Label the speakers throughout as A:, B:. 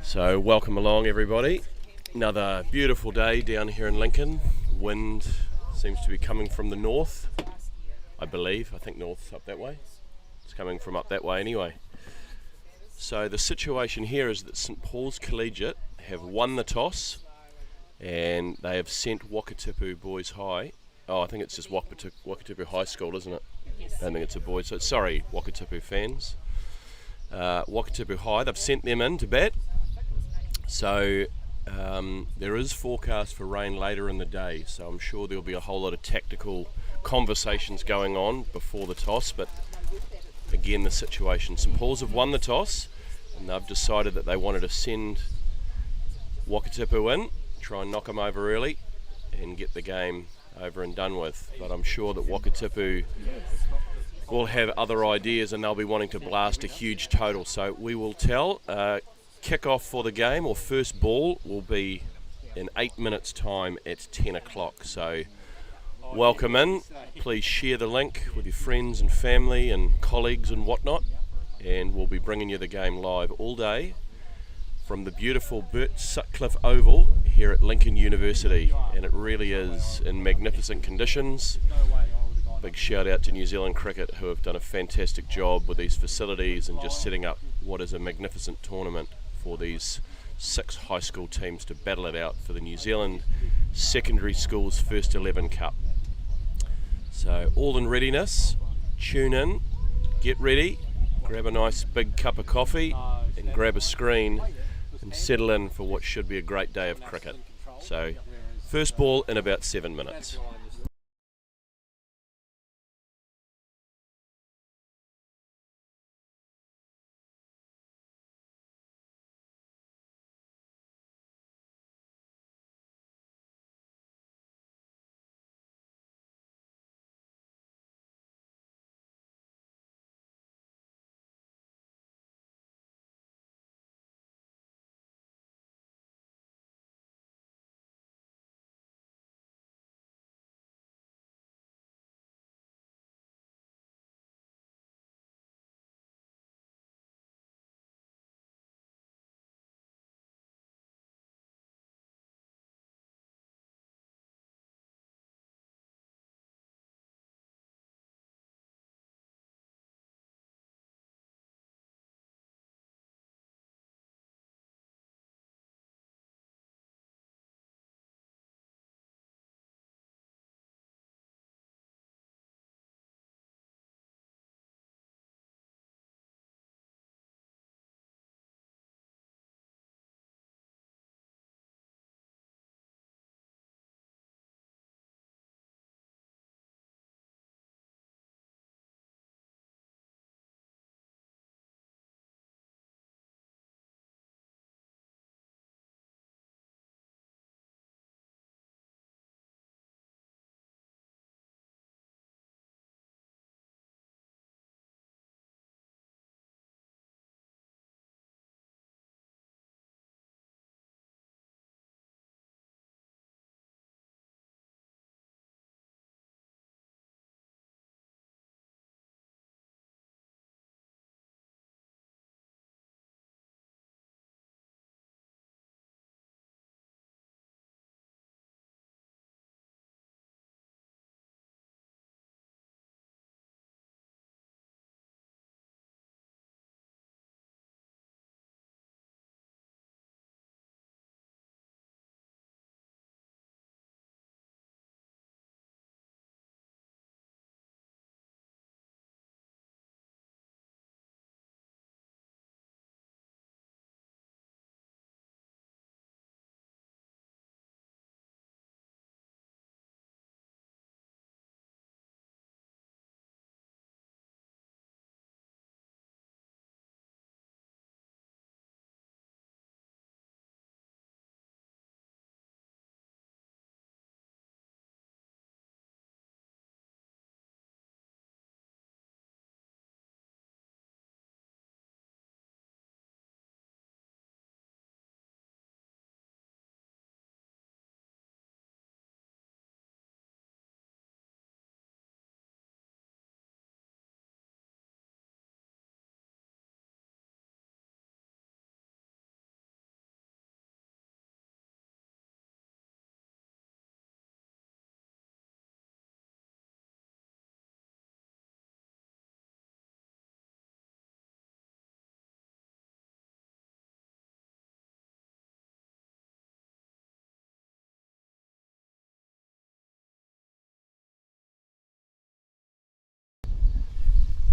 A: So welcome along everybody. Another beautiful day down here in Lincoln. Wind seems to be coming from the north, I believe. I think north up that way. It's coming from up that way anyway. So the situation here is that St Paul's Collegiate have won the toss and they have sent Wakatipu Boys High. Oh, I think it's just Wakatipu High School, isn't it?
B: Yes.
A: I don't think it's a boys. So sorry, Wakatipu fans. Wakatipu High, they've sent them in to bat. So there is forecast for rain later in the day, so I'm sure there'll be a whole lot of tactical conversations going on before the toss. But again, the situation, St Paul's have won the toss and they've decided that they wanted to send Wakatipu in, try and knock them over early and get the game over and done with. But I'm sure that Wakatipu will have other ideas and they'll be wanting to blast a huge total, so we will tell. Kick-off for the game, or first ball, will be in 8 minutes time at 10 o'clock. So welcome in, please share the link with your friends and family and colleagues and whatnot, and we'll be bringing you the game live all day from the beautiful Burt Sutcliffe Oval here at Lincoln University, and it really is in magnificent conditions. Big shout out to New Zealand Cricket, who have done a fantastic job with these facilities and just setting up what is a magnificent tournament for these 6 high school teams to battle it out for the New Zealand Secondary Schools First 11 Cup. So all in readiness, tune in, get ready, grab a nice big cup of coffee and grab a screen and settle in for what should be a great day of cricket. So first ball in about 7 minutes.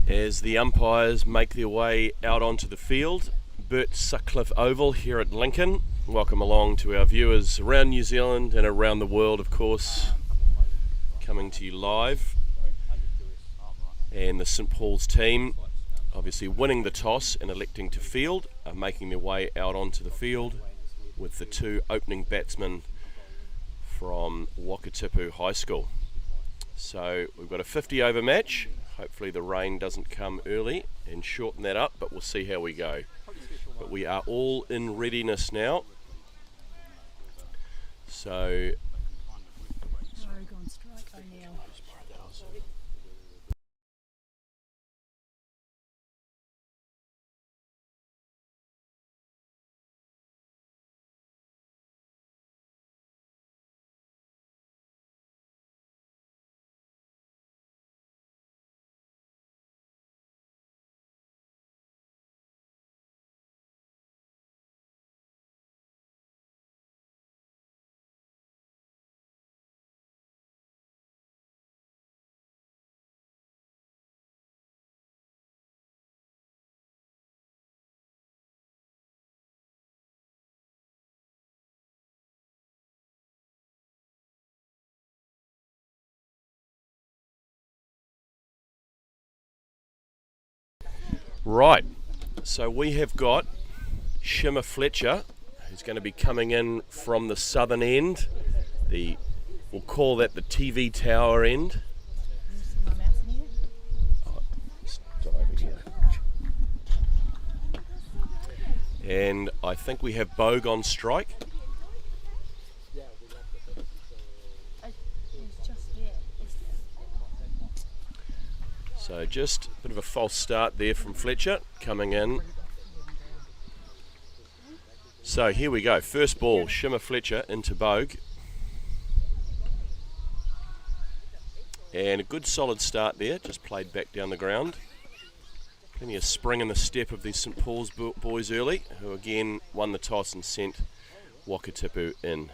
A: as the umpires make their way out onto the field. SPC Oval here at Lincoln. Welcome along to our viewers around New Zealand and around the world, of course, coming to you live. And the St Paul's team, obviously winning the toss and electing to field, are making their way out onto the field with the two opening batsmen from Wakatipu High School. So we've got a 50 over match. Hopefully the rain doesn't come early and shorten that up, but we'll see how we go. But we are all in readiness now. So right, so we have got Shimmer Fletcher, who's going to be coming in from the southern end. We'll call that the TV tower end. Oh, it's over here. And I think we have Bogue on strike. So just a bit of a false start there from Fletcher coming in. So here we go, first ball, Shimmer Fletcher into Bogue. And a good solid start there, just played back down the ground. Plenty of spring in the step of these St Paul's boys early, who again won the toss and sent Wakatipu in.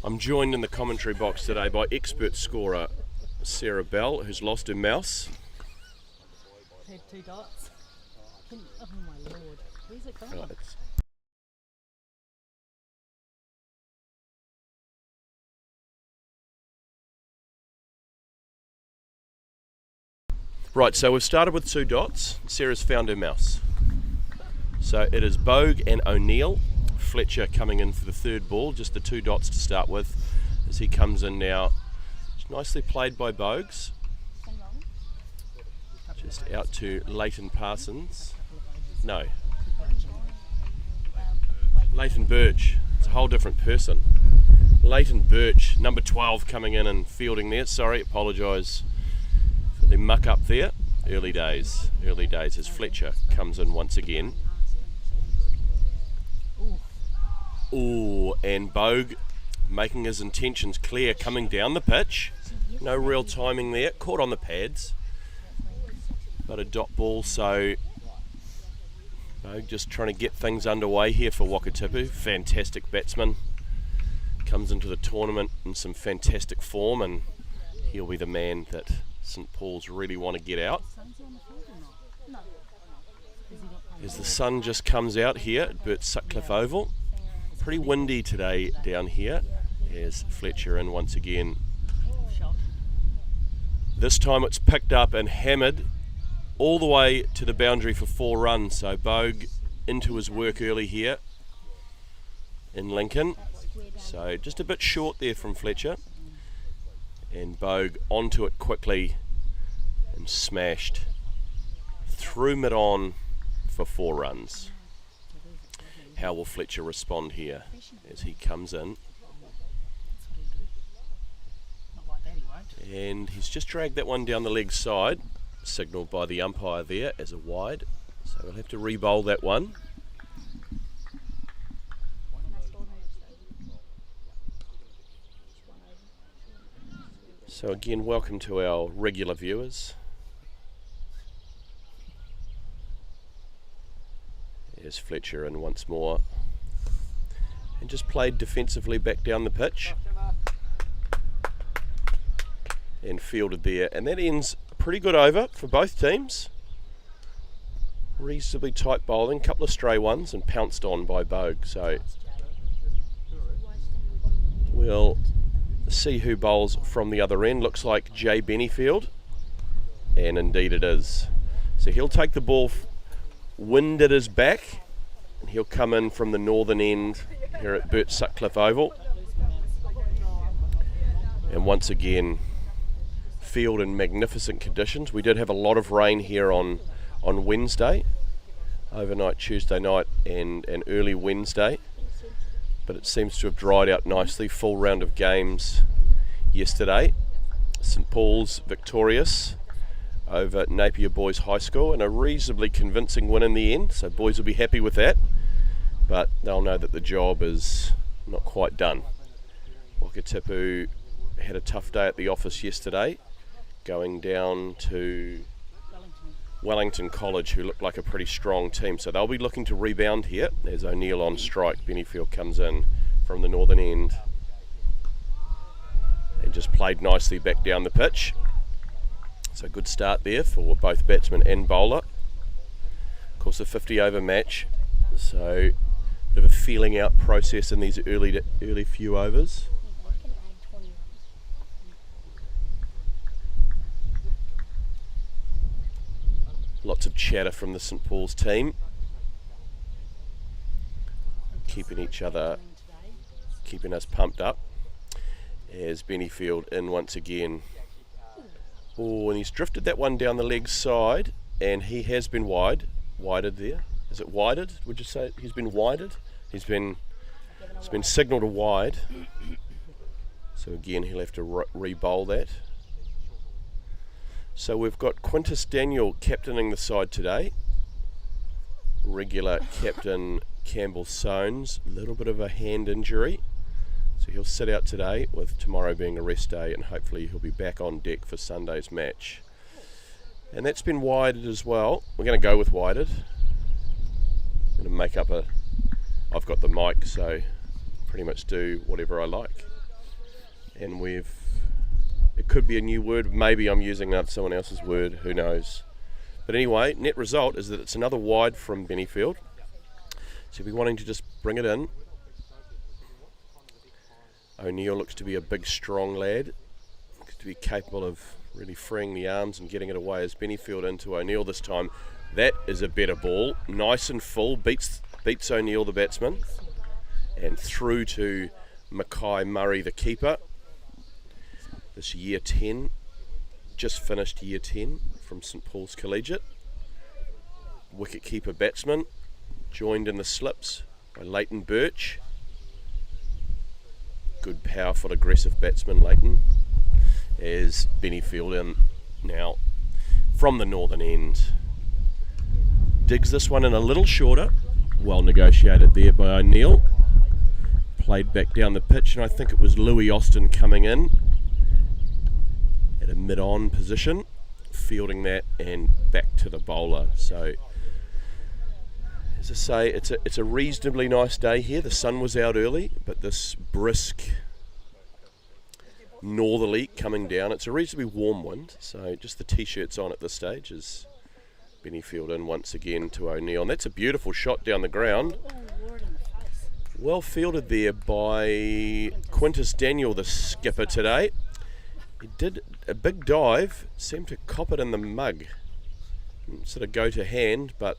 A: I'm joined in the commentary box today by expert scorer Sarah Bell, who's lost her mouse.
B: Had 2 dots. Oh my lord, where's it gone?
A: Right, so we've started with 2 dots. Sarah's found her mouse. So it is Bogue and O'Neill. Fletcher coming in for the third ball, just the 2 dots to start with as he comes in now. It's nicely played by Bogues. Just out to Leighton Parsons. No. Leighton Birch. It's a whole different person. Leighton Birch, number 12, coming in and fielding there. Sorry, apologise for the muck up there. Early days as Fletcher comes in once again. Ooh, and Bogue making his intentions clear, coming down the pitch. No real timing there, caught on the pads. But a dot ball, so Bogue just trying to get things underway here for Wakatipu. Fantastic batsman. Comes into the tournament in some fantastic form, and he'll be the man that St Paul's really want to get out. As the sun just comes out here at SPC Oval. Pretty windy today down here as Fletcher in once again. This time it's picked up and hammered all the way to the boundary for 4 runs. So Bogue into his work early here in Lincoln. So just a bit short there from Fletcher. And Bogue onto it quickly and smashed through mid-on for 4 runs. How will Fletcher respond here as he comes in? And he's just dragged that one down the leg side, signalled by the umpire there as a wide. So we'll have to re-bowl that one. So again, welcome to our regular viewers. There's Fletcher in once more. And just played defensively back down the pitch. and fielded there. And that ends a pretty good over for both teams. Reasonably tight bowling, couple of stray ones, and pounced on by Bogue. So we'll see who bowls from the other end. Looks like Jay Bennyfield, and indeed it is. So he'll take the ball wind at his back, and he'll come in from the northern end here at Burt Sutcliffe Oval. And once again, field in magnificent conditions. We did have a lot of rain here on Wednesday, overnight Tuesday night and early Wednesday, but it seems to have dried out nicely. Full round of games yesterday. St Paul's victorious over Napier Boys High School, and a reasonably convincing win in the end, so boys will be happy with that, but they'll know that the job is not quite done. Wakatipu had a tough day at the office yesterday, going down to Wellington College, who looked like a pretty strong team, so they'll be looking to rebound here as O'Neill on strike. Bennyfield comes in from the northern end and just played nicely back down the pitch. So good start there for both batsman and bowler. Of course, a 50 over match, so a bit of a feeling out process in these early few overs. Lots of chatter from the St Paul's team, keeping us pumped up as Bennyfield in once again. Oh, and he's drifted that one down the leg side, and he has been wided there. Is it wided? Would you say he's been wided? It's been signalled a wide. So again, he'll have to re-bowl that. So we've got Quintus Daniel captaining the side today. Regular captain Campbell Soanes, a little bit of a hand injury. So he'll sit out today, with tomorrow being a rest day, and hopefully he'll be back on deck for Sunday's match. And that's been wided as well. We're going to go with wided. I'm going to make up I've got the mic, so pretty much do whatever I like. And it could be a new word, maybe I'm using someone else's word, who knows. But anyway, net result is that it's another wide from Bennyfield. So he'll be wanting to just bring it in. O'Neill looks to be a big, strong lad. Looks to be capable of really freeing the arms and getting it away as Bennyfield into O'Neill this time. That is a better ball. Nice and full. Beats O'Neill, the batsman. And through to Mackay Murray, the keeper. This year 10. Just finished year 10 from St Paul's Collegiate. Wicket keeper batsman. Joined in the slips by Leighton Birch. Good, powerful, aggressive batsman, Leighton, as Bennyfield in now from the northern end. Digs this one in a little shorter. Well negotiated there by O'Neill. Played back down the pitch, and I think it was Louis Austin coming in at a mid-on position, fielding that and back to the bowler. So, as I say, it's a reasonably nice day here. The sun was out early, but this brisk northerly coming down. It's a reasonably warm wind, so just the t-shirts on at this stage as Bennyfield in once again to O'Neill. And that's a beautiful shot down the ground. Well fielded there by Quintus Daniel, the skipper today. He did a big dive, seemed to cop it in the mug. Sort of go to hand, but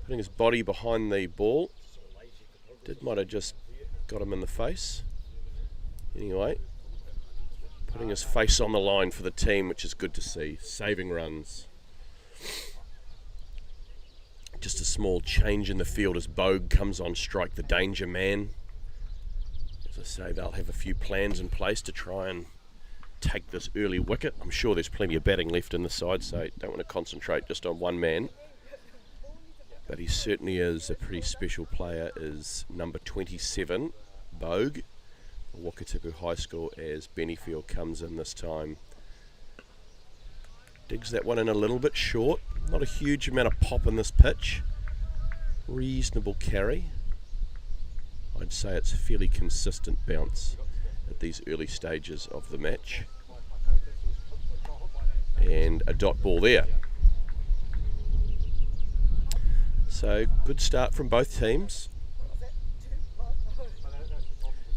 A: putting his body behind the ball might have just got him in the face. Anyway, putting his face on the line for the team, which is good to see. Saving runs. Just a small change in the field as Bogue comes on strike, the danger man. As I say, they'll have a few plans in place to try and take this early wicket. I'm sure there's plenty of batting left in the side, so don't want to concentrate just on one man. But he certainly is a pretty special player, is number 27, Bogue, Wakatipu High School, as Bennyfield comes in this time. Digs that one in a little bit short. Not a huge amount of pop in this pitch. Reasonable carry. I'd say it's a fairly consistent bounce at these early stages of the match. a dot ball there. So good start from both teams.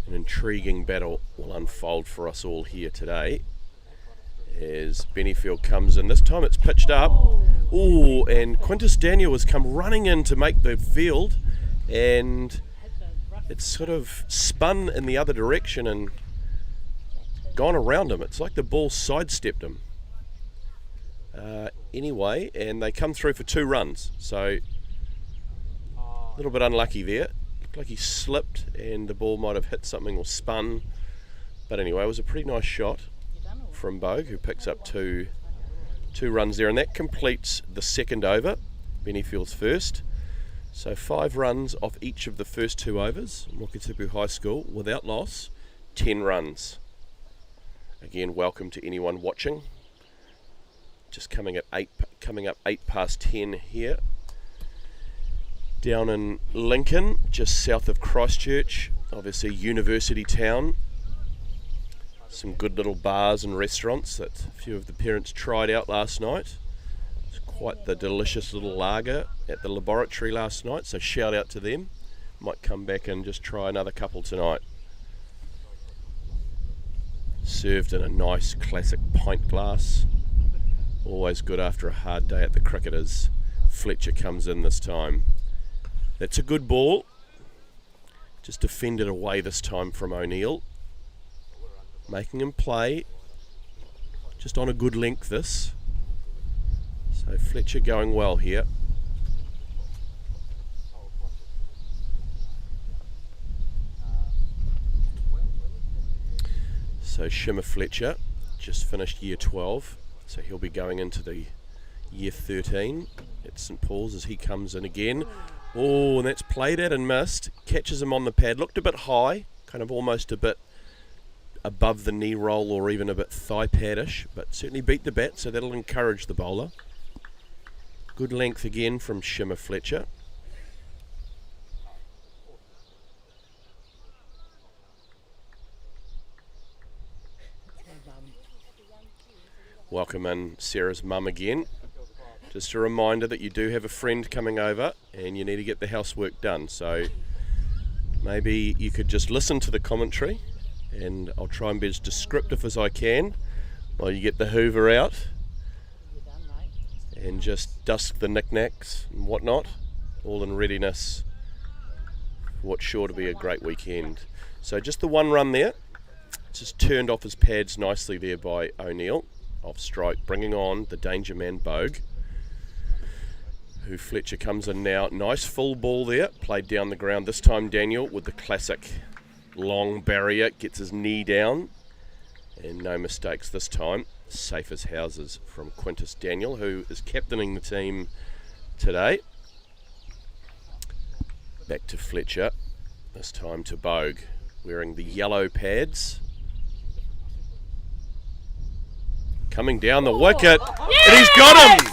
A: An intriguing battle will unfold for us all here today as Bennyfield comes in. This time it's pitched up. Ooh, and Quintus Daniel has come running in to make the field, and it's sort of spun in the other direction and gone around him. It's like the ball sidestepped him. Anyway, and they come through for 2 runs. So a little bit unlucky there. Looked like he slipped and the ball might have hit something or spun. But anyway, it was a pretty nice shot from Bogue, who picks up two runs there. And that completes the second over, Bennyfield's first. So 5 runs off each of the first 2 overs. Wakatipu High School, without loss, 10 runs. Again, welcome to anyone watching. Just coming up 8 past 10 here. Down in Lincoln, just south of Christchurch, obviously university town. Some good little bars and restaurants that a few of the parents tried out last night. It's quite the delicious little lager at the laboratory last night, so shout out to them. Might come back and just try another couple tonight. Served in a nice classic pint glass. Always good after a hard day at the cricket as Fletcher comes in this time. That's a good ball. Just defended away this time from O'Neill. Making him play just on a good length this. So Fletcher going well here. So Shimmer Fletcher just finished year 12. So he'll be going into the year 13 at St Paul's as he comes in again. Oh, and that's played at and missed. Catches him on the pad. Looked a bit high, kind of almost a bit above the knee roll or even a bit thigh padish, but certainly beat the bat, so that'll encourage the bowler. Good length again from Shimmer Fletcher. Welcome in Sarah's mum again. Just a reminder that you do have a friend coming over and you need to get the housework done. So maybe you could just listen to the commentary and I'll try and be as descriptive as I can while you get the hoover out and just dust the knickknacks and whatnot, all in readiness for what's sure to be a great weekend. So just the 1 run there, just turned off his pads nicely there by O'Neill, off strike, bringing on the danger man Bogue, who Fletcher comes in now. Nice full ball there, played down the ground. This time Daniel with the classic long barrier, gets his knee down, and no mistakes this time. Safe as houses from Quintus Daniel, who is captaining the team today. Back to Fletcher, this time to Bogue, wearing the yellow pads. Coming down the wicket, and he's got him!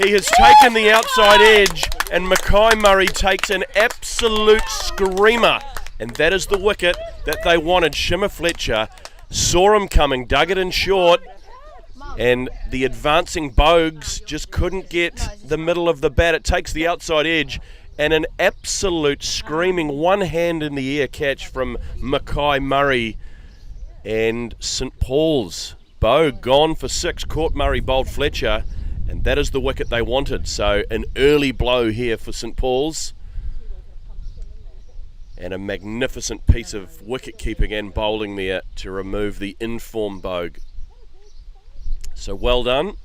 A: He has taken the outside edge, and Mackay Murray takes an absolute screamer. And that is the wicket that they wanted. Shimmer Fletcher saw him coming, dug it in short, and the advancing Bogues just couldn't get the middle of the bat. It takes the outside edge, and an absolute screaming one hand in the air catch from Mackay Murray. And St Paul's Bogue gone for 6, caught Murray, bowled Fletcher, and that is the wicket they wanted. So an early blow here for St Paul's, and a magnificent piece of wicket keeping and bowling there to remove the in-form Bogue. So well done.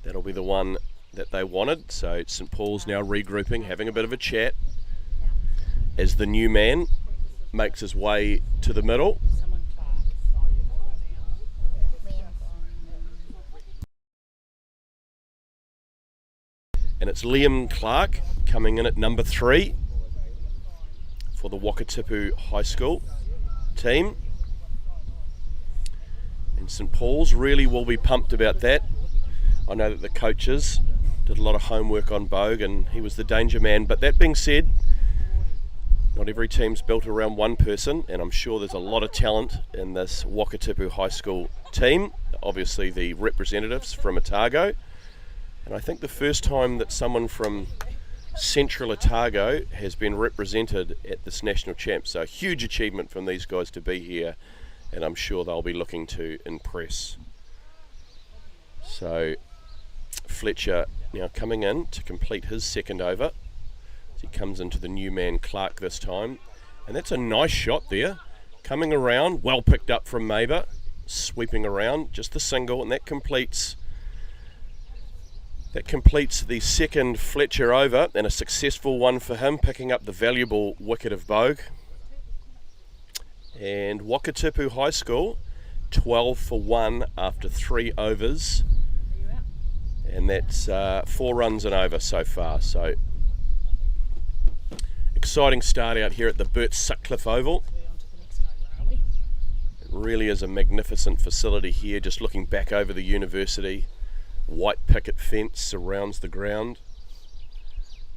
A: That'll be the one that they wanted. So St Paul's now regrouping, having a bit of a chat as the new man makes his way to the middle. And it's Liam Clark coming in at number 3 for the Wakatipu High School team. And St Paul's really will be pumped about that. I know that the coaches did a lot of homework on Bogue and he was the danger man. But that being said, Not every team's built around one person, and I'm sure there's a lot of talent in this Wakatipu High School team. Obviously the representatives from Otago, and I think the first time that someone from Central Otago has been represented at this national champ. So a huge achievement from these guys to be here, and I'm sure they'll be looking to impress. So Fletcher now coming in to complete his second over. He comes into the new man Clark this time, and that's a nice shot there, coming around, well picked up from Maber, sweeping around, just the single, and that completes the second Fletcher over, and a successful one for him, picking up the valuable wicket of Bogue. And Wakatipu High School 12 for 1 after 3 overs, and that's 4 runs and over so far. So exciting start out here at the Burt Sutcliffe Oval. It really is a magnificent facility here, just looking back over the university. White picket fence surrounds the ground.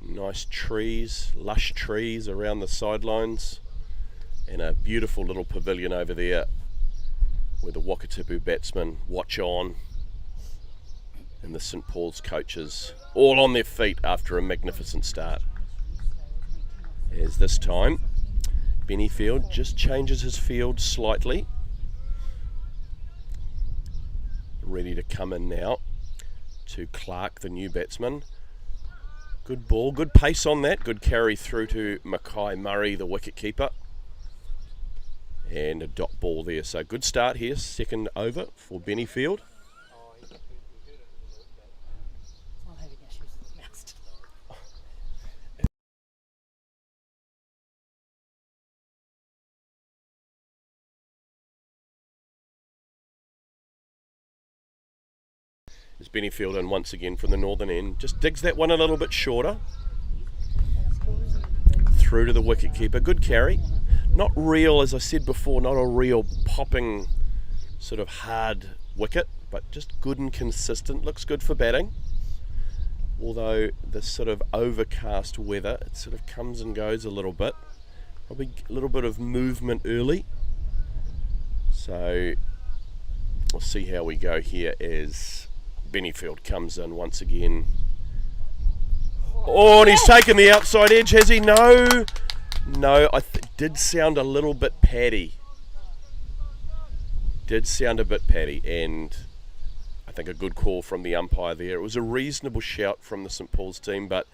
A: Nice trees, lush trees around the sidelines, and a beautiful little pavilion over there where the Wakatipu batsmen watch on, and the St Paul's coaches all on their feet after a magnificent start. As this time Bennyfield just changes his field slightly, ready to come in now to Clark, the new batsman. Good ball, good pace on that, good carry through to Mackay Murray, the wicket keeper, and a dot ball there. So good start here, second over for Bennyfield. As Bennyfield in once again from the northern end, just digs that one a little bit shorter, through to the wicket keeper. Good carry, not real, as I said before, not a real popping sort of hard wicket, but just good and consistent. Looks good for batting, although this sort of overcast weather, it sort of comes and goes a little bit. Probably a little bit of movement early, so we'll see how we go here as Bennyfield comes in once again. Oh, and he's taken the outside edge, has he? No, did sound a little bit paddy. And I think a good call from the umpire there. It was a reasonable shout from the St Paul's team, but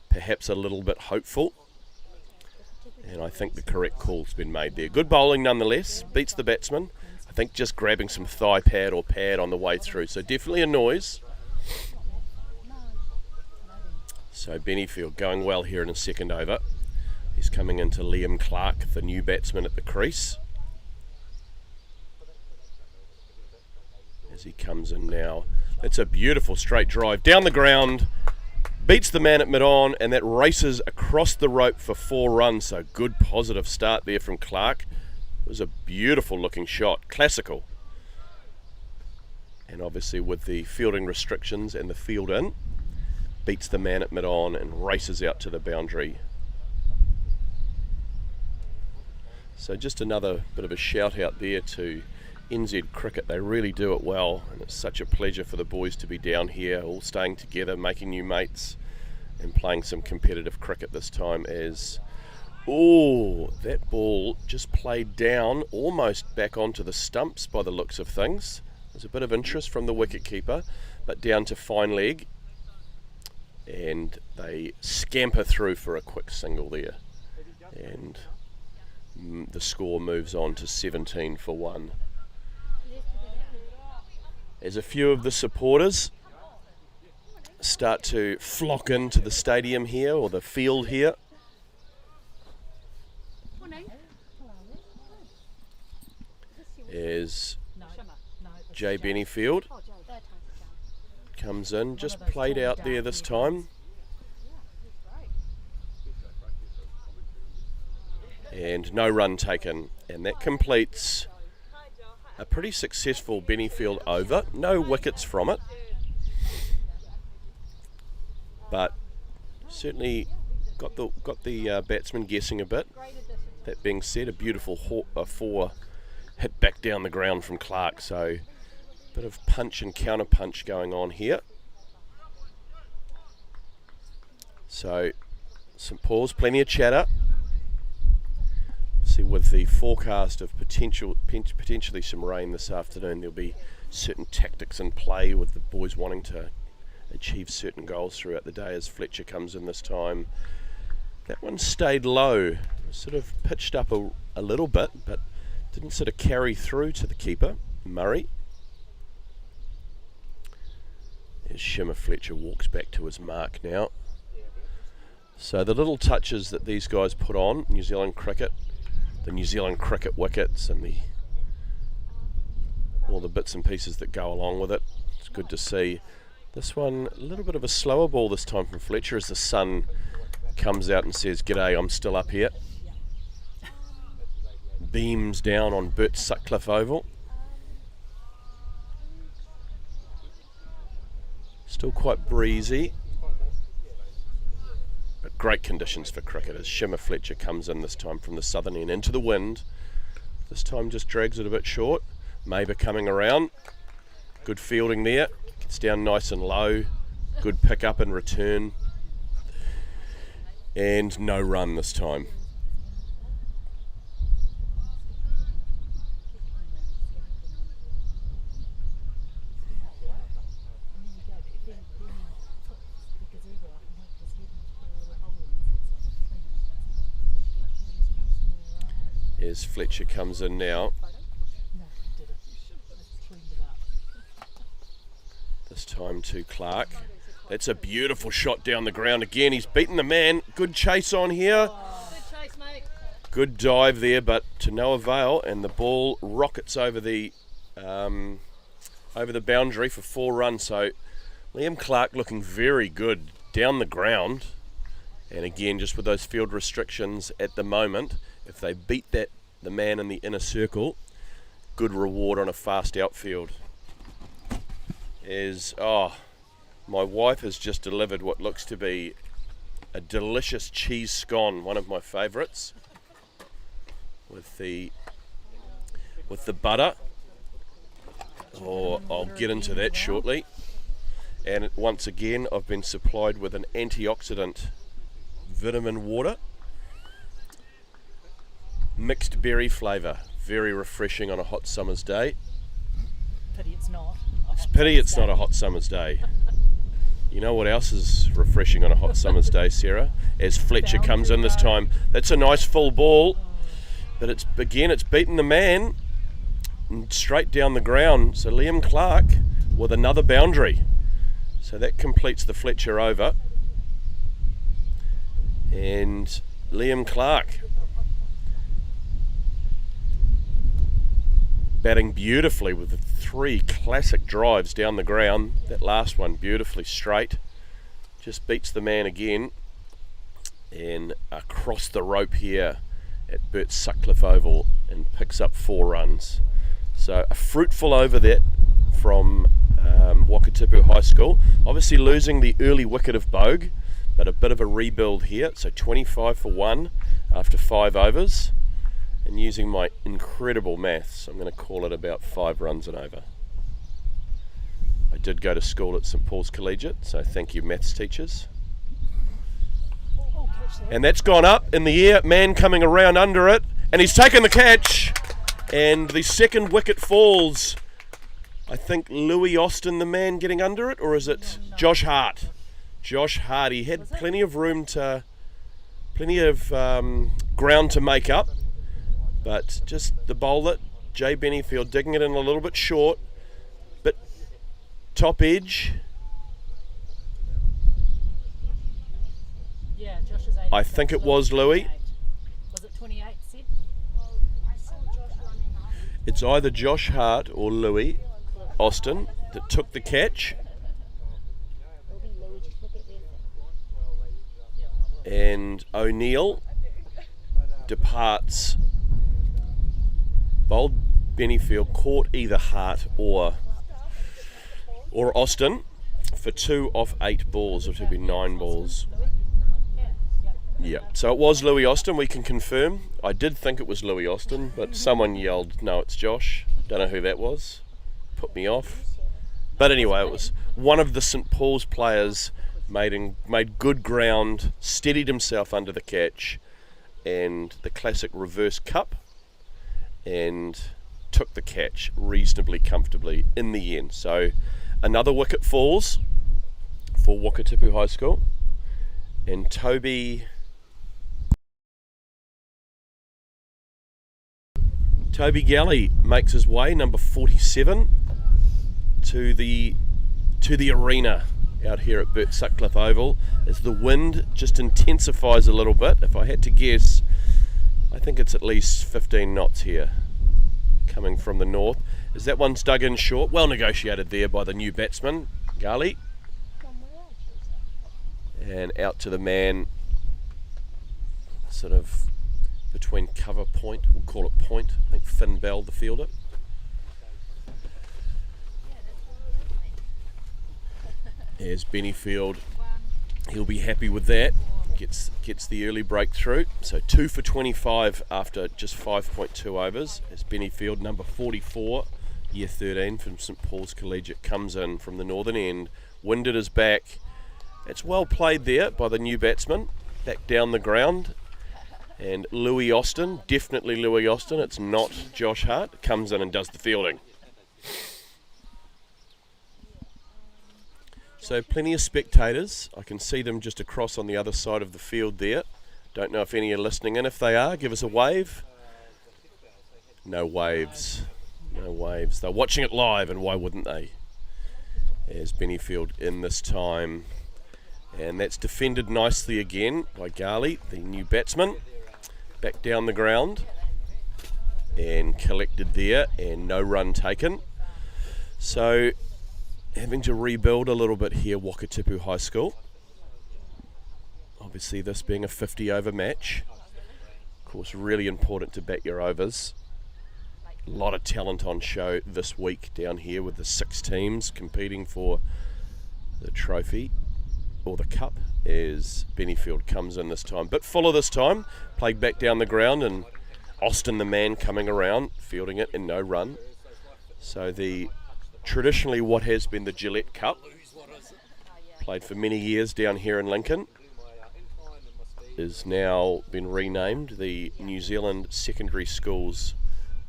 A: perhaps a little bit hopeful. And I think the correct call's been made there. Good bowling nonetheless, beats the batsman. I think just grabbing some thigh pad or pad on the way through. So definitely a noise. So Bennyfield going well here in his second over. He's coming into Liam Clark, the new batsman at the crease. As he comes in now. It's a beautiful straight drive down the ground. Beats the man at mid-on, and that races across the rope for 4 runs. So good positive start there from Clark. It was a beautiful looking shot, classical. And obviously with the fielding restrictions and the field in, beats the man at mid-on and races out to the boundary. So just another bit of a shout out there to NZ Cricket. They really do it well, and it's such a pleasure for the boys to be down here, all staying together, making new mates, and playing some competitive cricket this time. As that ball just played down almost back onto the stumps by the looks of things. There's a bit of interest from the wicket keeper, but down to fine leg, and they scamper through for a quick single there, and the score moves on to 17 for 1. As a few of the supporters start to flock into the stadium here, or the field here, as Jay Bennyfield comes in, just played out there this time, and no run taken, and that completes a pretty successful Bennyfield over. No wickets from it, but certainly got the batsman guessing a bit. That being said, a beautiful four hit back down the ground from Clark, so bit of punch and counter punch going on here. So St Paul's, plenty of chatter. See, with the forecast of potentially some rain this afternoon, there'll be certain tactics in play with the boys wanting to achieve certain goals throughout the day as Fletcher comes in this time. That one stayed low, sort of pitched up a little bit, but didn't sort of carry through to the keeper, Murray. As Shimmer Fletcher walks back to his mark now. So the little touches that these guys put on, New Zealand cricket, the New Zealand cricket wickets and all the bits and pieces that go along with it, it's good to see. This one, a little bit of a slower ball this time from Fletcher as the sun comes out and says, "G'day, I'm still up here." Beams down on Burt Sutcliffe Oval. Still quite breezy, but great conditions for cricket as Shimmer Fletcher comes in this time from the southern end into the wind. This time just drags it a bit short. Maber coming around. Good fielding there. Gets down nice and low. Good pick up and return. And no run this time. As Fletcher comes in now. This time to Clark. That's a beautiful shot down the ground again. He's beaten the man. Good chase on here.
B: Good chase, mate.
A: Good dive there, but to no avail. And the ball rockets over the boundary for 4 runs. So Liam Clark looking very good down the ground. And again, just with those field restrictions at the moment, if they beat the man in the inner circle, good reward on a fast outfield. My wife has just delivered what looks to be a delicious cheese scone, one of my favourites, with the butter. I'll get into that shortly. And once again, I've been supplied with an antioxidant vitamin water. Mixed berry flavour, very refreshing on a hot summer's day.
B: Pity it's not.
A: It's pity it's not a hot summer's day. You know what else is refreshing on a hot summer's day, Sarah? As Fletcher comes in this time. That's a nice full ball, but it's beaten the man and straight down the ground. So Liam Clark with another boundary. So that completes the Fletcher over. And Liam Clark batting beautifully with the 3 classic drives down the ground. That last one beautifully straight. Just beats the man again. And across the rope here at Burt Sutcliffe Oval and picks up 4 runs. So a fruitful over that from Wakatipu High School. Obviously losing the early wicket of Bogue, but a bit of a rebuild here. So 25 for 1 after 5 overs. And using my incredible maths, I'm going to call it about 5 runs and over. I did go to school at St Paul's Collegiate, so thank you maths teachers. And that's gone up in the air, man coming around under it, and he's taken the catch. And the second wicket falls. I think Louis Austin, the man getting under it, or is it Josh Hart? Josh Hart, he had plenty of ground to make up. But just the bowler, Jay Bennyfield, digging it in a little bit short, but top edge.
B: Yeah, Josh is 80.
A: I think it was Louis.
B: Was it 28, Sid?
A: It's either Josh Hart or Louis Austin that took the catch. And O'Neill departs. Bowled Bennyfield, caught either Hart or Austin for 2 off 8 balls, which would be 9 balls. Yeah, so it was Louis Austin, we can confirm. I did think it was Louis Austin, but someone yelled, no, it's Josh. Don't know who that was. Put me off. But anyway, it was one of the St Paul's players made good ground, steadied himself under the catch, and the classic reverse cup, and took the catch reasonably comfortably in the end. So another wicket falls for Wakatipu High School, and Toby Galley makes his way, number 47, to the arena out here at Burt Sutcliffe Oval, as the wind just intensifies a little bit. If I had to guess, I think it's at least 15 knots here, coming from the north. As that one's dug in short, well negotiated there by the new batsman, Gali. And out to the man, sort of between cover point, we'll call it point, I think Finn Bell, the fielder. There's Bennyfield, he'll be happy with that, gets the early breakthrough. So 2 for 25 after just 5.2 overs, as Bennyfield, number 44, year 13 from St Paul's Collegiate, comes in from the northern end. Wind at his back, it's well played there by the new batsman, back down the ground. And Louis Austin, definitely Louis Austin, it's not Josh Hart, comes in and does the fielding. So plenty of spectators. I can see them just across on the other side of the field there. Don't know if any are listening in. If they are, give us a wave. No waves. No waves. They're watching it live, and why wouldn't they? There's Bennyfield in this time. And that's defended nicely again by Gali, the new batsman. Back down the ground. And collected there, and no run taken. So having to rebuild a little bit here, Wakatipu High School. Obviously this being a 50 over match. Of course, really important to bat your overs. A lot of talent on show this week down here with the 6 teams competing for the trophy, or the cup, as Bennyfield comes in this time. Bit fuller this time, played back down the ground, and Austin the man coming around, fielding it in no run. So the traditionally what has been the Gillette Cup, played for many years down here in Lincoln, is now been renamed the New Zealand Secondary Schools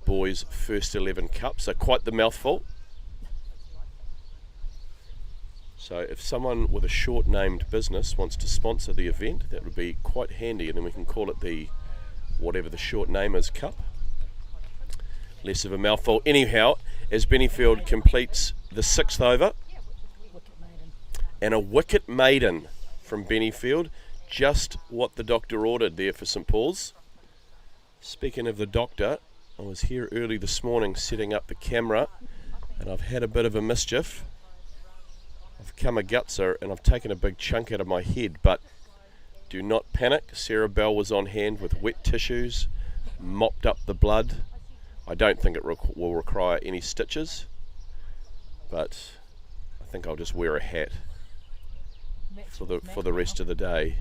A: Boys First 11 Cup, so quite the mouthful. So if someone with a short named business wants to sponsor the event, that would be quite handy, and then we can call it the whatever the short name is Cup. Less of a mouthful. Anyhow, as Bennyfield completes the 6th over, and a wicket maiden from Bennyfield, just what the doctor ordered there for St Paul's. Speaking of the doctor, I was here early this morning setting up the camera, and I've had a bit of a mischief. I've come a gutser and I've taken a big chunk out of my head, but do not panic. Sarah Bell was on hand with wet tissues, mopped up the blood. I don't think it will require any stitches, but I think I'll just wear a hat for the rest of the day.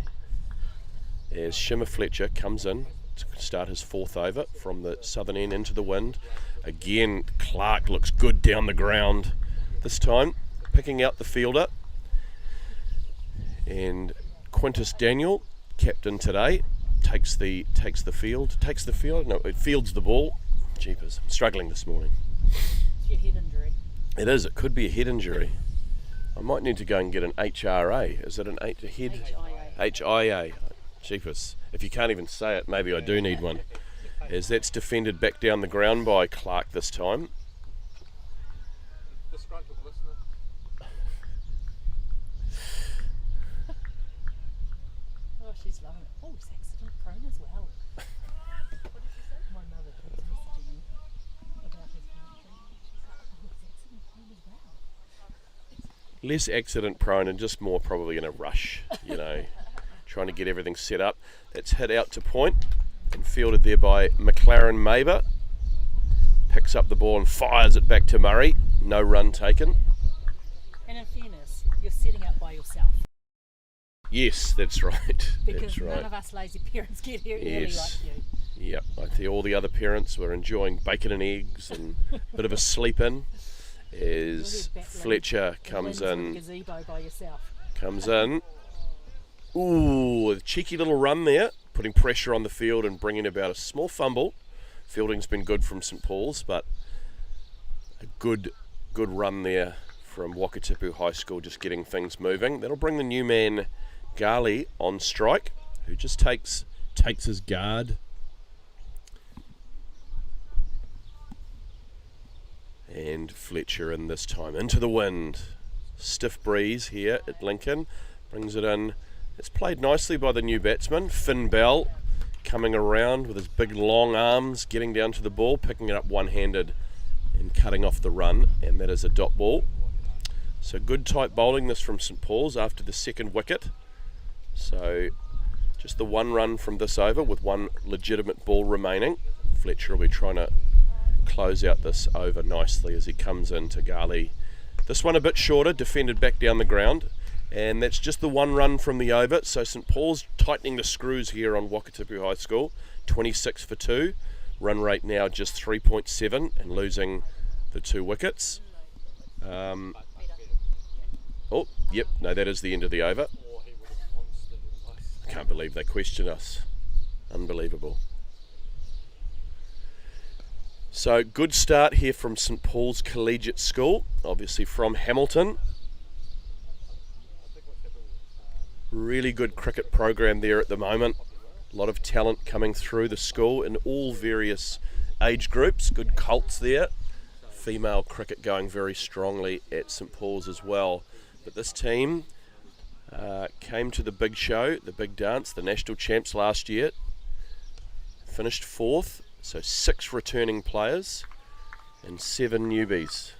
A: As Shimmer Fletcher comes in to start his 4th over from the southern end into the wind. Again, Clark looks good down the ground this time, picking out the fielder. And Quintus Daniel, captain today, takes the field. No, it fields the ball. Jeepers, I'm struggling this morning.
B: It's your head injury.
A: It is. It could be a head injury. I might need to go and get an HRA. Is it an head? HIA. Jeepers. If you can't even say it, maybe I do need one. As that's defended back down the ground by Clark this time.
C: Disgruntled listener.
B: Oh, she's loving it. Oh, he's accident prone as well. My mother was messaging me about his commentary. She's like, oh, he's accident prone as well.
A: Less accident prone and just more probably in a rush, trying to get everything set up. That's hit out to point and fielded there by McLaren Maber. Picks up the ball and fires it back to Murray. No run taken.
B: And in fairness, you're setting up by yourself.
A: Yes, that's right.
B: Because
A: That's
B: none
A: right.
B: of us lazy parents get here early
A: Yes.
B: like you.
A: Yep, I think all the other parents were enjoying bacon and eggs and a bit of a sleep in as
B: You're here battling
A: Fletcher
B: the
A: comes
B: winds
A: in.
B: with a gazebo by yourself.
A: Comes in. Ooh, a cheeky little run there, putting pressure on the field and bringing about a small fumble. Fielding's been good from St Paul's, but a good run there from Wakatipu High School, just getting things moving. That'll bring the new man Garley on strike, who just takes his guard. And Fletcher in this time into the wind. Stiff breeze here at Lincoln, brings it in. It's played nicely by the new batsman, Finn Bell, coming around with his big long arms, getting down to the ball, picking it up one-handed and cutting off the run, and that is a dot ball. So good tight bowling this from St Paul's after the second wicket. So just the one run from this over with one legitimate ball remaining. Fletcher will be trying to close out this over nicely as he comes into Garley. This one a bit shorter, defended back down the ground, and that's just the one run from the over. So St Paul's tightening the screws here on Wakatipu High School, 26 for 2, run rate now just 3.7 and losing the 2 wickets. Oh, yep, no, that is the end of the over. I can't believe they question us. Unbelievable. So good start here from St Paul's Collegiate School, obviously from Hamilton. Really good cricket program there at the moment. A lot of talent coming through the school in all various age groups. Good colts there. Female cricket going very strongly at St Paul's as well. But this team came to the big show, the big dance, the national champs last year. Finished 4th. So 6 returning players and 7 newbies.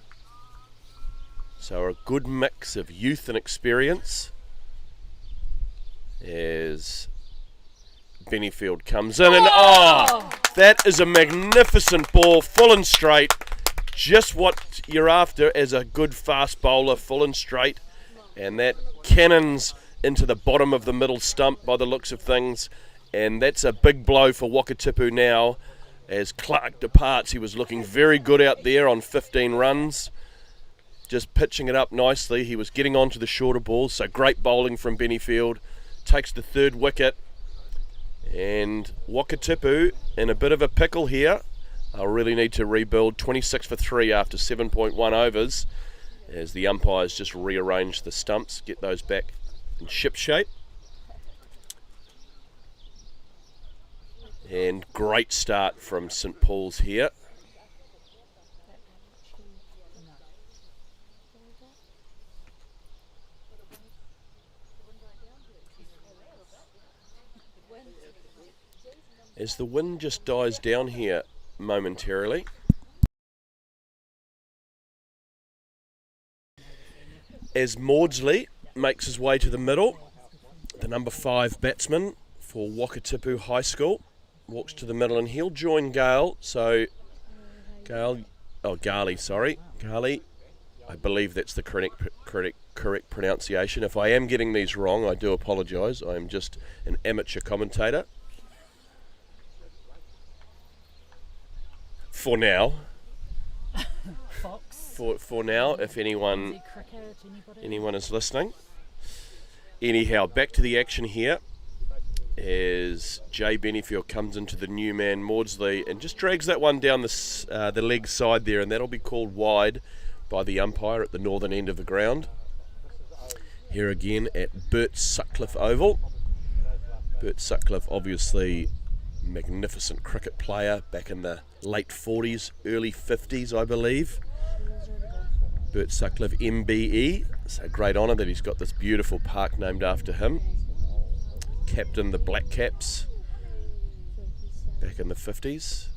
A: So a good mix of youth and experience as Bennyfield comes in and that is a magnificent ball, full and straight. Just what you're after as a good fast bowler, full and straight. And that cannons into the bottom of the middle stump by the looks of things. And that's a big blow for Wakatipu now. As Clark departs, he was looking very good out there on 15 runs. Just pitching it up nicely. He was getting onto the shorter balls, so great bowling from Bennyfield. Takes the 3rd wicket. And Wakatipu in a bit of a pickle here. They'll really need to rebuild. 26 for 3 after 7.1 overs. As the umpires just rearrange the stumps, get those back in ship shape. And great start from St Paul's here. As the wind just dies down here momentarily. As Maudsley makes his way to the middle, the number 5 batsman for Wakatipu High School walks to the middle and he'll join Gale. So Garley, I believe that's the correct pronunciation. If I am getting these wrong, I do apologise. I am just an amateur commentator. For now.
B: Fox.
A: For now, if anyone is listening. Anyhow, back to the action here. As Jay Bennyfield comes into the new man Maudsley and just drags that one down the leg side there, and that'll be called wide by the umpire at the northern end of the ground. Here again at Bert Sutcliffe Oval. Bert Sutcliffe, obviously magnificent cricket player back in the late 40s, early 50s, I believe. Bert Sutcliffe, MBE. It's a great honour that he's got this beautiful park named after him. Captain the Black Caps back in the 50s.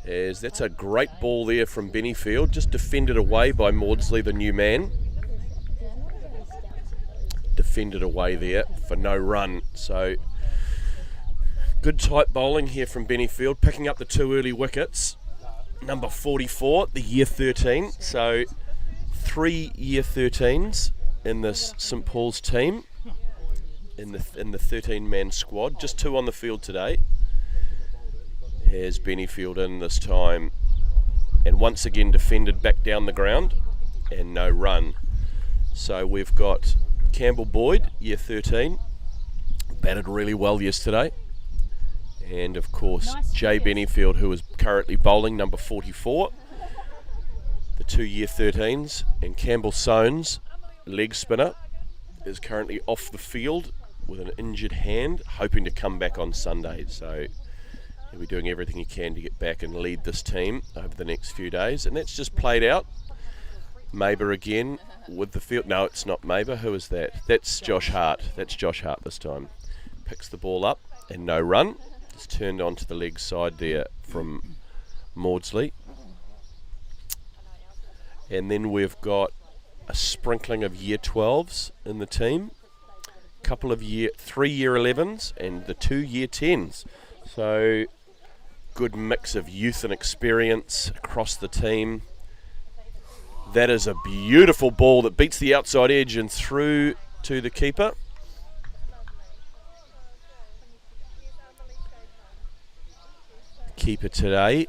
A: As that's a great ball there from Bennyfield, just defended away by Maudsley, the new man. Defended away there for no run. So good tight bowling here from Bennyfield, picking up the 2 early wickets. Number 44, the year 13. So 3 year 13s in this St Paul's team. in the 13-man squad. Just 2 on the field today. Has Bennyfield in this time, and once again defended back down the ground and no run. So we've got Campbell Boyd, year 13, batted really well yesterday, and of course Jay Bennyfield, who is currently bowling, number 44, the 2 year 13s, and Campbell Soanes, leg spinner, is currently off the field with an injured hand, hoping to come back on Sunday. So he'll be doing everything he can to get back and lead this team over the next few days. And that's just played out. Maber again with the field. No, it's not Maber. Who is that? That's Josh Hart. That's Josh Hart this time. Picks the ball up and no run. It's turned onto the leg side there from Maudsley. And then we've got a sprinkling of year 12s in the team. Couple of 3 year 11s and the 2 year 10s. So good mix of youth and experience across the team. That is a beautiful ball that beats the outside edge and through to the keeper. Keeper today,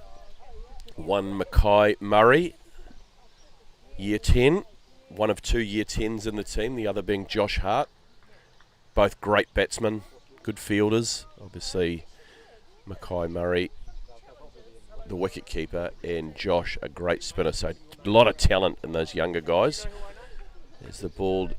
A: one Mackay Murray, year 10. One of 2 year 10s in the team, the other being Josh Hart. Both great batsmen, good fielders. Obviously Mackay Murray, the wicket keeper, and Josh, a great spinner. So a lot of talent in those younger guys. As the ball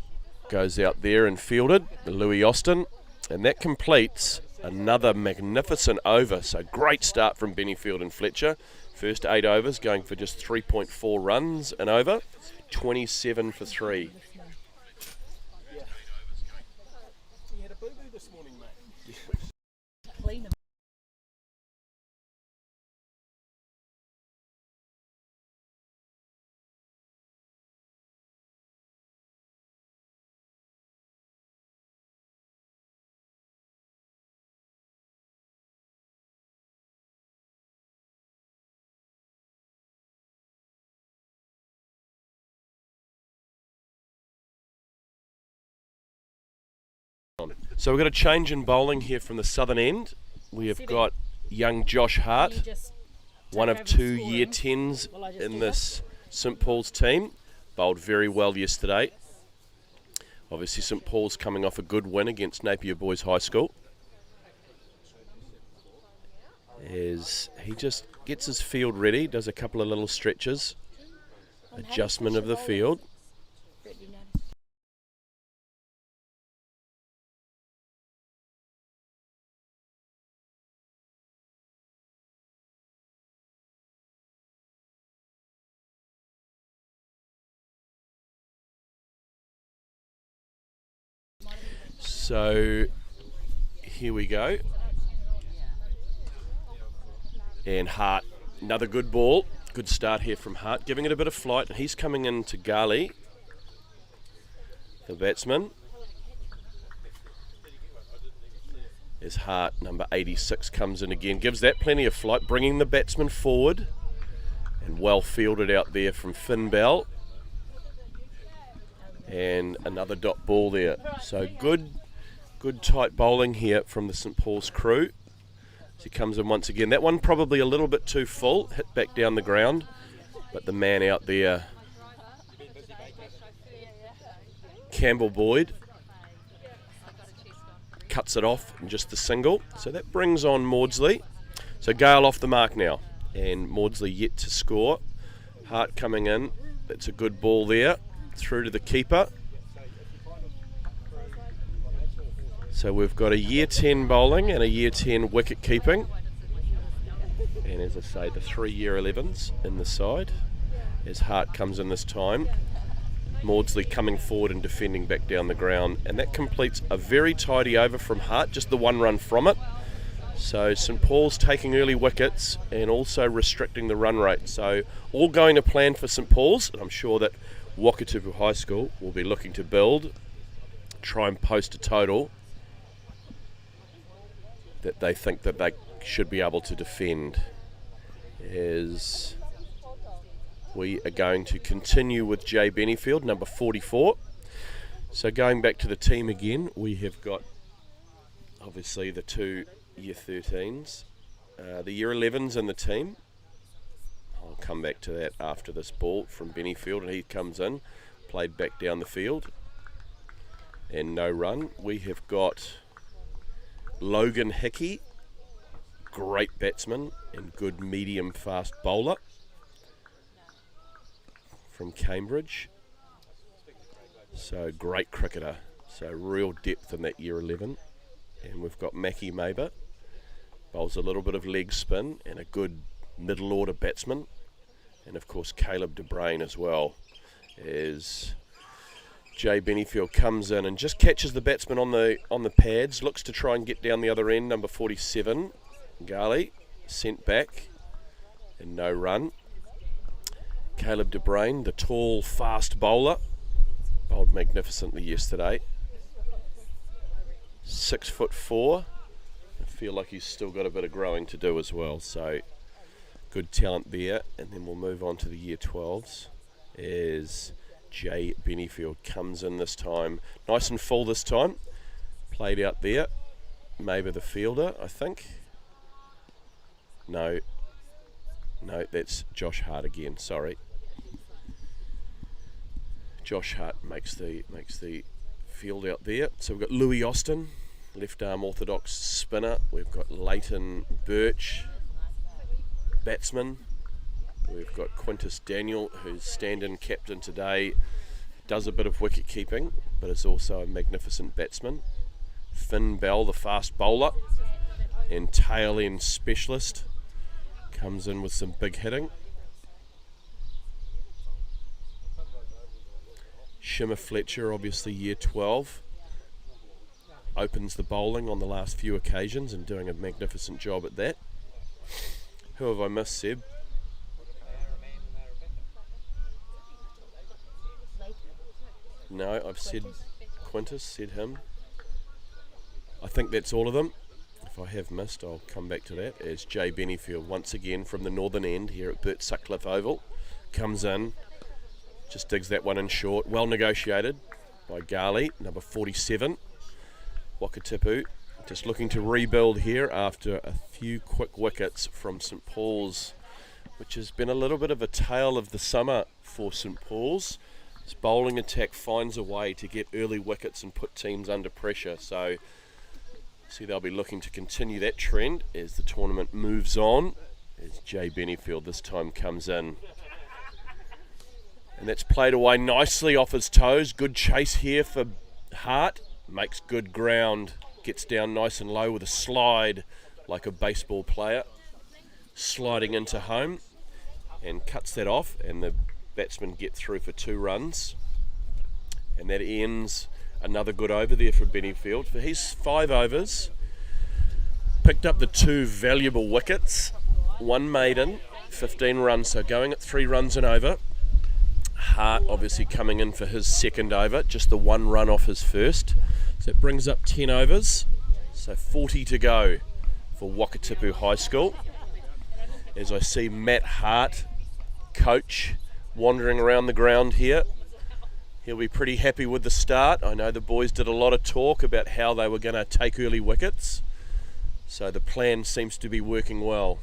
A: goes out there and fielded, Louis Austin, and that completes another magnificent over. So great start from Bennyfield and Fletcher. First 8 overs going for just 3.4 runs an over, 27 for 3.
C: You had a boo-boo this morning, mate.
B: Clean 'em.
A: So we've got a change in bowling here from the southern end. We have got young Josh Hart, one of 2 year 10s in this St Paul's team. Bowled very well yesterday. Obviously St Paul's coming off a good win against Napier Boys High School. As he just gets his field ready, does a couple of little stretches, adjustment of the field. So here we go. And Hart, another good ball. Good start here from Hart, giving it a bit of flight. And he's coming in to Gali, the batsman. As Hart, number 86, comes in again. Gives that plenty of flight, bringing the batsman forward. And well fielded out there from Finn Bell. And another dot ball there. So good tight bowling here from the St Paul's crew. As he comes in once again. That one probably a little bit too full, hit back down the ground. But the man out there, Campbell Boyd, cuts it off in just the single. So that brings on Maudsley. So Gale off the mark now. And Maudsley yet to score. Hart coming in. That's a good ball there. Through to the keeper. So we've got a year 10 bowling and a year 10 wicket keeping. And as I say, the 3 year 11s in the side. As Hart comes in this time. Maudsley coming forward and defending back down the ground. And that completes a very tidy over from Hart, just the 1 run from it. So St Paul's taking early wickets and also restricting the run rate. So all going to plan for St Paul's. And I'm sure that Wakatupu High School will be looking to build, try and post a total that they think that they should be able to defend. As we are going to continue with Jay Bennyfield, number 44. So going back to the team again, we have got obviously the two year 13s, the year 11s in the team. I'll come back to that after this ball from Bennyfield, and he comes in, played back down the field, and no run. We have got Logan Hickey, great batsman and good medium fast bowler from Cambridge. So great cricketer, so real depth in that year 11. And we've got Mackie Maber, bowls a little bit of leg spin and a good middle order batsman. And of course Caleb De Bruyne as well, as Jay Bennyfield comes in and just catches the batsman on the pads, looks to try and get down the other end, number 47, Gali, sent back and no run. Caleb De Bruyne, the tall, fast bowler, bowled magnificently yesterday. 6'4". I feel like he's still got a bit of growing to do as well, so good talent there. And then we'll move on to the year 12s as Jay Bennyfield comes in this time. Nice and full this time. Played out there. Maybe the fielder, I think. No, that's Josh Hart again, sorry. Josh Hart makes the field out there. So we've got Louis Austin, left arm orthodox spinner. We've got Leighton Birch, batsman. We've got Quintus Daniel, who's stand-in captain today, does a bit of wicket keeping, but is also a magnificent batsman. Finn Bell, the fast bowler and tail end specialist, comes in with some big hitting. Shimmer Fletcher, obviously year 12, opens the bowling on the last few occasions and doing a magnificent job at that. Who have I missed, Seb? No, I've said Quintus, said him. I think that's all of them. If I have missed, I'll come back to that. As Jay Bennyfield, once again from the northern end here at Burt Sutcliffe Oval, comes in, just digs that one in short. Well negotiated by Gali, number 47. Wakatipu just looking to rebuild here after a few quick wickets from St Paul's, which has been a little bit of a tale of the summer for St Paul's. This bowling attack finds a way to get early wickets and put teams under pressure. So see, they'll be looking to continue that trend as the tournament moves on, as Jay Bennyfield this time comes in. And that's played away nicely off his toes. Good chase here for Hart. Makes good ground. Gets down nice and low with a slide like a baseball player. Sliding into home and cuts that off, and the batsmen get through for 2 runs. And that ends another good over there for Bennyfield. For his 5 overs, picked up the 2 valuable wickets, 1 maiden, 15 runs, so going at 3 runs and over. Hart obviously coming in for his second over, just the 1 run off his first. So it brings up 10 overs, so 40 to go for Wakatipu High School. As I see Matt Hart, coach, wandering around the ground here. He'll be pretty happy with the start. I know the boys did a lot of talk about how they were going to take early wickets, so the plan seems to be working well.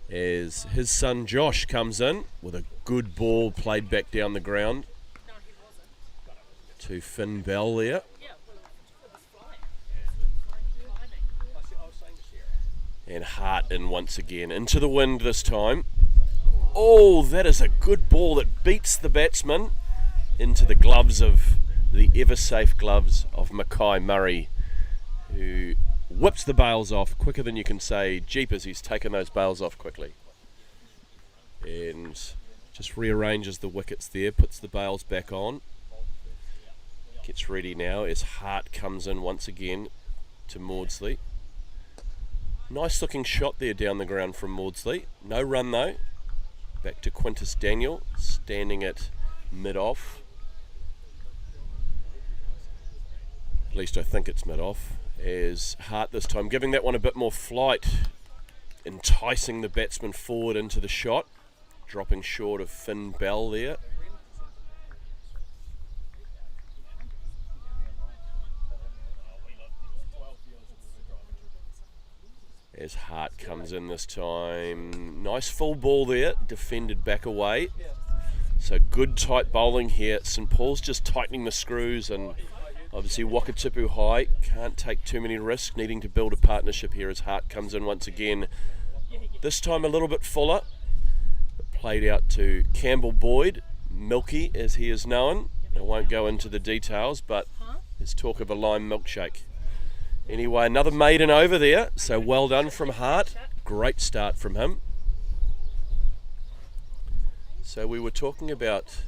A: As his son Josh comes in with a good ball played back down the ground to Finn Bell there. And Hart in once again, into the wind this time. Oh, that is a good ball that beats the batsman into the gloves of the ever-safe gloves of Mackay Murray, who whips the bails off quicker than you can say, jeepers, he's taken those bails off quickly. And just rearranges the wickets there, puts the bails back on. Gets ready now as Hart comes in once again to Maudsley. Nice looking shot there down the ground from Maudsley. No run though. Back to Quintus Daniel, standing at mid-off. At least I think it's mid-off. As Hart this time giving that one a bit more flight, enticing the batsman forward into the shot, dropping short of Finn Bell there. as Hart comes in this time. Nice full ball there, defended back away. So good tight bowling here. St Paul's just tightening the screws, and obviously Wakatipu High can't take too many risks, needing to build a partnership here as Hart comes in once again. This time a little bit fuller. Played out to Campbell Boyd, Milky as he is known. I won't go into the details, but there's talk of a lime milkshake. Anyway, another maiden over there, so well done from Hart. Great start from him. So we were talking about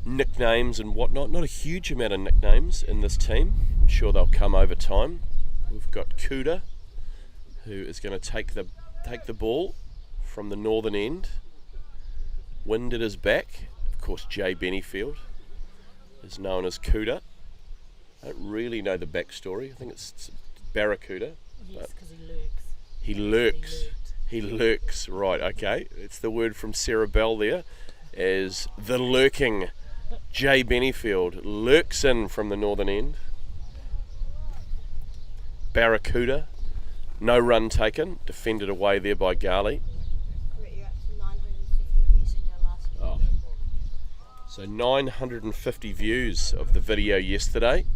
A: nicknames and whatnot. Not a huge amount of nicknames in this team. I'm sure they'll come over time. We've got Kuda, who is going to take the ball from the northern end. Wind at his back. Of course, Jay Bennyfield is known as Kuda. I don't really know the backstory. I think it's Barracuda.
B: Yes, because he lurks.
A: He lurks. He lurks. Right, okay. It's the word from Sarah Bell there, as the lurking Jay Bennyfield lurks in from the northern end. Barracuda, no run taken, defended away there by Garley.
D: You're up to 950 views in your last video.
A: So 950 views of the video yesterday.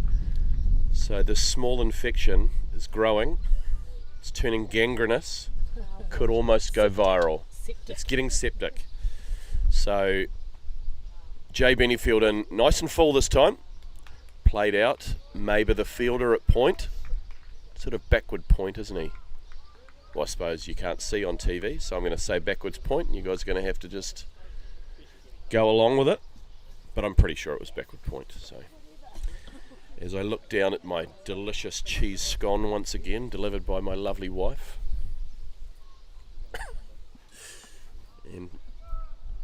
A: So this small infection is growing. It's turning gangrenous. Could almost go viral. It's getting septic. So Jay Bennyfield in nice and full this time. Played out. Maybe the fielder at point. Sort of backward point, isn't he? Well, I suppose you can't see on TV, so I'm going to say backwards point, and you guys are going to have to just go along with it. But I'm pretty sure it was backward point. So as I look down at my delicious cheese scone once again, delivered by my lovely wife. And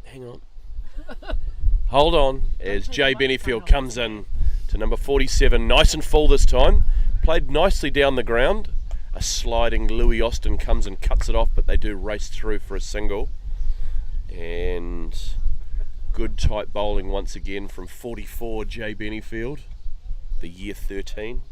A: hang on. Hold on, as Jay Bennyfield comes in to number 47, nice and full this time. Played nicely down the ground. A sliding Louis Austin comes and cuts it off, but they do race through for a single. And good tight bowling once again from 44, Jay Bennyfield, the year 13.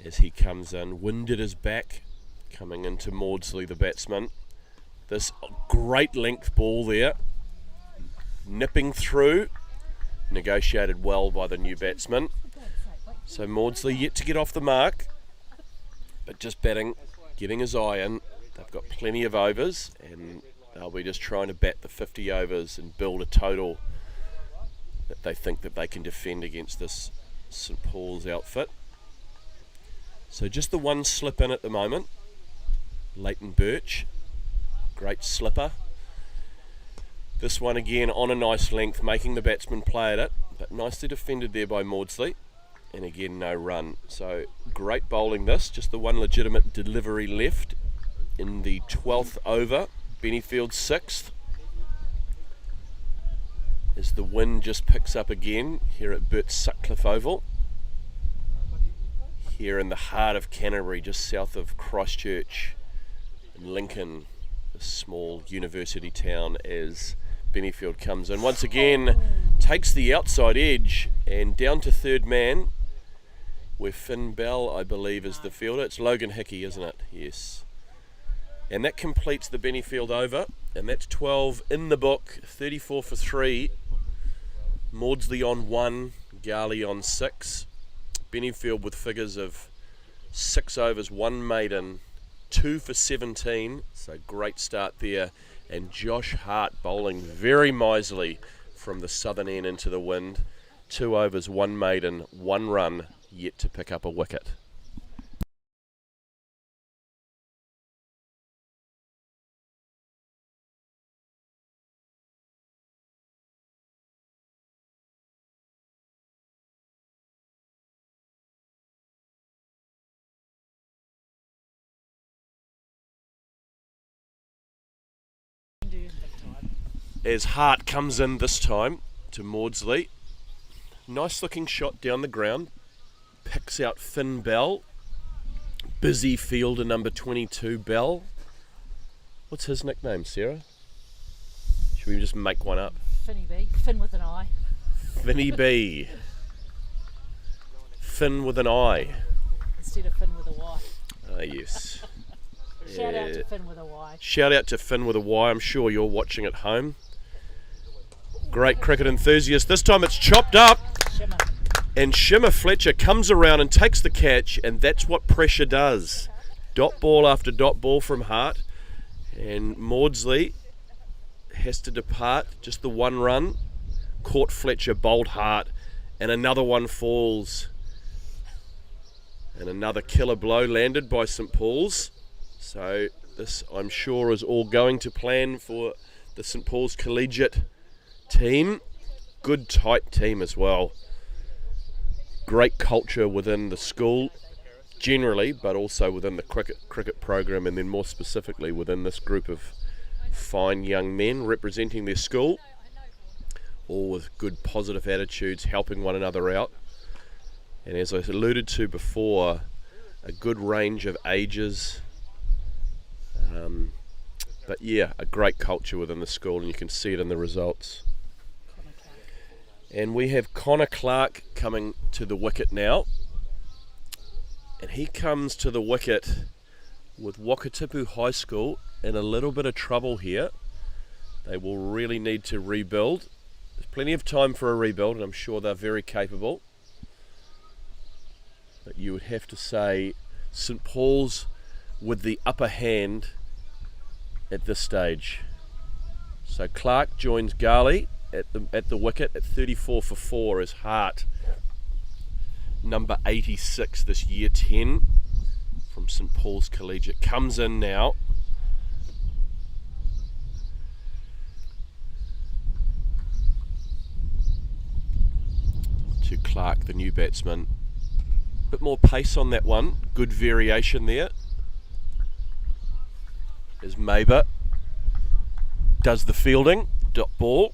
A: As he comes in, wind at his back, coming into Maudsley, the batsman. This great length ball there, nipping through, negotiated well by the new batsman. So Maudsley yet to get off the mark, but just batting, getting his eye in. They've got plenty of overs, and they'll be just trying to bat the 50 overs and build a total that they think that they can defend against this St Paul's outfit. So just the one slip in at the moment. Leighton Birch, great slipper. This one again on a nice length, making the batsman play at it, but nicely defended there by Maudsley. And again, no run. So great bowling this, just the one legitimate delivery left in the 12th over. Bennyfield 6th. As the wind just picks up again here at Burt Sutcliffe Oval. Here in the heart of Canterbury, just south of Christchurch and Lincoln, a small university town, as Bennyfield comes in. Once again, takes the outside edge and down to third man, where Finn Bell, I believe, is the fielder. It's Logan Hickey, isn't it? Yes. And that completes the Bennyfield over, and that's 12 in the book, 34 for 3. Maudsley on 1, Garley on 6. Bennyfield with figures of 6 overs, 1 maiden, 2 for 17, so great start there. And Josh Hart bowling very miserly from the southern end into the wind. 2 overs, 1 maiden, 1 run, yet to pick up a wicket. As Hart comes in this time to Maudsley, nice looking shot down the ground, picks out Finn Bell, busy fielder number 22 Bell. What's his nickname, Sarah? Should we just make one up?
B: Finny B. Finn with an I.
A: Finny B. Finn with an I.
B: Instead of Finn with a Y.
A: Ah, yes.
B: Shout out to Finn with a Y.
A: Shout out to Finn with a Y. I'm sure you're watching at home. Great cricket enthusiast. This time it's chopped up.
B: Shimmer.
A: And Shimmer Fletcher comes around and takes the catch, and that's what pressure does. Dot ball after dot ball from Hart. And Maudsley has to depart. Just the one run. Caught Fletcher, bowled Hart, and another one falls. And another killer blow landed by St Paul's. So this, I'm sure, is all going to plan for the St Paul's Collegiate team. Good tight team as well. Great culture within the school generally, but also within the cricket program, and then more specifically within this group of fine young men representing their school, all with good positive attitudes, helping one another out. And as I alluded to before, a good range of ages, but yeah, a great culture within the school, and you can see it in the results. And we have Connor Clark coming to the wicket now. And he comes to the wicket with Wakatipu High School in a little bit of trouble here. They will really need to rebuild. There's plenty of time for a rebuild, and I'm sure they're very capable. But you would have to say St Paul's with the upper hand at this stage. So Clark joins Garley at the wicket at 34 for 4 as Hart, number 86 this year 10 from St Paul's Collegiate, comes in now. To Clark, the new batsman. Bit more pace on that one, good variation there. As Maber does the fielding, dot ball.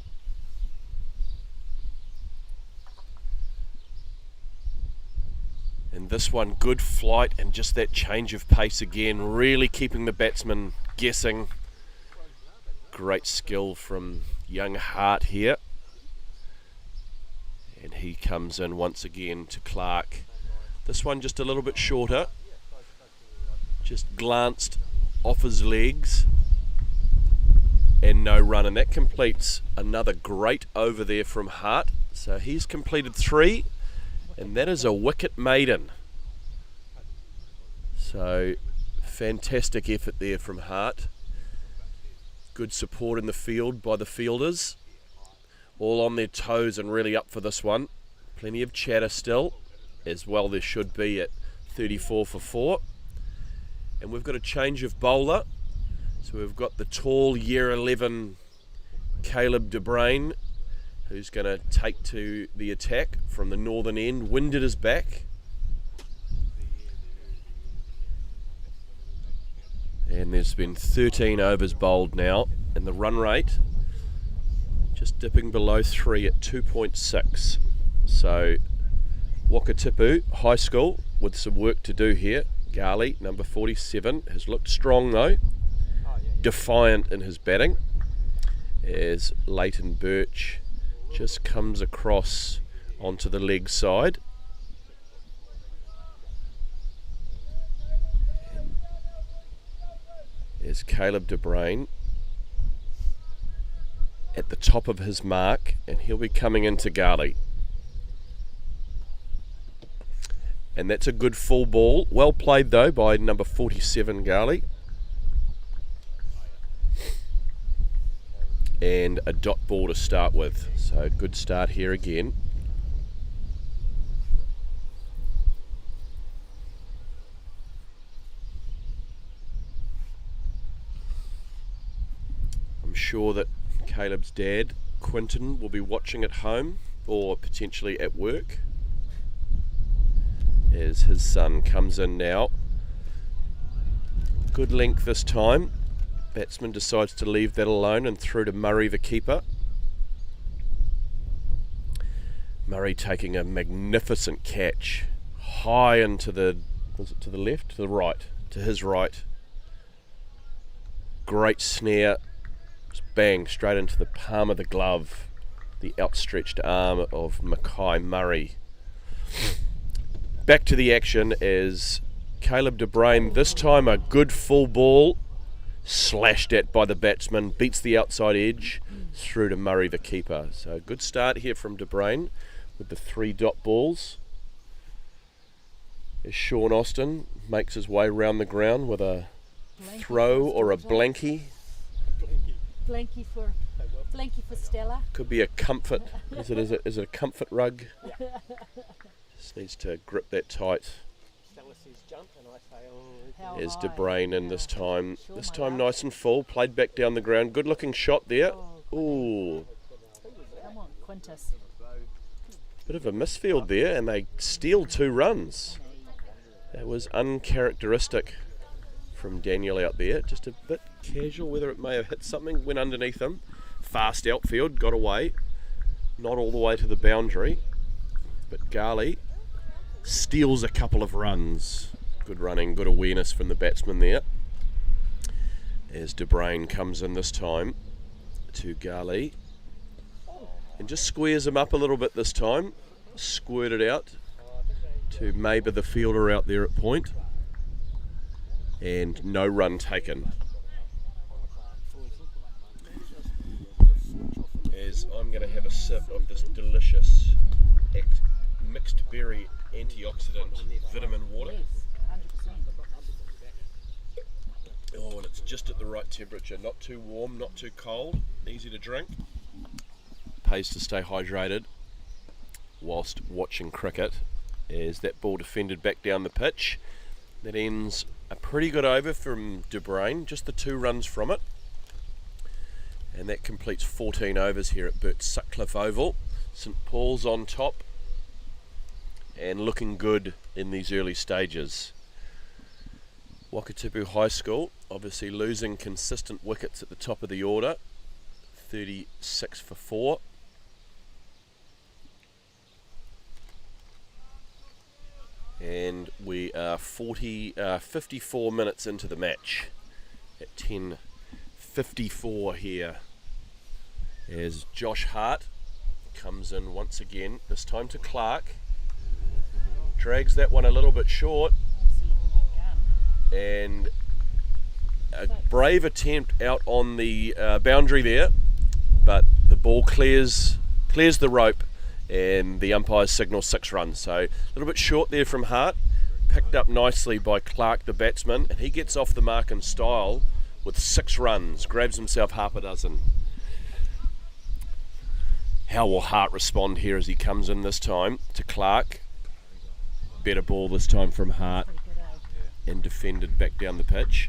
A: And this one, good flight and just that change of pace again, really keeping the batsman guessing. Great skill from young Hart here. And he comes in once again to Clark. This one just a little bit shorter. Just glanced off his legs. And no run. And that completes another great over there from Hart. So he's completed 3. And that is a wicket maiden. So fantastic effort there from Hart. Good support in the field by the fielders. All on their toes and really up for this one. Plenty of chatter still, as well there should be at 34 for 4. And we've got a change of bowler. So we've got the tall year 11 Caleb De Brain, who's going to take to the attack from the northern end. Winded is back. And there's been 13 overs bowled now, and the run rate just dipping below 3 at 2.6. So Wakatipu High School with some work to do here. Garley, number 47, has looked strong though. Defiant in his batting, as Leighton Birch just comes across onto the leg side. And there's Caleb De Brain at the top of his mark, and he'll be coming into Garley. And that's a good full ball. Well played though by number 47 Garley. And a dot ball to start with. So good start here again. I'm sure that Caleb's dad, Quinton, will be watching at home or potentially at work as his son comes in now. Good length this time. Batsman decides to leave that alone and through to Murray, the keeper. Murray taking a magnificent catch high into the, was it to the left? To the right, to his right. Great snare, just bang, straight into the palm of the glove, the outstretched arm of Mackay Murray. Back to the action is Caleb De Bruyne, this time a good full ball, slashed at by the batsman, beats the outside edge, through to Murray the keeper. So good start here from De Bruyne with the 3 dot balls. As Sean Austin makes his way round the ground with a throw or a blankie.
B: Blankie for Stella.
A: Could be a comfort. Is it a comfort rug? Just needs to grip that tight.
C: Stella says jump, and I say, oh,
B: How
A: There's
B: high?
A: De Bruyne in this time.
B: Sure,
A: This
B: my
A: time
B: love.
A: nice and full. Played back down the ground. Good looking shot there.
B: Oh,
A: Ooh.
B: come on, Quintus.
A: Bit of a misfield there, and they steal 2 runs. That was uncharacteristic from Daniel out there. Just a bit casual, whether it may have hit something, went underneath him. Fast outfield, got away. Not all the way to the boundary. But Garley steals a couple of runs. Good running, good awareness from the batsman there. As De Bruyne comes in this time to Garley. And just squares him up a little bit this time. Squirted out to Maber, the fielder out there at point. And no run taken. As I'm going to have a sip of this delicious mixed berry antioxidant vitamin water.
B: Yes, 100%.
A: Oh, and it's just at the right temperature. Not too warm, not too cold. Easy to drink. Pays to stay hydrated whilst watching cricket. As that ball defended back down the pitch. That ends a pretty good over from De Bruyne, just the 2 runs from it. And that completes 14 overs here at Burt Sutcliffe Oval. St Paul's on top and looking good in these early stages. Wakatipu High School obviously losing consistent wickets at the top of the order. 36 for 4. And we are 54 minutes into the match at 10:54 here as Josh Hart comes in once again, this time to Clark. Drags that one a little bit short, and a brave attempt out on the boundary there, but the ball clears the rope and the umpires signal 6 runs. So a little bit short there from Hart, picked up nicely by Clark the batsman, and he gets off the mark in style with 6 runs, grabs himself half a dozen. How will Hart respond here as he comes in this time to Clark? Better ball this time from Hart and defended back down the pitch.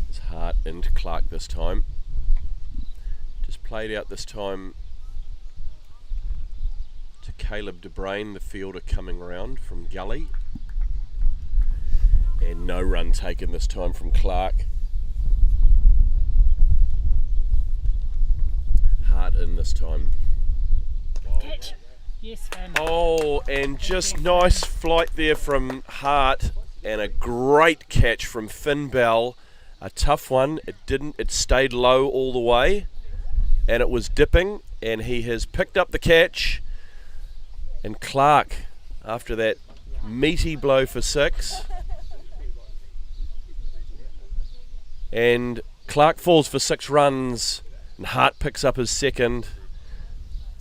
A: It's Hart into Clark this time. Just played out this time to Caleb De Bruyne, the fielder coming round from Gully. And no run taken this time from Clark. Hart in this time.
B: Catch. Yes, Finn.
A: Oh, and just nice flight there from Hart, and a great catch from Finn Bell. A tough one. It stayed low all the way, and it was dipping, and he has picked up the catch. And Clark, after that meaty blow for 6, and Clark falls for 6 runs, and Hart picks up his second.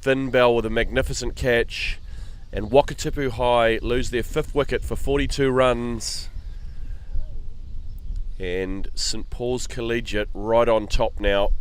A: Finn Bell with a magnificent catch, and Wakatipu High lose their 5th wicket for 42 runs, and St Paul's Collegiate right on top now.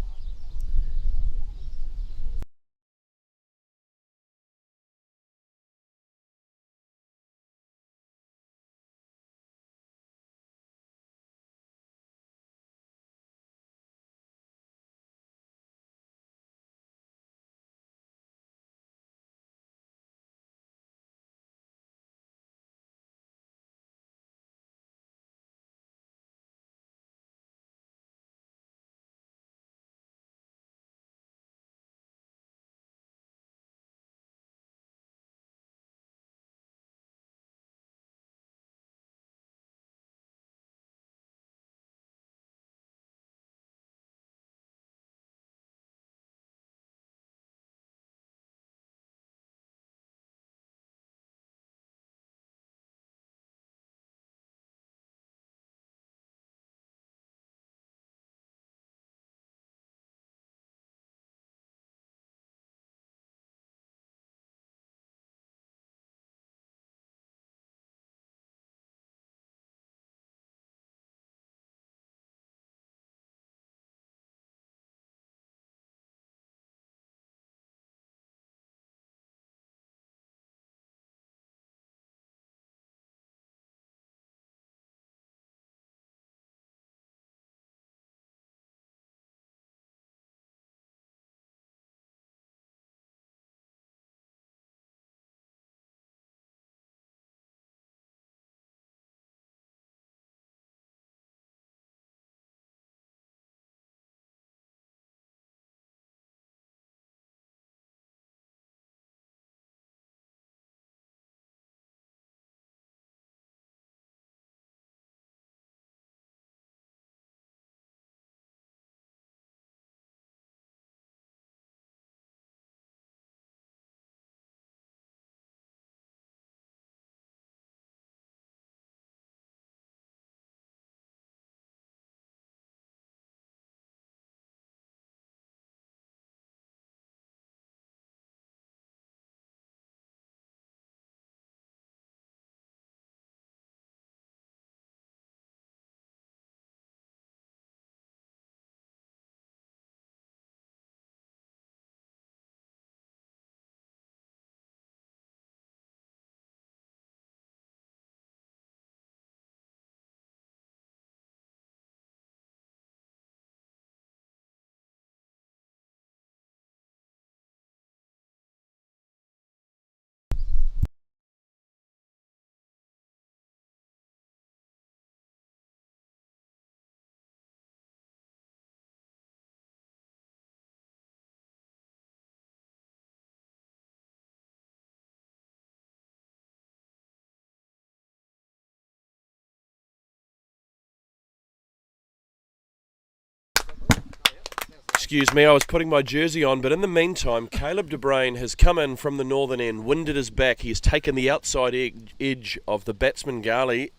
A: excuse me, I was putting my jersey on, but in the meantime, Caleb De Bruyn has come in from the northern end, winded his back. He has taken the outside edge of the batsman Gali,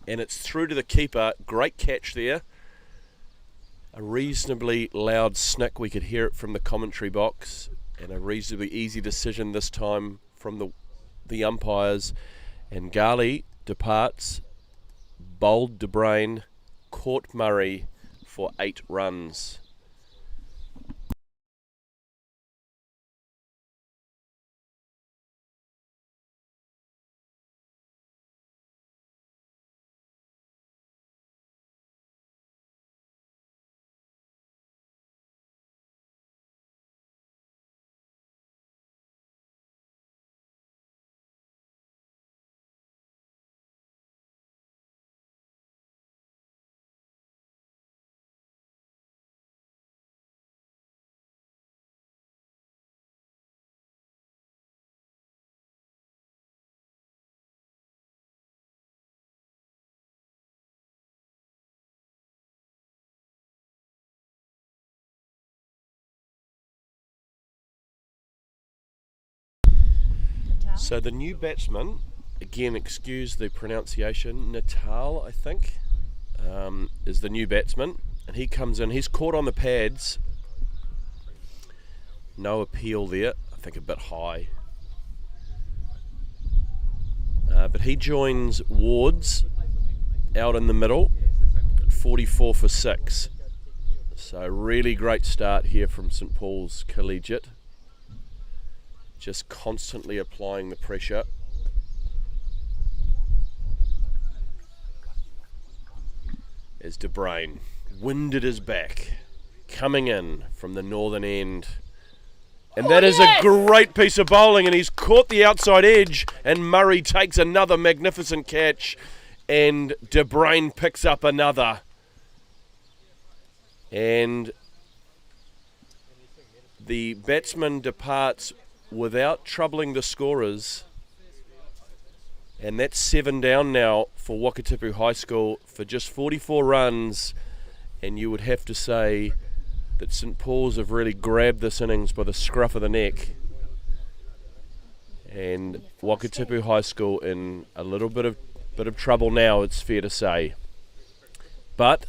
A: and it's through to the keeper. Great catch there. A reasonably loud snick, we could hear it from the commentary box, and a reasonably easy decision this time from the umpires. And Gali departs, bowled De Bruyn, caught Murray for 8 runs. So the new batsman, again, excuse the pronunciation, Natal, I think, is the new batsman. And he comes in, he's caught on the pads. No appeal there, I think a bit high. But he joins Wards out in the middle, 44 for 6. So really great start here from St Paul's Collegiate. Just constantly applying the pressure. As De Bruyn winded his back, coming in from the northern end. And that is a great piece of bowling, and he's caught the outside edge, and Murray takes another magnificent catch, and De Bruyn picks up another. And the batsman departs without troubling the scorers, and that's 7 down now for Wakatipu High School for just 44 runs. And you would have to say that St Paul's have really grabbed this innings by the scruff of the neck, and Wakatipu High School in a little bit of trouble now, it's fair to say. But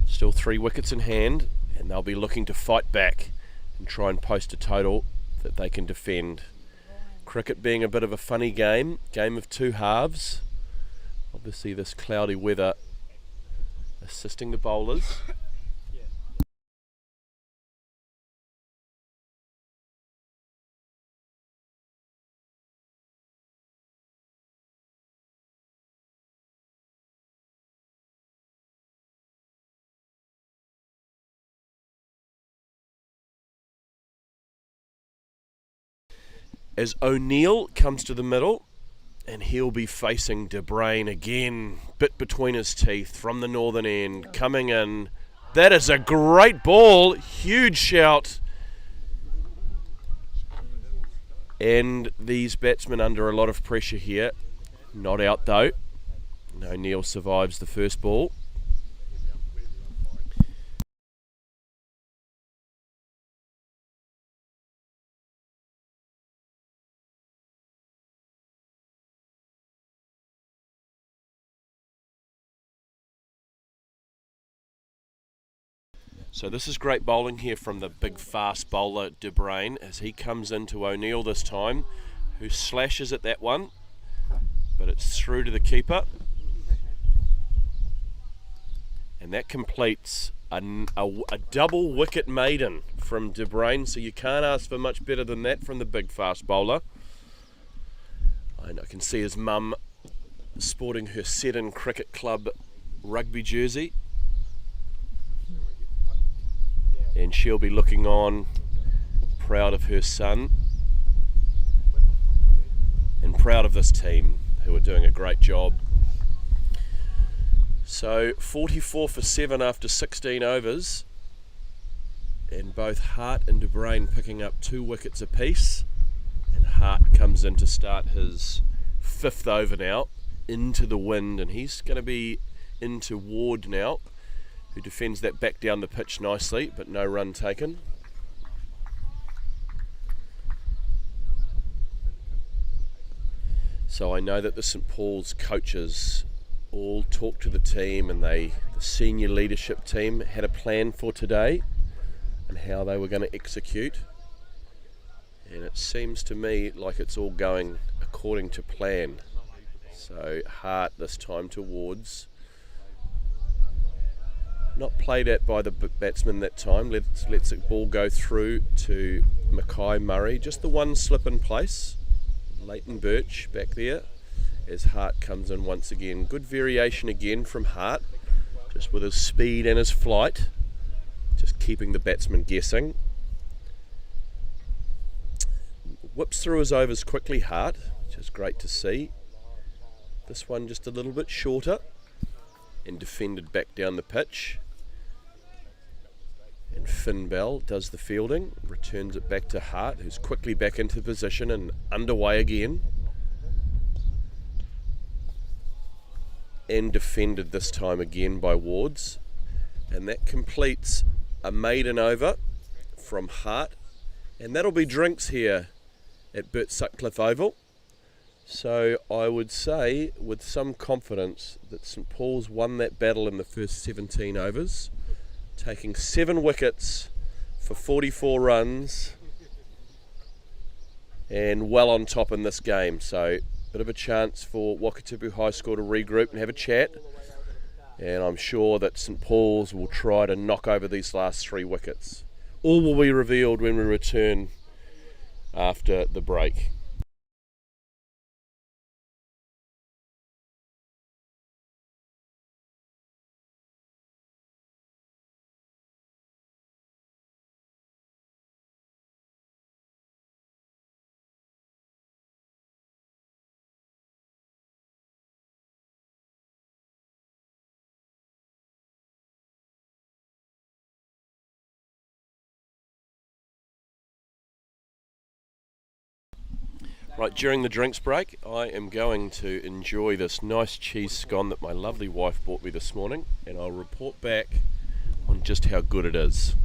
A: still 3 wickets in hand, and they'll be looking to fight back and try and post a total that they can defend. Cricket being a bit of a funny game of 2 halves. Obviously this cloudy weather assisting the bowlers. As O'Neill comes to the middle, and he'll be facing De Bruyn again, bit between his teeth from the northern end, coming in. That is a great ball, huge shout. And these batsmen under a lot of pressure here. Not out though. O'Neill survives the first ball. So this is great bowling here from the big fast bowler De Bruyn as he comes into O'Neill this time, who slashes at that one, but it's through to the keeper. And that completes a double wicket maiden from De Bruyn, so you can't ask for much better than that from the big fast bowler. And I can see his mum sporting her Seddon Cricket Club rugby jersey. And she'll be looking on, proud of her son and proud of this team who are doing a great job. So 44 for 7 after 16 overs, and both Hart and De Bruyn picking up 2 wickets apiece, and Hart comes in to start his 5th over now into the wind, and he's going to be into Ward now, who defends that back down the pitch nicely, but no run taken. So I know that the St Paul's coaches all talked to the team, and the senior leadership team had a plan for today and how they were going to execute. And it seems to me like it's all going according to plan. So Hart this time towards. Not played at by the batsman that time. Lets the ball go through to Mackay Murray. Just the one slip in place. Leighton Birch back there as Hart comes in once again. Good variation again from Hart, just with his speed and his flight, just keeping the batsman guessing. Whips through his overs quickly, Hart, which is great to see. This one just a little bit shorter and defended back down the pitch. And Finn Bell does the fielding, returns it back to Hart, who's quickly back into position and underway again. And defended this time again by Wards. And that completes a maiden over from Hart. And that'll be drinks here at Bert Sutcliffe Oval. So I would say with some confidence that St Paul's won that battle in the first 17 overs, taking 7 wickets for 44 runs and well on top in this game. So a bit of a chance for Wakatipu High School to regroup and have a chat, and I'm sure that St Paul's will try to knock over these last 3 wickets. All will be revealed when we return after the break. Right, during the drinks break, I am going to enjoy this nice cheese scone that my lovely wife bought me this morning, and I'll report back on just how good it is.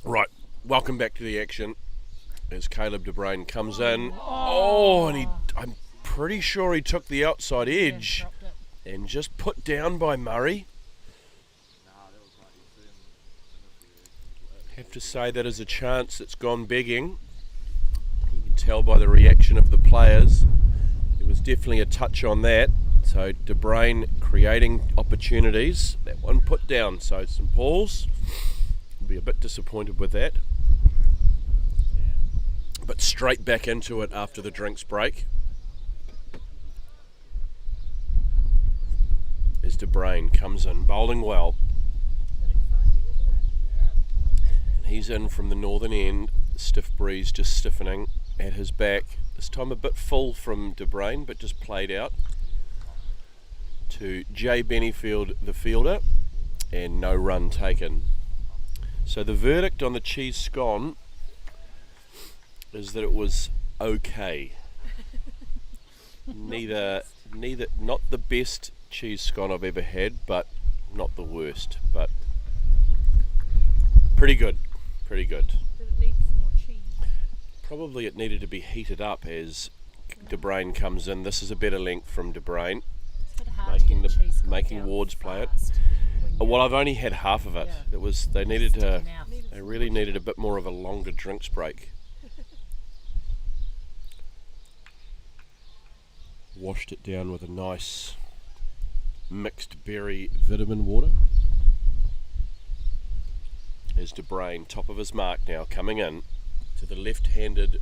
A: Right, welcome back to the action as Caleb De Bruyne comes in. And I'm pretty sure he took the outside edge and just put down by Murray. Have to say that is a chance that's gone begging. You can tell by the reaction of the players. There was definitely a touch on that. So De Bruyn creating opportunities. That one put down. So St Paul's will be a bit disappointed with that. But straight back into it after the drinks break as De Bruyn comes in, bowling well. And he's in from the northern end. Stiff breeze just stiffening at his back. This time a bit full from De Bruyn, but just played out to Jay Bennyfield, the fielder, and no run taken. So the verdict on the cheese scone is that it was okay. Neither, not the best cheese scone I've ever had, but not the worst. But pretty good, pretty good.
B: Did it need some more cheese?
A: Probably it needed to be heated up as De Bruyn comes in. This is a better length from De Bruyn,
B: It's a bit hard to get the cheese scone
A: making
B: down
A: Wards play it.
B: fast when
A: Oh,
B: you're
A: well, I've only had half of it.
B: Yeah.
A: It was they needed to.
B: sticking out.
A: They really needed a bit more of a longer drinks break. Washed it down with a nice mixed berry vitamin water. There's De Bruyn, top of his mark now, coming in to the left-handed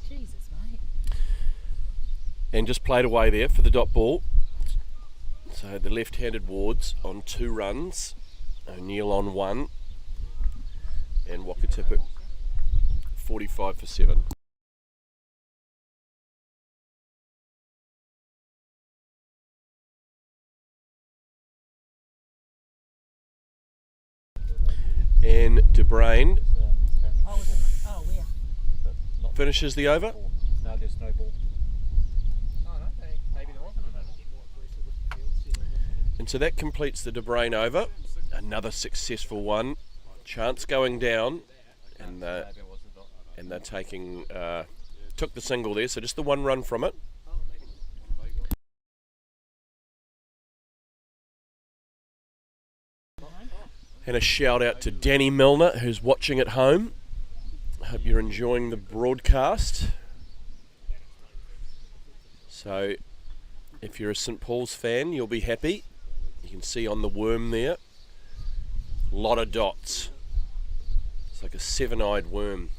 B: Jesus, mate.
A: and just played away there for the dot ball. So the left-handed Wards on 2 runs, O'Neill on 1, and Wakatipu 45 for 7. And De Bruyn
B: Oh, is it? Oh, where?
A: finishes the over.
C: No, there's no ball. Oh, no, maybe there wasn't another.
A: And so that completes the De Bruyn over. Another successful one. Chance going down, and they're taking took the single there. So just the 1 run from it. And a shout out to Danny Milner, who's watching at home. Hope you're enjoying the broadcast. So if you're a St Paul's fan, you'll be happy. You can see on the worm there, a lot of dots. It's like a 7-eyed worm.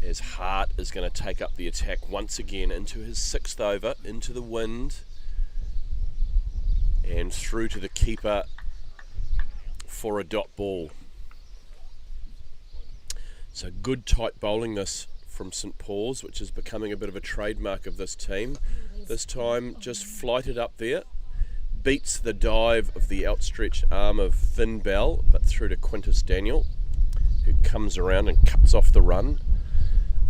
A: As Hart is going to take up the attack once again into his 6th over, into the wind, and through to the keeper for a dot ball. So good tight bowling this from St Paul's, which is becoming a bit of a trademark of this team. This time just flighted up there, beats the dive of the outstretched arm of Finn Bell, but through to Quintus Daniel, who comes around and cuts off the run.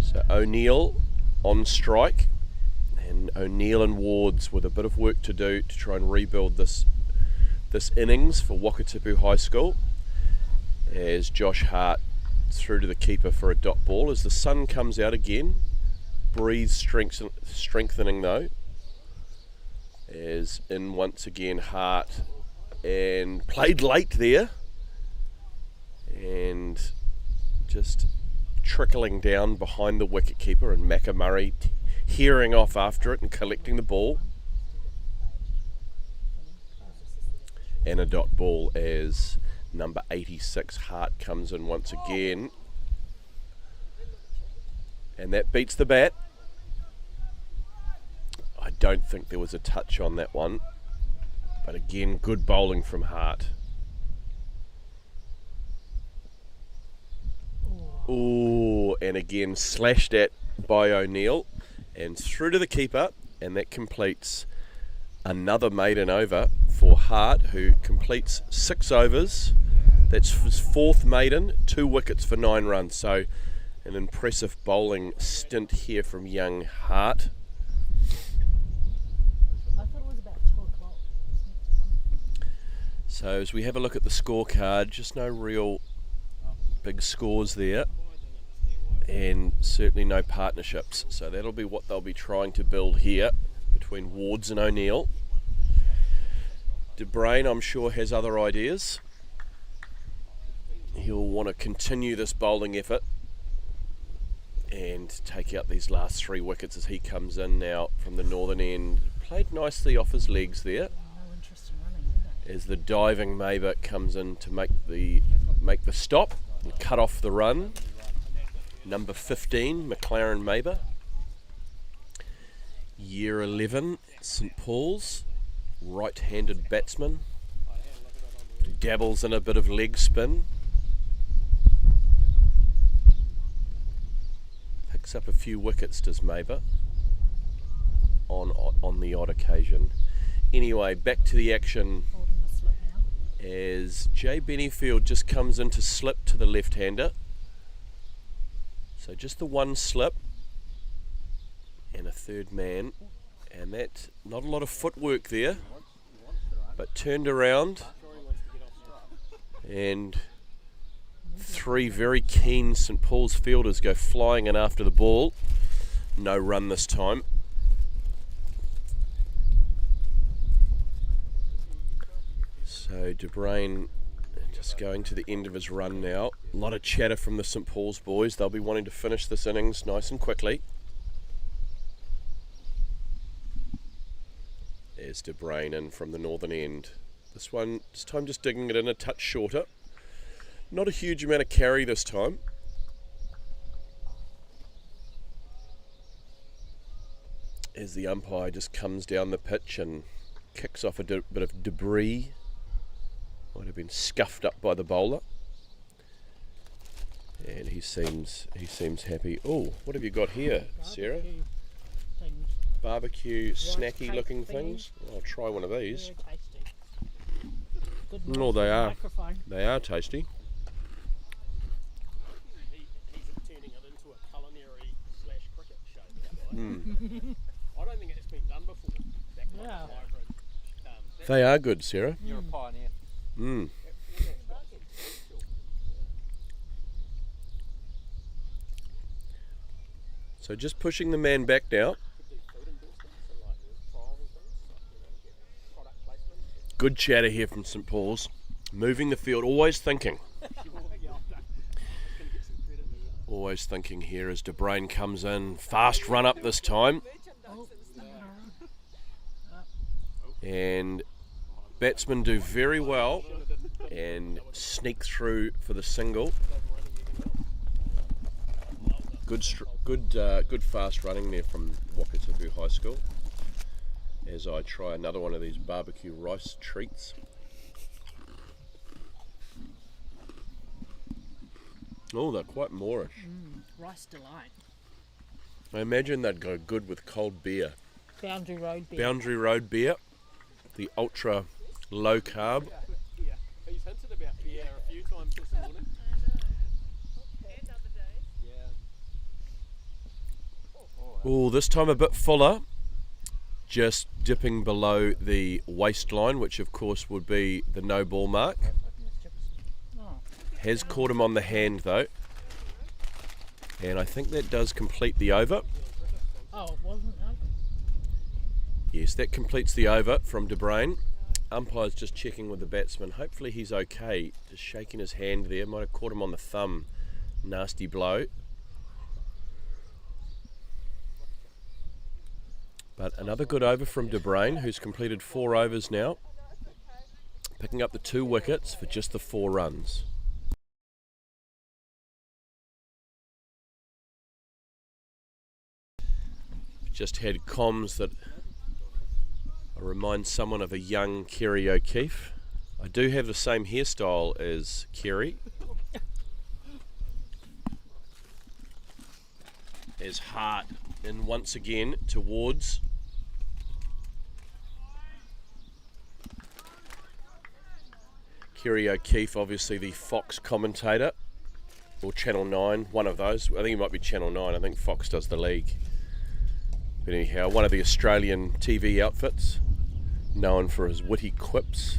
A: So O'Neill on strike, and O'Neill and Wards with a bit of work to do to try and rebuild this innings for Wakatipu High School, as Josh Hart through to the keeper for a dot ball as the sun comes out again. Breeze strengthening though, as in once again Hart, and played late there and just trickling down behind the wicket keeper, and Macamurray hearing off after it and collecting the ball. And a dot ball as number 86 Hart comes in once again, and that beats the bat. I don't think there was a touch on that one, but again good bowling from Hart. Ooh, and again slashed at by O'Neill and through to the keeper, and that completes another maiden over for Hart, who completes 6 overs. That's his 4th maiden, 2 wickets for 9 runs. So an impressive bowling stint here from young Hart.
B: I thought it was about 2 o'clock.
A: So as we have a look at the scorecard, just no real big scores there, and certainly no partnerships. So that'll be what they'll be trying to build here between Wards and O'Neill. De Bruyn, I'm sure, has other ideas. He'll want to continue this bowling effort and take out these last 3 wickets as he comes in now from the northern end. Played nicely off his legs there.
B: No interest in running, do they?
A: As the diving Maber comes in to make the stop and cut off the run. Number 15, McLaren Maber. Year 11, St Paul's, right-handed batsman. Dabbles in a bit of leg spin. Picks up a few wickets, does Maber, on the odd occasion. Anyway, back to the action
B: Holding the slip now.
A: as Jay Bennyfield just comes in to slip to the left-hander. So just the one slip and a third man, and that, not a lot of footwork there, but turned around, and 3 very keen St Paul's fielders go flying in after the ball. No run this time. So De Bruyn just going to the end of his run now. A lot of chatter from the St Paul's boys. They'll be wanting to finish this innings nice and quickly. There's De Bruyn in from the northern end. This time just digging it in a touch shorter. Not a huge amount of carry this time. As the umpire just comes down the pitch and kicks off a bit of debris. Might have been scuffed up by the bowler. And he seems happy. Oh, what have you got here, Sarah?
B: Barbecue things.
A: Barbecue, snacky
B: cake
A: looking
B: thingy.
A: things. I'll try one of these.
B: Very tasty. Good
A: No,
B: noise
A: they
B: for the
A: are.
B: microphone.
A: They are tasty.
C: He's turning it into a culinary / cricket show. I don't think it's been done before. That kind
B: Yeah.
C: of hybrid.
A: They are good, Sarah.
C: You're a pioneer.
A: Mm. So just pushing the man back now. Good chatter here from St Paul's. Moving the field, always thinking. Always thinking here as De Bruyn comes in. Fast run up this time. And batsmen do very well and sneak through for the single. Good fast running there from Wakatipu High School. As I try another one of these barbecue rice treats. Oh, they're quite Moorish.
B: Rice delight.
A: I imagine they'd go good with cold beer.
B: Boundary Road beer.
A: Boundary Road beer, the ultra low carb.
C: Yeah, he's hinted about beer a few times this morning. Yeah.
A: Oh, this time a bit fuller. Just dipping below the waistline, which of course would be the no ball mark.
B: Oh,
A: Has caught him on the hand though. And I think that does complete the over.
B: oh, it wasn't. No.
A: Yes, that completes the over from De Bruyn. Umpire's just checking with the batsman. Hopefully he's okay. Just shaking his hand there. Might have caught him on the thumb. Nasty blow. But another good over from De Bruyn, who's completed 4 overs now. Picking up the 2 wickets for just the 4 runs. Just had comms that I remind someone of a young Kerry O'Keefe. I do have the same hairstyle as Kerry. As Hart in once again towards Kerry O'Keefe, obviously the Fox commentator, or Channel 9, one of those. I think it might be Channel 9, I think Fox does the league. But anyhow, one of the Australian TV outfits, known for his witty quips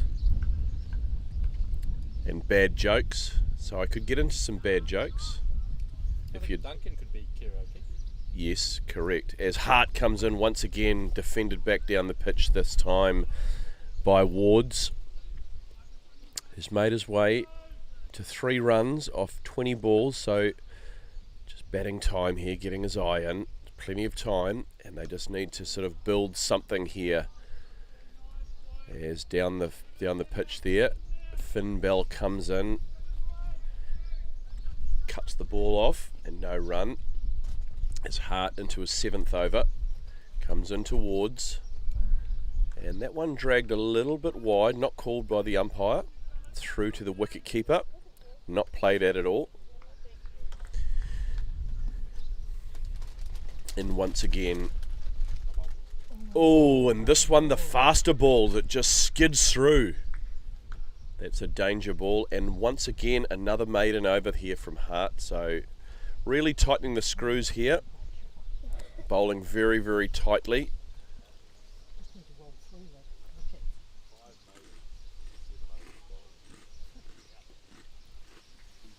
A: and bad jokes. So I could get into some bad jokes. If you
C: Duncan could be Kira O'Keefe.
A: Yes, correct. As Hart comes in once again, defended back down the pitch this time by Wards has made his way to 3 runs off 20 balls, so just batting time here, getting his eye in, plenty of time, and they just need to sort of build something here. As down the pitch there, Finn Bell comes in, cuts the ball off, and no run. As Hart into his 7th over, comes in towards, and that one dragged a little bit wide, not called by the umpire, through to the wicket keeper, not played at all. And once again, oh, and this one, the faster ball that just skids through. That's a danger ball, and once again another maiden over here from Hart. So really tightening the screws here, bowling very, very tightly.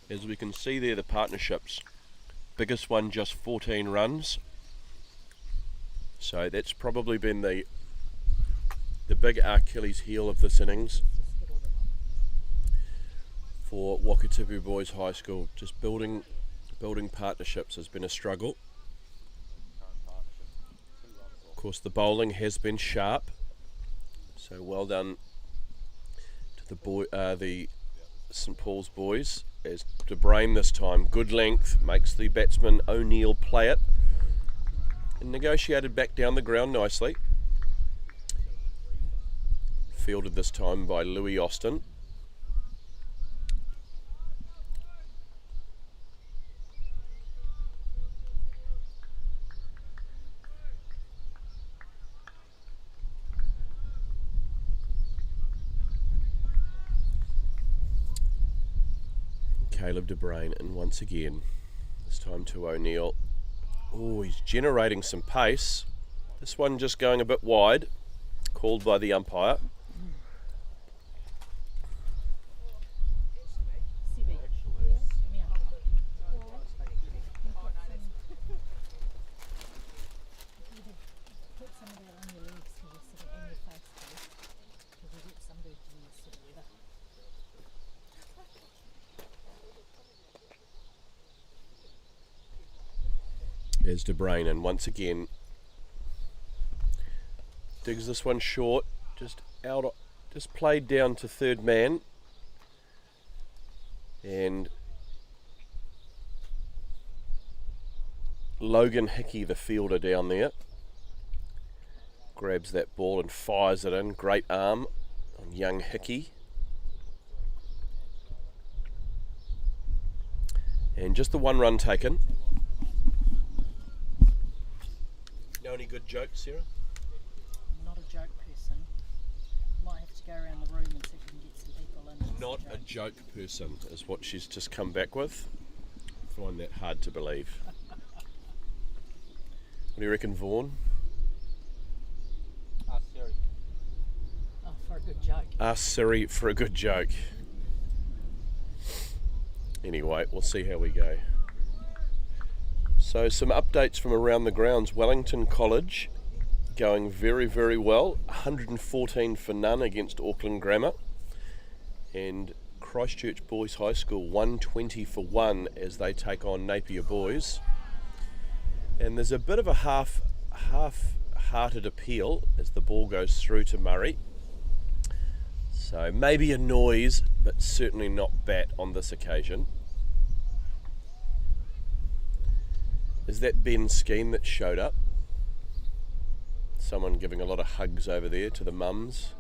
A: As we can see there, the partnerships, biggest one just 14 runs. So that's probably been the big Achilles heel of this innings for Wakatipu Boys High School. Just building partnerships has been a struggle. Of course, the bowling has been sharp, so well done to the St Paul's boys. As De Brain this time, good length, makes the batsman O'Neill play it, and negotiated back down the ground nicely. Fielded this time by Louis Austin. Caleb De Brain, and once again, this time to O'Neill. Oh, he's generating some pace. This one just going a bit wide, called by the umpire. There's De Brain, and once again digs this one short, just played down to third man, and Logan Hickey, the fielder down there, grabs that ball and fires it in. Great arm on young Hickey. And just the 1 run taken. Know any good jokes, Sarah?
B: I'm not a joke person. Might have to go around the room and see if we can get some people in.
A: Not a joke person is what she's just come back with. I find that hard to believe. What do you reckon, Vaughan?
C: Ask Siri.
B: Oh, for a good joke.
A: Ask Siri for a good joke. Anyway, we'll see how we go. So some updates from around the grounds. Wellington College going very, very well. 114 for none against Auckland Grammar. And Christchurch Boys High School 120 for 1 as they take on Napier Boys. And there's a bit of a half-hearted appeal as the ball goes through to Murray. So maybe a noise, but certainly not bat on this occasion. Is that Ben Skeen that showed up? Someone giving a lot of hugs over there to the mums.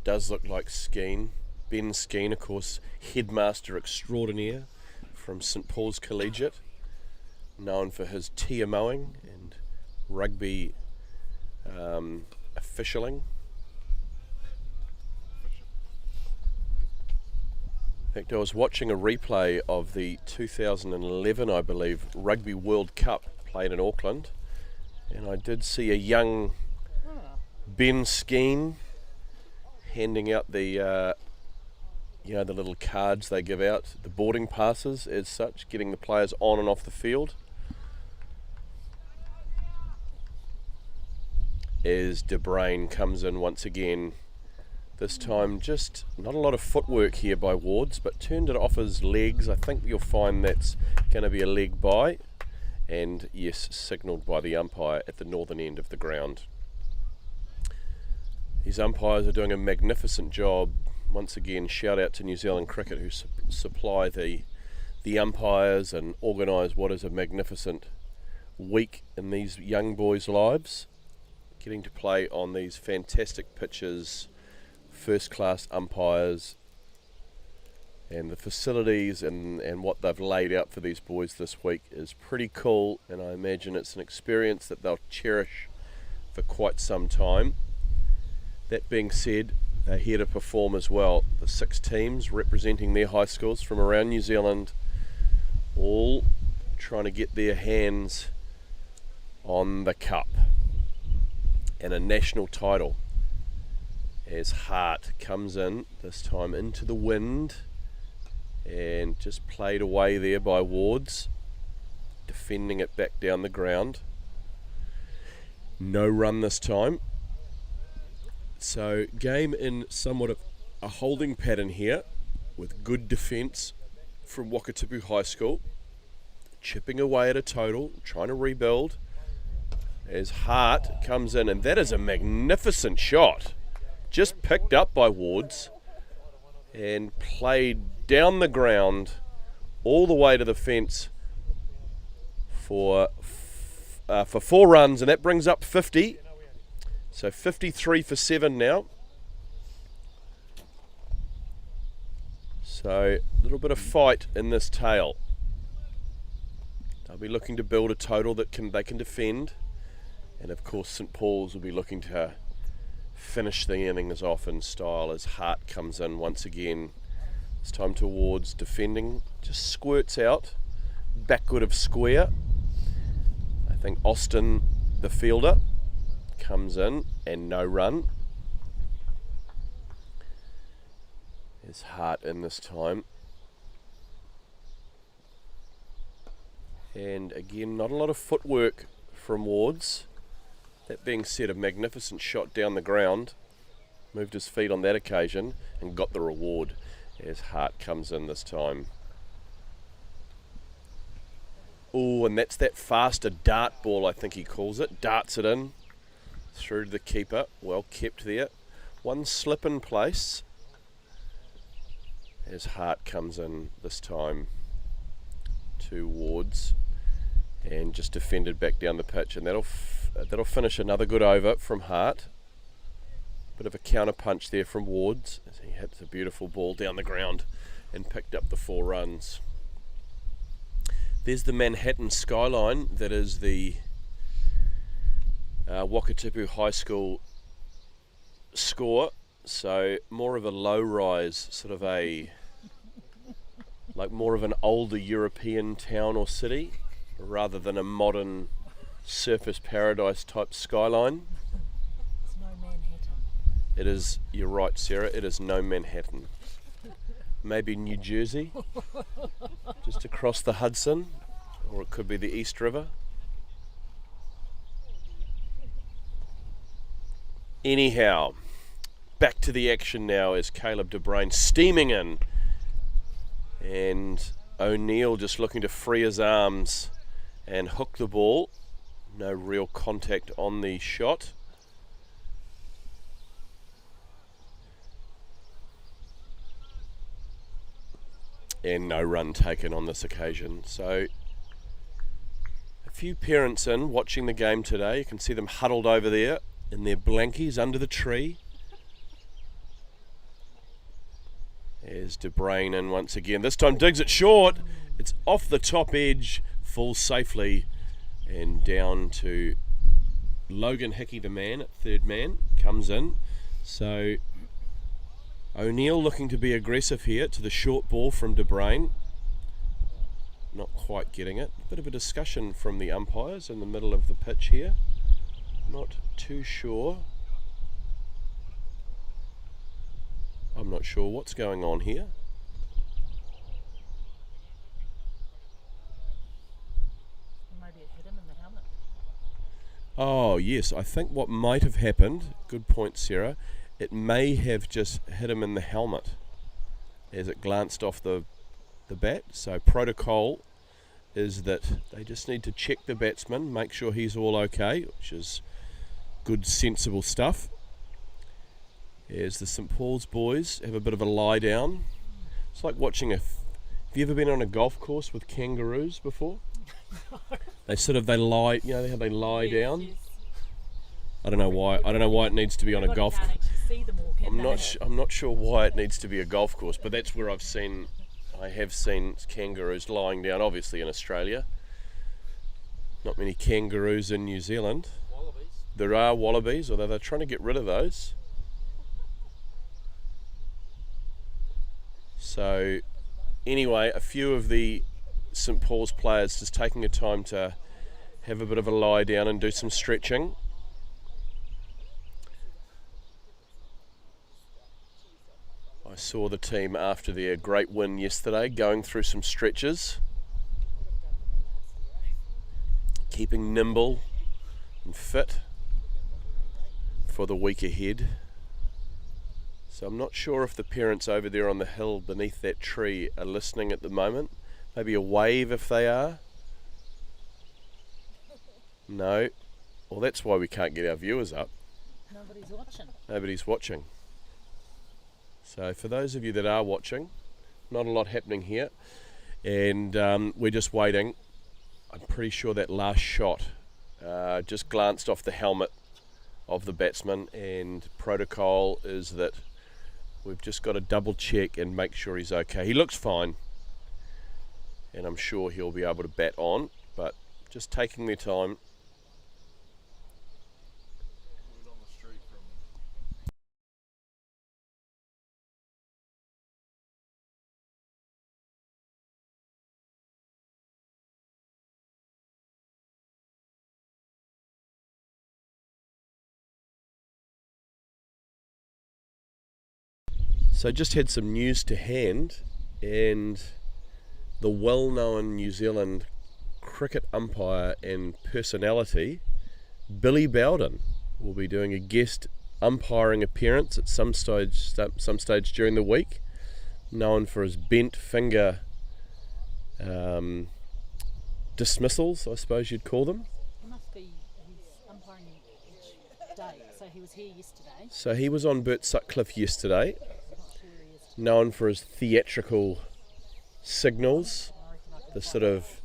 A: Does look like Skeen. Ben Skeen, of course, headmaster extraordinaire from St Paul's Collegiate, known for his tia mowing and rugby officialing. In fact, I was watching a replay of the 2011, I believe, Rugby World Cup played in Auckland, and I did see a young Ben Skeen handing out the the little cards they give out, the boarding passes as such, getting the players on and off the field. as De Bruyne comes in once again. This time just not a lot of footwork here by Wards, but turned it off his legs. I think you'll find that's going to be a leg bye, and yes, signalled by the umpire at the northern end of the ground. These umpires are doing a magnificent job. Once again, shout out to New Zealand Cricket, who supply the umpires and organise what is a magnificent week in these young boys' lives. Getting to play on these fantastic pitches, first class umpires, and the facilities and what they've laid out for these boys this week is pretty cool, and I imagine it's an experience that they'll cherish for quite some time. That being said, they're here to perform as well. The 6 teams representing their high schools from around New Zealand, all trying to get their hands on the cup and a national title, as Hart comes in, this time into the wind, and just played away there by Wards, defending it back down the ground. No run this time. So game in somewhat of a holding pattern here, with good defence from Wakatipu High School, chipping away at a total, trying to rebuild, as Hart comes in, and that is a magnificent shot, just picked up by Wards and played down the ground all the way to the fence for 4 runs, and that brings up 50. So 53 for 7 now. So a little bit of fight in this tail. They'll be looking to build a total that they can defend, and of course St Paul's will be looking to finish the innings off in style as Hart comes in once again. It's time towards defending, just squirts out, backward of square. I think Austin, the fielder, comes in, and no run. There's Hart in this time. And again, not a lot of footwork from Wards. That being said, a magnificent shot down the ground. Moved his feet on that occasion and got the reward as Hart comes in this time. Oh, and that's that faster dart ball, I think he calls it. Darts it in through to the keeper. Well kept there. One slip in place as Hart comes in this time to Wards and just defended back down the pitch, and that'll finish another good over from Hart. Bit of a counter punch there from Wards as he hits a beautiful ball down the ground and picked up the 4 runs. There's the Manhattan skyline that is the Wakatipu High School score. So more of a low rise, sort of like more of an older European town or city, rather than a modern surface paradise type skyline.
B: It's no Manhattan.
A: It is, you're right Sarah, it is no Manhattan. Maybe New Jersey, just across the Hudson, or it could be the East River. Anyhow, back to the action now as Caleb De Bruyne steaming in, and O'Neill just looking to free his arms and hook the ball. No real contact on the shot. And no run taken on this occasion. So a few parents in watching the game today. You can see them huddled over there in their blankies under the tree. There's De Bruyne in once again. This time digs it short. It's off the top edge, falls safely, and down to Logan Hickey, the man at third man, comes in. So O'Neill looking to be aggressive here to the short ball from De Bruyne. Not quite getting it. Bit of a discussion from the umpires in the middle of the pitch here. Not too sure. I'm not sure what's going on here.
B: Maybe it hit him in the helmet.
A: Oh, well, yes. I think what might have happened, good point, Sarah, it may have just hit him in the helmet as it glanced off the bat. So protocol is that they just need to check the batsman, make sure he's all okay, which is good, sensible stuff. As the St Paul's boys have a bit of a lie down. It's like watching have you ever been on a golf course with kangaroos before? They lie, you know how they lie down?
B: Yes.
A: I don't know why it needs to be on a golf course.
B: Can't actually see them all, can they?
A: I'm not sure why it needs to be a golf course, but that's where I have seen kangaroos lying down, obviously in Australia. Not many kangaroos in New Zealand.
C: Wallabies.
A: There are wallabies, although they're trying to get rid of those. So anyway, a few of the St Paul's players just taking a time to have a bit of a lie down and do some stretching. I saw the team after their great win yesterday going through some stretches, keeping nimble and fit for the week ahead. So I'm not sure if the parents over there on the hill beneath that tree are listening at the moment. Maybe a wave if they are. No. Well, that's why we can't get our viewers up.
B: Nobody's watching.
A: Nobody's watching. So for those of you that are watching, not a lot happening here. And we're just waiting. I'm pretty sure that last shot just glanced off the helmet of the batsman, and protocol is that we've just got to double check and make sure he's okay. He looks fine, and I'm sure he'll be able to bat on, but just taking their time. So just had some news to hand, and the well-known New Zealand cricket umpire and personality, Billy Bowden, will be doing a guest umpiring appearance at some stage during the week, known for his bent finger dismissals, I suppose you'd call them.
B: He must be, he's umpiring each day, so he was here yesterday.
A: So he was on Bert Sutcliffe yesterday,
B: I'm not sure where he is today.
A: known for his theatrical signals, the sort of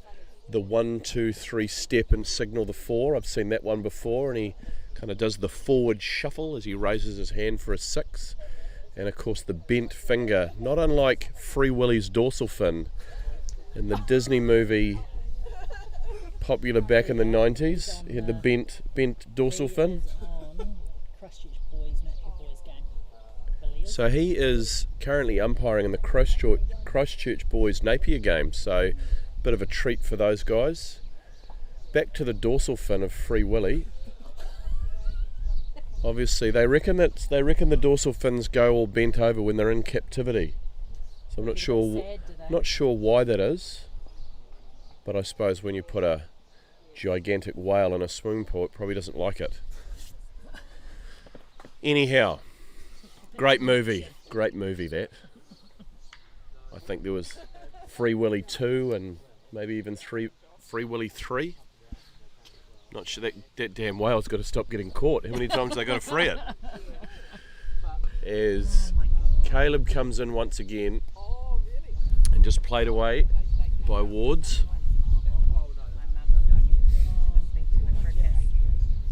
A: the 1, 2, 3 step and signal the 4. I've seen that one before, and he kind of does the forward shuffle as he raises his hand for a 6, and of course the bent finger, not unlike Free Willy's dorsal fin in the Disney movie popular back in the 90s. He had the bent dorsal fin.
B: On Christchurch Boys, Napier Boys game. Billy is.
A: So he is currently umpiring in the Christchurch Boys Napier game, so bit of a treat for those guys. Back to the dorsal fin of Free Willy. Obviously, they reckon the dorsal fins go all bent over when they're in captivity. So I'm not sure why that is, but I suppose when you put a gigantic whale in a swimming pool, it probably doesn't like it. Anyhow, great movie that. I think there was Free Willy 2 and maybe even Free Willy 3. Not sure that damn whale's got to stop getting caught. How many times they got to free it? As Caleb comes in once again and just played away by Wards.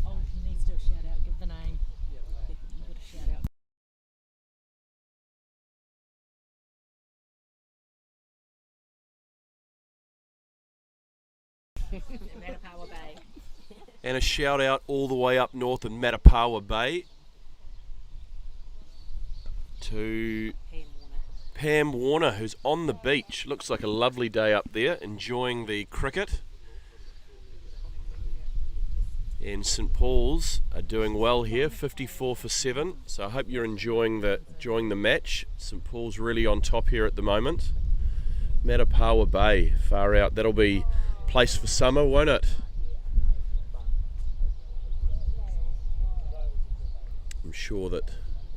B: Oh, he needs to shout out, give the name. You've got to shout out. Matapawa Bay.
A: And a shout out all the way up north in Matapawa Bay to Pam Warner, who's on the beach. Looks like a lovely day up there, enjoying the cricket. And St Paul's are doing well here, 54 for 7. So I hope you're enjoying the match. St Paul's really on top here at the moment. Matapawa Bay, far out. That'll be place for summer, won't it? I'm sure that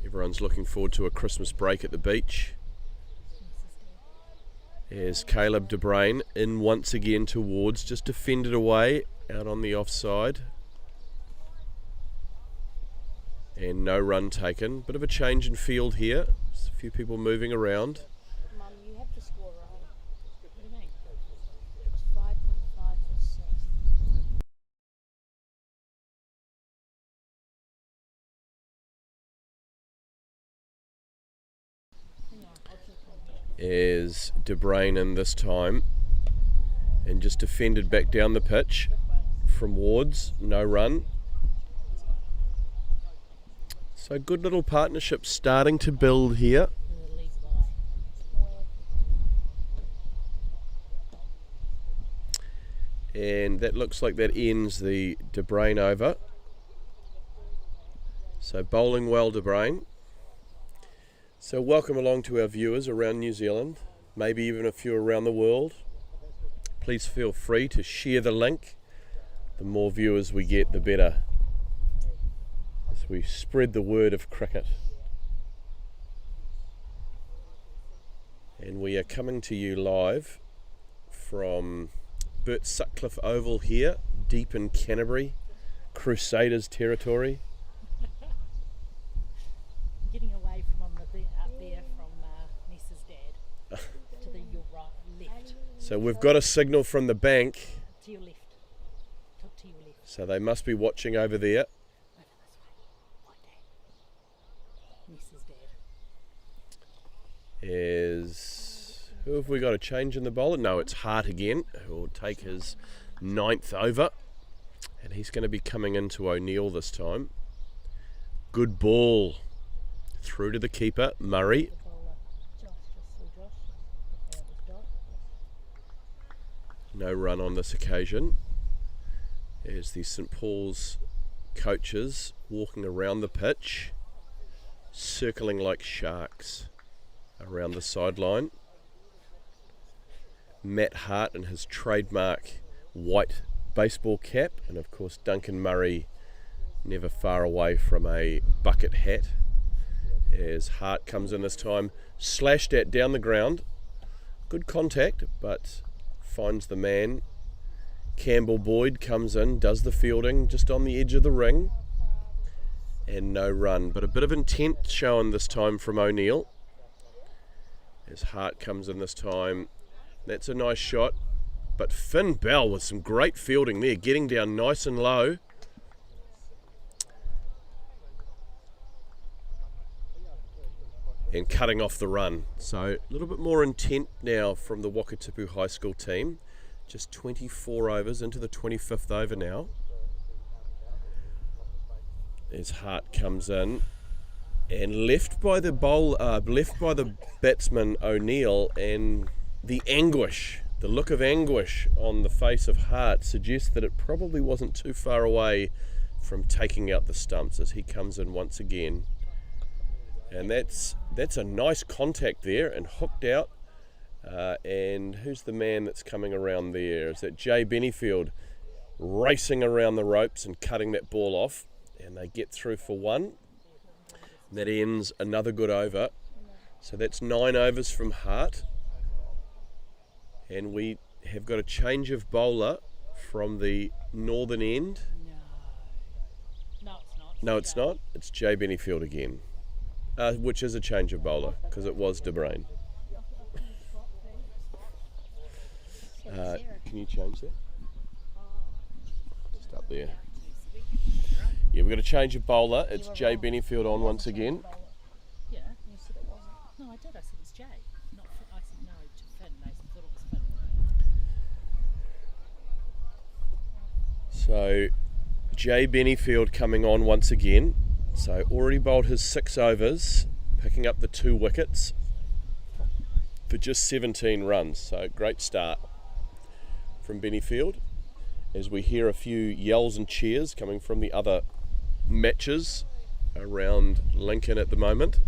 A: everyone's looking forward to a Christmas break at the beach. As Caleb De Bruyn in once again towards, just defended away out on the offside. And no run taken. Bit of a change in field here. Just a few people moving around.
D: Mum, you have to score right.
B: What do you mean?
D: It's 5.5 for 6.
A: As De Bruyn in this time, and just defended back down the pitch from Wards, no run. So good little partnership starting to build here. And that looks like that ends the De Bruyn over. So bowling well, De Bruyn. So welcome along to our viewers around New Zealand, maybe even a few around the world. Please feel free to share the link. The more viewers we get, the better, as we spread the word of cricket. And we are coming to you live from Burt Sutcliffe Oval here, deep in Canterbury, Crusaders territory.
B: Getting away from up there from Nessa's dad to your right, left.
A: So we've got a signal from the bank,
B: To your left. To your left.
A: so they must be watching over there.
B: Over this way. Right, Dad. Nessa's dad.
A: Is who have we got a change in the bowler? No, it's Hart again, who will take his 9th over, and he's going to be coming into O'Neill this time. Good ball through to the keeper, Murray.
B: The bowler. Josh, just saw Josh. It was Josh.
A: No run on this occasion, as the St Paul's coaches walking around the pitch, circling like sharks around the sideline. Matt Hart in his trademark white baseball cap, and of course Duncan Murray never far away from a bucket hat. As Hart comes in this time, slashed at down the ground. Good contact, but finds the man. Campbell Boyd comes in, does the fielding just on the edge of the ring, and no run, but a bit of intent shown this time from O'Neill. As Hart comes in this time, that's a nice shot, but Finn Bell with some great fielding there, getting down nice and low. And cutting off the run. So a little bit more intent now from the Wakatipu High School team. Just 24 overs into the 25th over now. As Hart comes in and left by the batsman O'Neill, and the anguish, the look of anguish on the face of Hart suggests that it probably wasn't too far away from taking out the stumps as he comes in once again. And that's a nice contact there and hooked out. And who's the man that's coming around there? Is that Jay Bennyfield racing around the ropes and cutting that ball off? And they get through for one. And that ends another good over. So that's 9 overs from Hart. And we have got a change of bowler from the northern end.
B: No, it's not.
A: No, it's not. It's Jay Bennyfield again. Which is a change of bowler, because it was De Bruyn. Can you change that? Just up there. Yeah, we've got a change of bowler. It's Jay Bennyfield on once again.
B: Yeah, you said it wasn't. No, I did. I said it's Jay. Not Finn. I said no to Finn. They thought it was Finn.
A: So, Jay Bennyfield coming on once again. So already bowled his 6 overs, picking up the 2 wickets for just 17 runs. So great start from Bennyfield, as we hear a few yells and cheers coming from the other matches around Lincoln at the moment.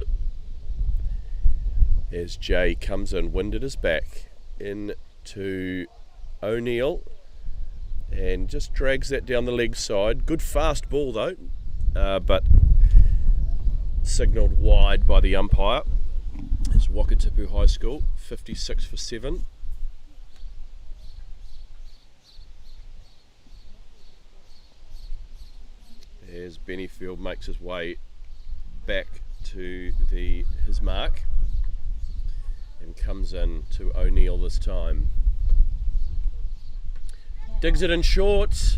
A: As Jay comes in, wind at his back, into O'Neill, and just drags that down the leg side. Good fast ball though, but signalled wide by the umpire. It's Wakatipu High School, 56 for 7. As Bennyfield makes his way back to his mark and comes in to O'Neill this time. Digs it in short.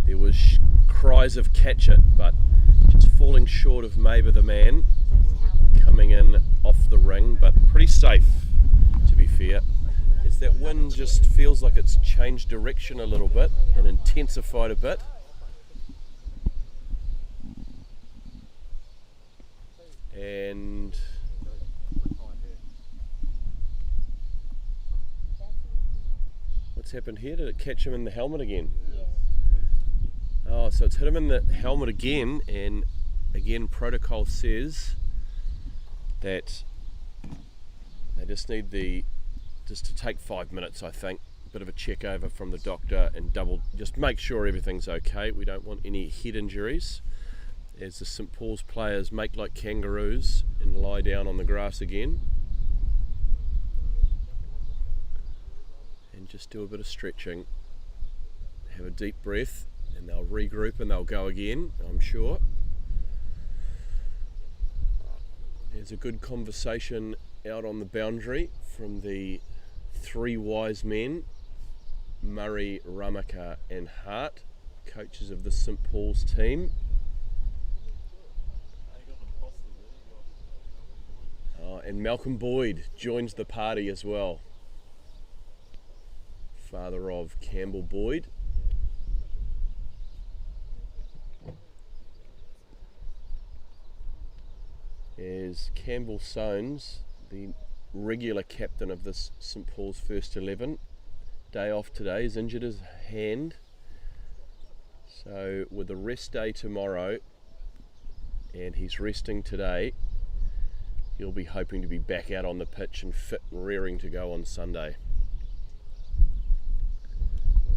A: There was cries of catch it, but just falling short of Maber the man, coming in off the ring, but pretty safe to be fair. As that wind just feels like it's changed direction a little bit and intensified a bit. And what's happened here? Did it catch him in the helmet again?
B: Yeah.
A: Oh, so it's hit him in the helmet again, and again protocol says that they just need to take 5 minutes, I think. Bit of a check over from the doctor and just make sure everything's okay. We don't want any head injuries, as the St Paul's players make like kangaroos and lie down on the grass again and just do a bit of stretching, have a deep breath, and they'll regroup and they'll go again, I'm sure. There's a good conversation out on the boundary from the three wise men, Murray, Ramaka and Hart, coaches of the St Paul's team. And Malcolm Boyd joins the party as well, father of Campbell Boyd. As Campbell Soanes, the regular captain of this St Paul's first 11, day off today, he's injured his hand, so with a rest day tomorrow and he's resting today, he'll be hoping to be back out on the pitch and fit and rearing to go on Sunday.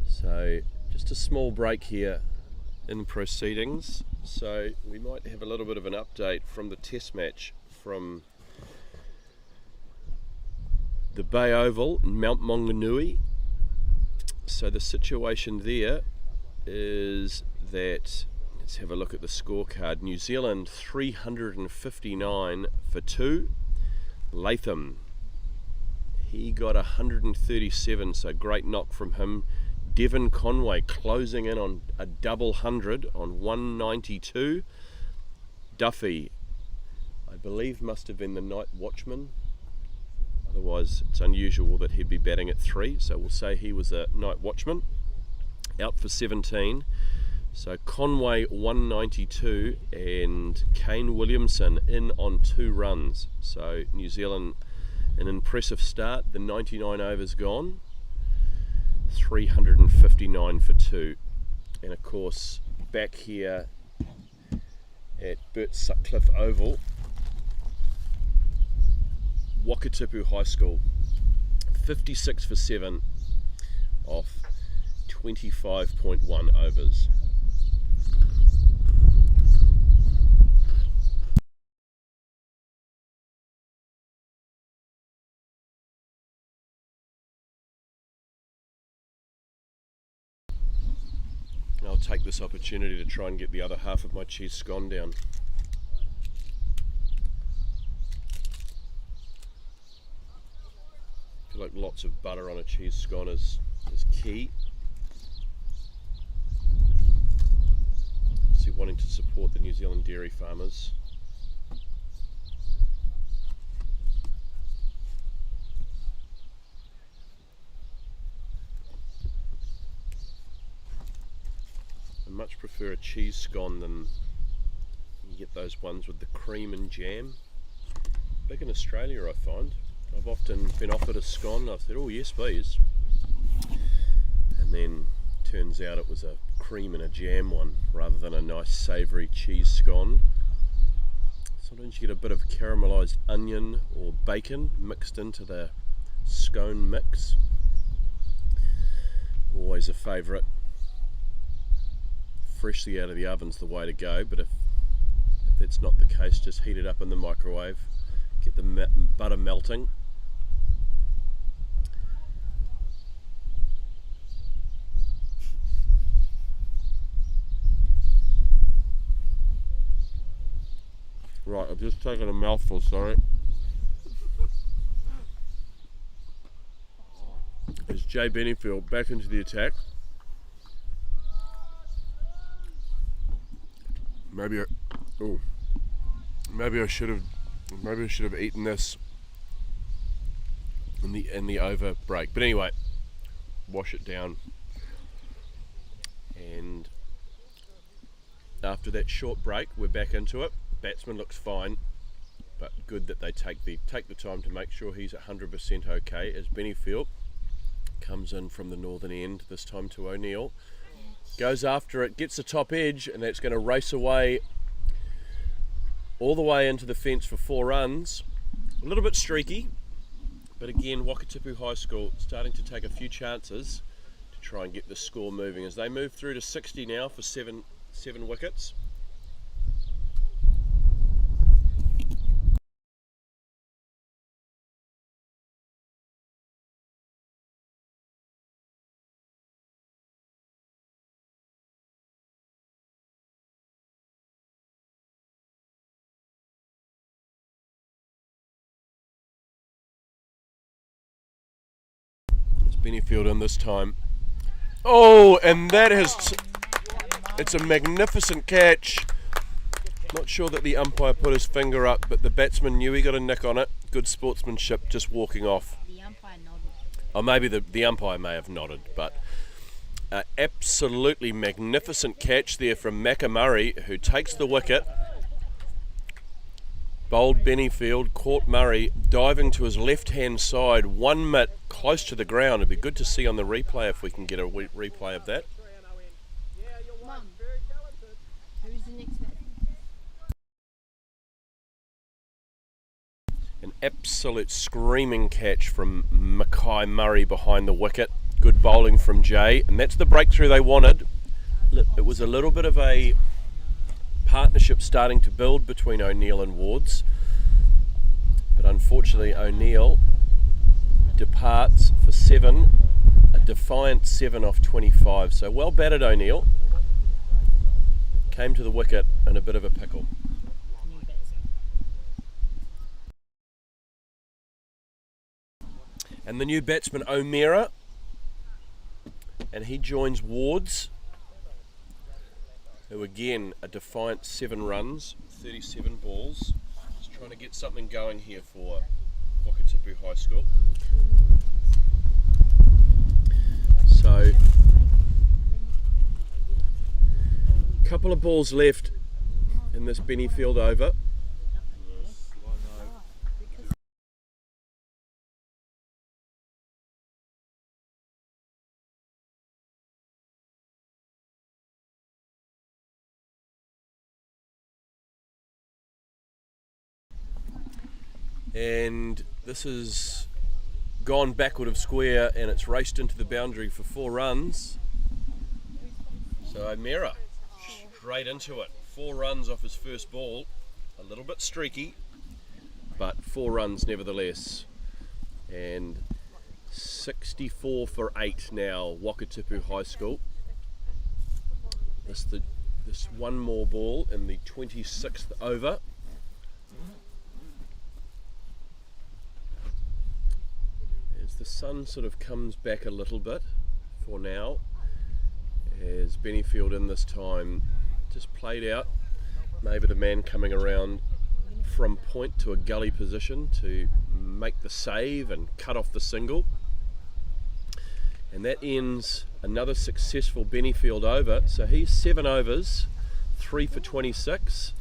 A: So just a small break here in proceedings, so we might have a little bit of an update from the test match from the Bay Oval in Mount Maunganui. So the situation there is that, let's have a look at the scorecard. New Zealand 359 for 2. Latham, he got 137, so great knock from him. Devon Conway closing in on a double 100 on 192. Duffy, I believe, must have been the night watchman. Otherwise, it's unusual that he'd be batting at 3, so we'll say he was a night watchman. Out for 17. So Conway 192 and Kane Williamson in on 2 runs. So New Zealand, an impressive start. The 99 overs gone. 359 for 2. And of course, back here at Burt Sutcliffe Oval, Wakatipu High School, 56 for 7 off 25.1 overs. I'll take this opportunity to try and get the other half of my cheese scone down. I feel like lots of butter on a cheese scone is key. Obviously wanting to support the New Zealand dairy farmers. I much prefer a cheese scone than you get those ones with the cream and jam. Big in Australia, I find. I've often been offered a scone, I've said, oh yes please, and then turns out it was a cream and a jam one rather than a nice savoury cheese scone. Sometimes you get a bit of caramelised onion or bacon mixed into the scone mix. Always a favourite. Freshly out of the oven's the way to go, but if that's not the case, just heat it up in the microwave, get the butter melting. Right, I've just taken a mouthful, sorry. It's Jay Bennyfield back into the attack. Maybe I should have eaten this in the over break. But anyway, wash it down. And after that short break, we're back into it. Batsman looks fine, but good that they take the time to make sure he's 100% okay, as Bennyfield comes in from the northern end, this time to O'Neill. Goes after it, gets the top edge, and that's going to race away all the way into the fence for 4 runs. A little bit streaky, but again, Wakatipu High School starting to take a few chances to try and get the score moving as they move through to 60 now for seven wickets. Bennyfield in this time. Oh, and that has... it's a magnificent catch. Not sure that the umpire put his finger up, but the batsman knew he got a nick on it. Good sportsmanship, just walking off.
B: The umpire nodded.
A: Or maybe the umpire may have nodded, but absolutely magnificent catch there from Murray, who takes the wicket. Bowled Bennyfield, caught Murray, diving to his left-hand side, 1 mitt close to the ground. It'd be good to see on the replay if we can get a replay of that.
B: Mum, who's the next batsman?
A: An absolute screaming catch from Murray behind the wicket. Good bowling from Jay, and that's the breakthrough they wanted. It was a little bit of a partnership starting to build between O'Neill and Wards, but unfortunately O'Neill departs for 7, a defiant 7 off 25. So well batted O'Neill, came to the wicket in a bit of a pickle. And the new batsman O'Meara, and he joins Wards, who again a defiant 7 runs, 37 balls. Just trying to get something going here for Wakatipu High School. So, a couple of balls left in this Bennyfield over. And this has gone backward of square and it's raced into the boundary for 4 runs. So O'Meara straight into it. 4 runs off his first ball. A little bit streaky, but 4 runs nevertheless. And 64 for 8 now, Wakatipu High School. This one more ball in the 26th over. The sun sort of comes back a little bit for now, as Bennyfield in this time just played out. Maybe the man coming around from point to a gully position to make the save and cut off the single. And that ends another successful Bennyfield over. So he's 7 overs, 3 for 26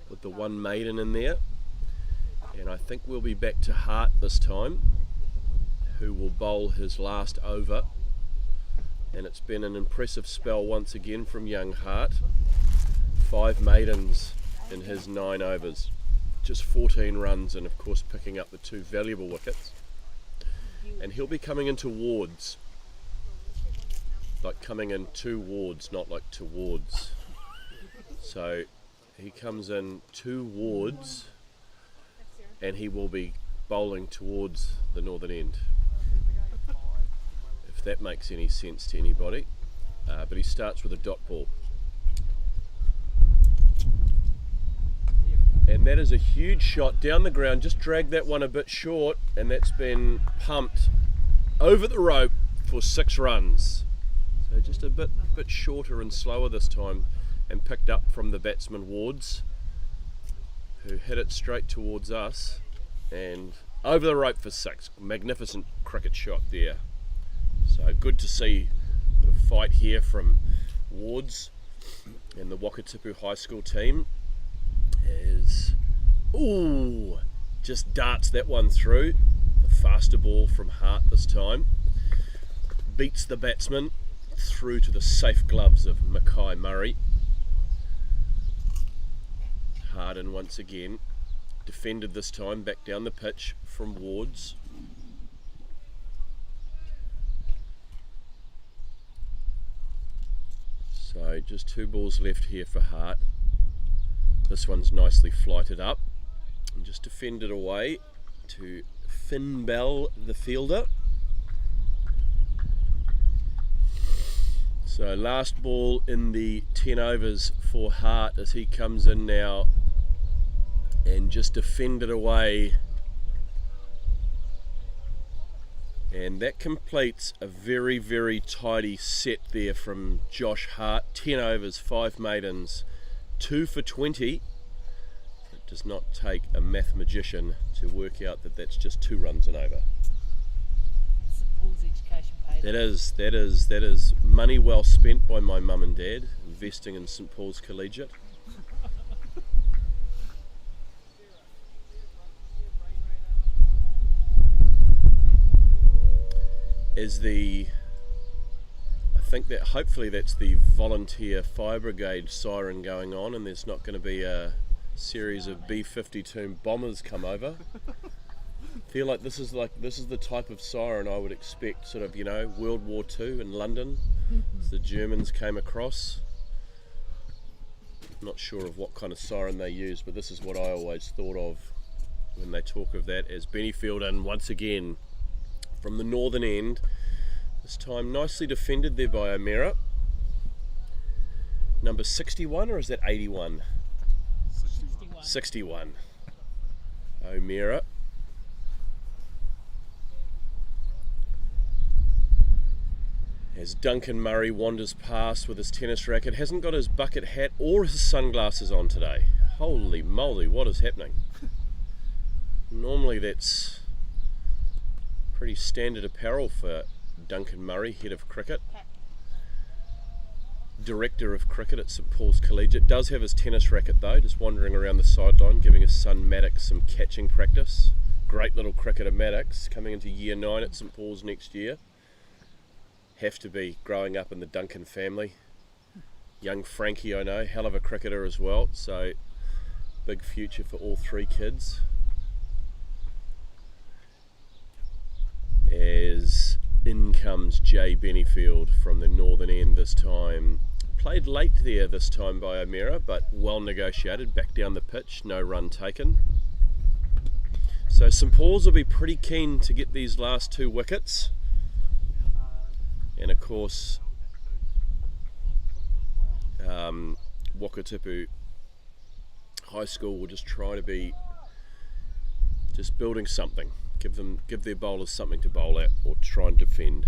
A: with the 1 maiden in there. And I think we'll be back to Hart this time, who will bowl his last over. And it's been an impressive spell once again from young Hart. 5 maidens in his 9 overs, just 14 runs, and of course picking up the 2 valuable wickets. And he'll be coming into Wards, like coming in 2 Wards, not like towards. So he comes in towards, and he will be bowling towards the northern end, if that makes any sense to anybody. But he starts with a dot ball. And that is a huge shot down the ground, just dragged that one a bit short, and that's been pumped over the rope for 6 runs. So just a bit shorter and slower this time, and picked up from the batsman Wards, who hit it straight towards us and over the rope for 6. Magnificent cricket shot there. So good to see a bit of fight here from Wards and the Wakatipu High School team. As just darts that one through. The faster ball from Hart this time. Beats the batsman through to the safe gloves of Mackay Murray. Harden once again. Defended this time, back down the pitch from Wards. So just 2 balls left here for Hart. This one's nicely flighted up and just defended away to Finn Bell, the fielder. So last ball in the 10 overs for Hart as he comes in now and just defended away. And that completes a very, very tidy set there from Josh Hart. 10 overs, 5 maidens, 2 for 20. It does not take a math magician to work out that that's just 2 runs and over.
B: St Paul's education paid.
A: That is money well spent by my mum and dad, investing in St Paul's Collegiate. I think that hopefully that's the volunteer fire brigade siren going on, and there's not going to be a series of B-52 bombers come over. I feel like this is the type of siren I would expect, sort of, World War II in London, as the Germans came across. Not sure of what kind of siren they use, but this is what I always thought of when they talk of that, as Bennyfield in once again from the northern end. This time nicely defended there by O'Meara. Number 61, or is that 81? 61. O'Meara. As Duncan Murray wanders past with his tennis racket, hasn't got his bucket hat or his sunglasses on today. Holy moly, what is happening? Normally that's pretty standard apparel for Duncan Murray, head of cricket, director of cricket at St Paul's Collegiate. Does have his tennis racket though, just wandering around the sideline, giving his son Maddox some catching practice. Great little cricketer Maddox, coming into year 9 at St Paul's next year. Have to be, growing up in the Duncan family. Young Frankie, I know, hell of a cricketer as well, so big future for all 3 kids. As in comes Jay Bennyfield from the northern end this time. Played late there this time by O'Meara, but well negotiated, back down the pitch, no run taken. So St Paul's will be pretty keen to get these last 2 wickets. And of course, Wakatipu High School will just try to be just building something. Give their bowlers something to bowl at or try and defend.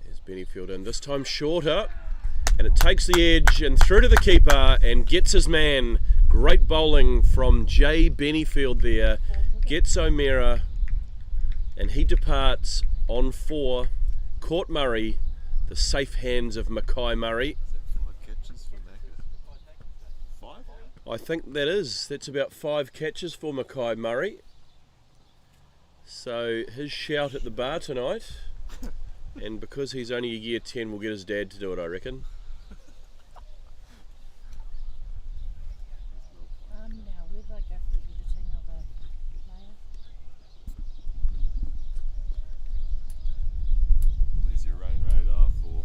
A: There's Bennyfield in, this time shorter, and it takes the edge and through to the keeper and gets his man. Great bowling from Jay Bennyfield there, gets O'Meara, and he departs on 4. Caught Murray, the safe hands of Mackay Murray.
E: Is that 5 catches for Macca? 5?
A: I think that's about 5 catches for Mackay Murray. So his shout at the bar tonight, and because he's only a year 10, we'll get his dad to do it, I reckon.
B: Now, where do I go for the editing of a player?
E: There's your rain radar for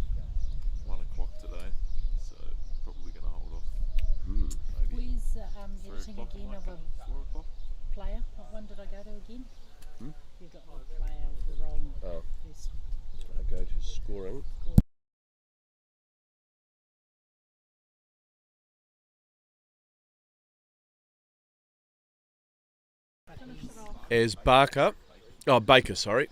E: 1 o'clock today, so probably going to hold off
B: again. You've got the player, the wrong.
A: Oh.
B: Who's
A: I go to scoring. As Baker, sorry.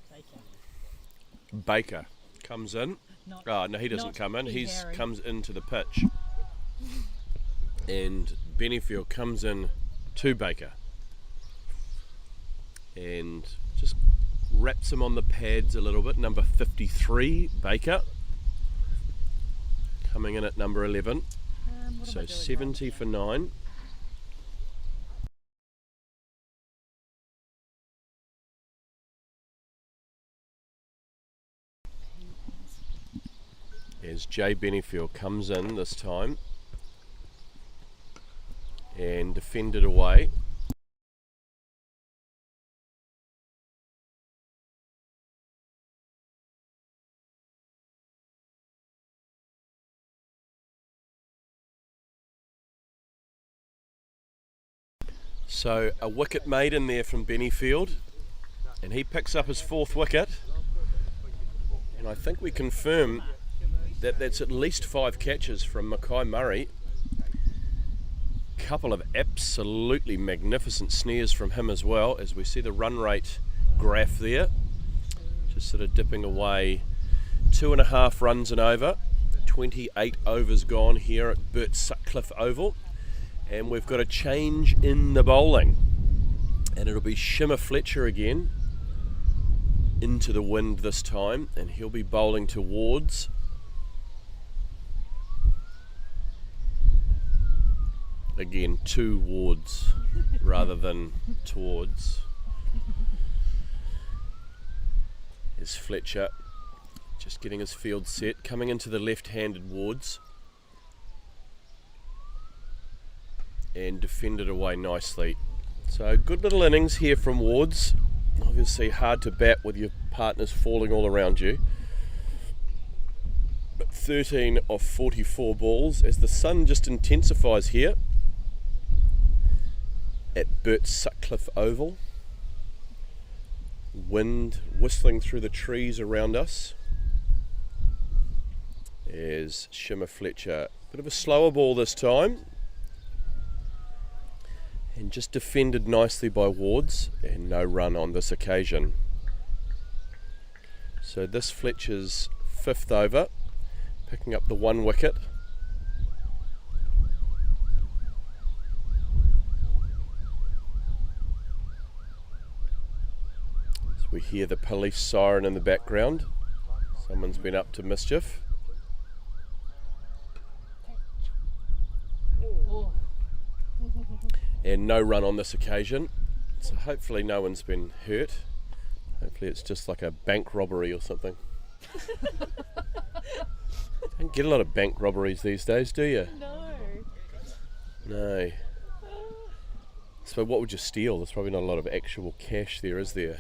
A: Baker comes in.
B: Not,
A: Oh, no, he doesn't
B: not
A: come in. He
B: Harry.
A: comes into the pitch. And Bennyfield comes in to Baker. And just wraps him on the pads a little bit. Number 53, Baker. Coming in at number 11.
B: What am I
A: So
B: doing
A: 70
B: wrong
A: for 9. As Jay Bennyfield comes in this time and defended away. So a wicket made in there from Bennyfield, and he picks up his 4th wicket, and I think we confirm that that's at least 5 catches from Mackay Murray. Couple of absolutely magnificent snares from him as well, as we see the run rate graph there, just sort of dipping away. 2.5 runs and over, 28 overs gone here at Burt Sutcliffe Oval, and we've got a change in the bowling, and it'll be Shimmer Fletcher again into the wind this time, and he'll be bowling towards. Again, towards rather than towards. Is Fletcher just getting his field set, coming into the left-handed wards, and defended away nicely. So good little innings here from Wards. Obviously hard to bat with your partners falling all around you. But 13 of 44 balls as the sun just intensifies here at Burt Sutcliffe Oval. Wind whistling through the trees around us as Shimmer Fletcher, bit of a slower ball this time, and just defended nicely by Wards, and no run on this occasion. So this Fletcher's 5th over, picking up the 1 wicket. As we hear the police siren in the background, someone's been up to mischief.
B: Oh.
A: And no run on this occasion, so hopefully no one's been hurt. Hopefully it's just like a bank robbery or something. Don't get a lot of bank robberies these days, do you?
B: No.
A: No. So what would you steal? There's probably not a lot of actual cash there, is there?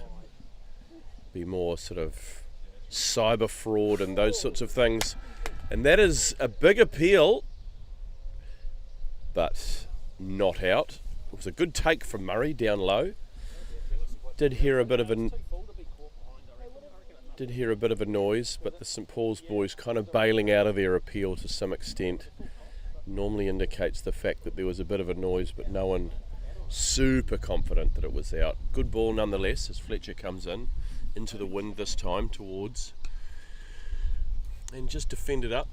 A: Be more sort of cyber fraud and those sorts of things. And that is a big appeal, but not out. It was a good take from Murray down low. Did hear a bit of a noise, but the St Paul's boys kind of bailing out of their appeal to some extent. Normally indicates the fact that there was a bit of a noise, but no one super confident that it was out. Good ball nonetheless as Fletcher comes in into the wind this time towards, and just defended up,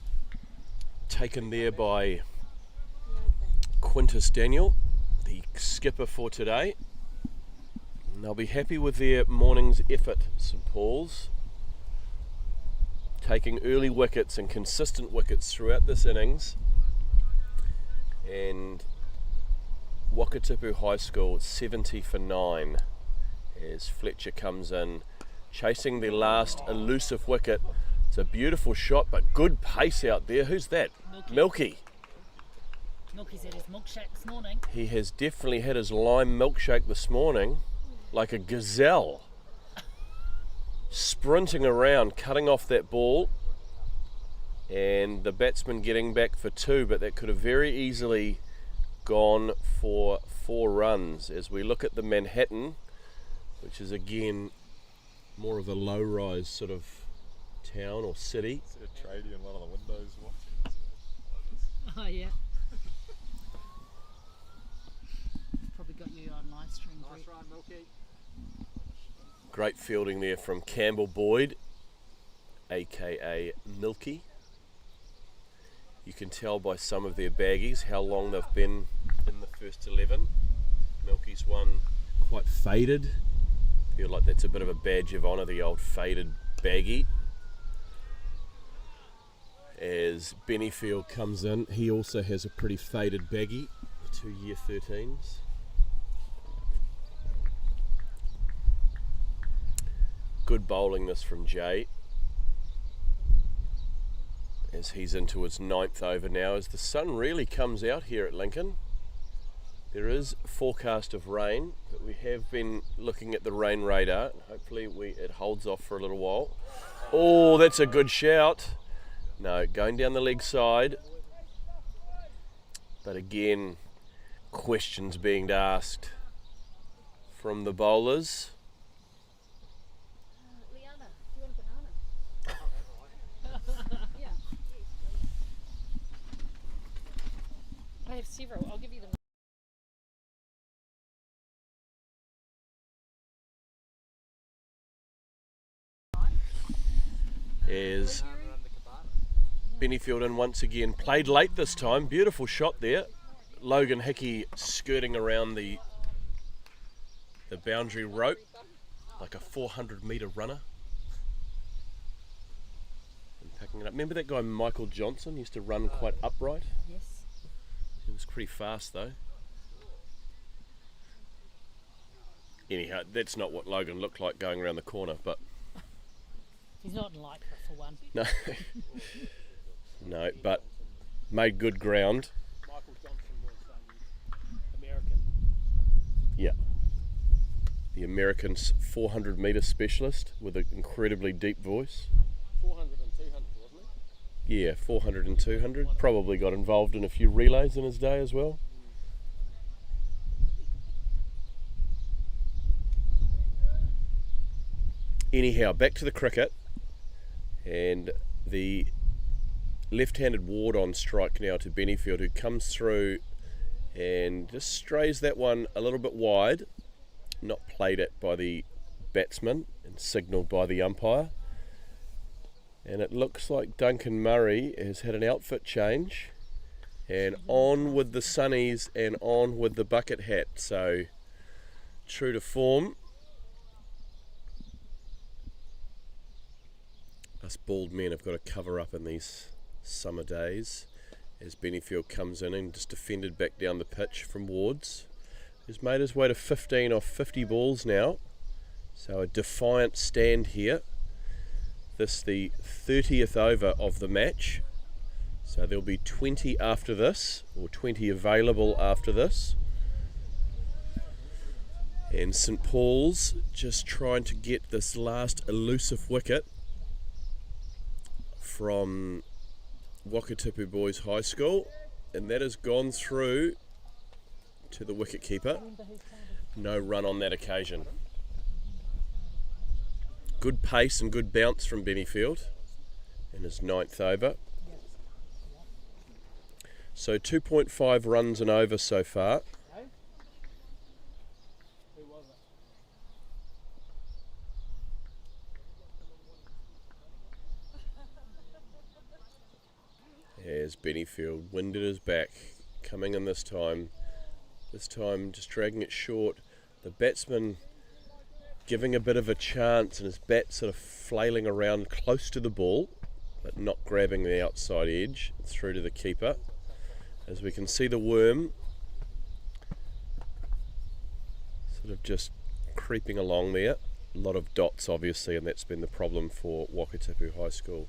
A: taken there by Quintus Daniel, the skipper for today. And they'll be happy with their morning's effort, St Paul's, taking early wickets and consistent wickets throughout this innings. And Wakatipu High School 70 for 9 as Fletcher comes in, chasing the last elusive wicket. It's a beautiful shot, but good pace out there. Who's that? Milky.
B: Milky's had his milkshake this morning.
A: He has definitely had his lime milkshake this morning, like a gazelle. Sprinting around, cutting off that ball, and the batsman getting back for 2, but that could have very easily gone for 4 runs. As we look at the Manhattan which is again more of a low-rise sort of town or city.
E: See a tradie in one of the windows watching us like this.
B: Oh yeah. Probably got you on live stream.
C: Nice run, Milky.
A: Great fielding there from Campbell Boyd, aka Milky. You can tell by some of their baggies how long they've been in the first 11. Milky's one quite faded. Feel like that's a bit of a badge of honour, the old faded baggie. As Bennyfield comes in, he also has a pretty faded baggie, the 2 year 13s. Good bowling this from Jay, as he's into his 9th over now, as the sun really comes out here at Lincoln. There is a forecast of rain, but we have been looking at the rain radar. Hopefully it holds off for a little while. Oh, that's a good shout. No, going down the leg side. But again, questions being asked from the bowlers.
D: Liana, do you want a banana? Yeah. Yes, please.
B: I have several. I'll give you them.
A: As Bennyfield in once again, played late this time. Beautiful shot there. Logan Hickey skirting around the boundary rope like a 400-metre runner and picking it up. Remember that guy Michael Johnson used to run quite upright?
B: Yes.
A: He was pretty fast though. Anyhow, that's not what Logan looked like going around the corner, but
B: He's not in Lycra for one.
A: no. No, but made good ground.
C: Michael Johnson was American.
A: Yeah. The American 400-metre specialist with an incredibly deep voice.
C: 400 and 200, wasn't it?
A: Yeah, 400 and 200. Probably got involved in a few relays in his day as well. Anyhow, back to the cricket. And the left-handed ward on strike now to Bennyfield, who comes through and just strays that one a little bit wide. Not played at by the batsman and signalled by the umpire. And it looks like Duncan Murray has had an outfit change. And on with the sunnies and on with the bucket hat. So, true to form. Us bald men have got to cover up in these summer days as Bennyfield comes in and just defended back down the pitch from Wards, who's made his way to 15 off 50 balls now. So a defiant stand here. This the 30th over of the match. So there'll be 20 after this, or 20 available after this. And St Paul's just trying to get this last elusive wicket from Wakatipu Boys High School, and that has gone through to the wicket keeper. No run on that occasion. Good pace and good bounce from Bennyfield in his 9th over. So 2.5 runs and over so far.
C: Who was it?
A: As Bennyfield winded his back, coming in this time just dragging it short. The batsman giving a bit of a chance and his bat sort of flailing around close to the ball, but not grabbing the outside edge through to the keeper. As we can see the worm sort of just creeping along there. A lot of dots obviously, and that's been the problem for Wakatipu High School.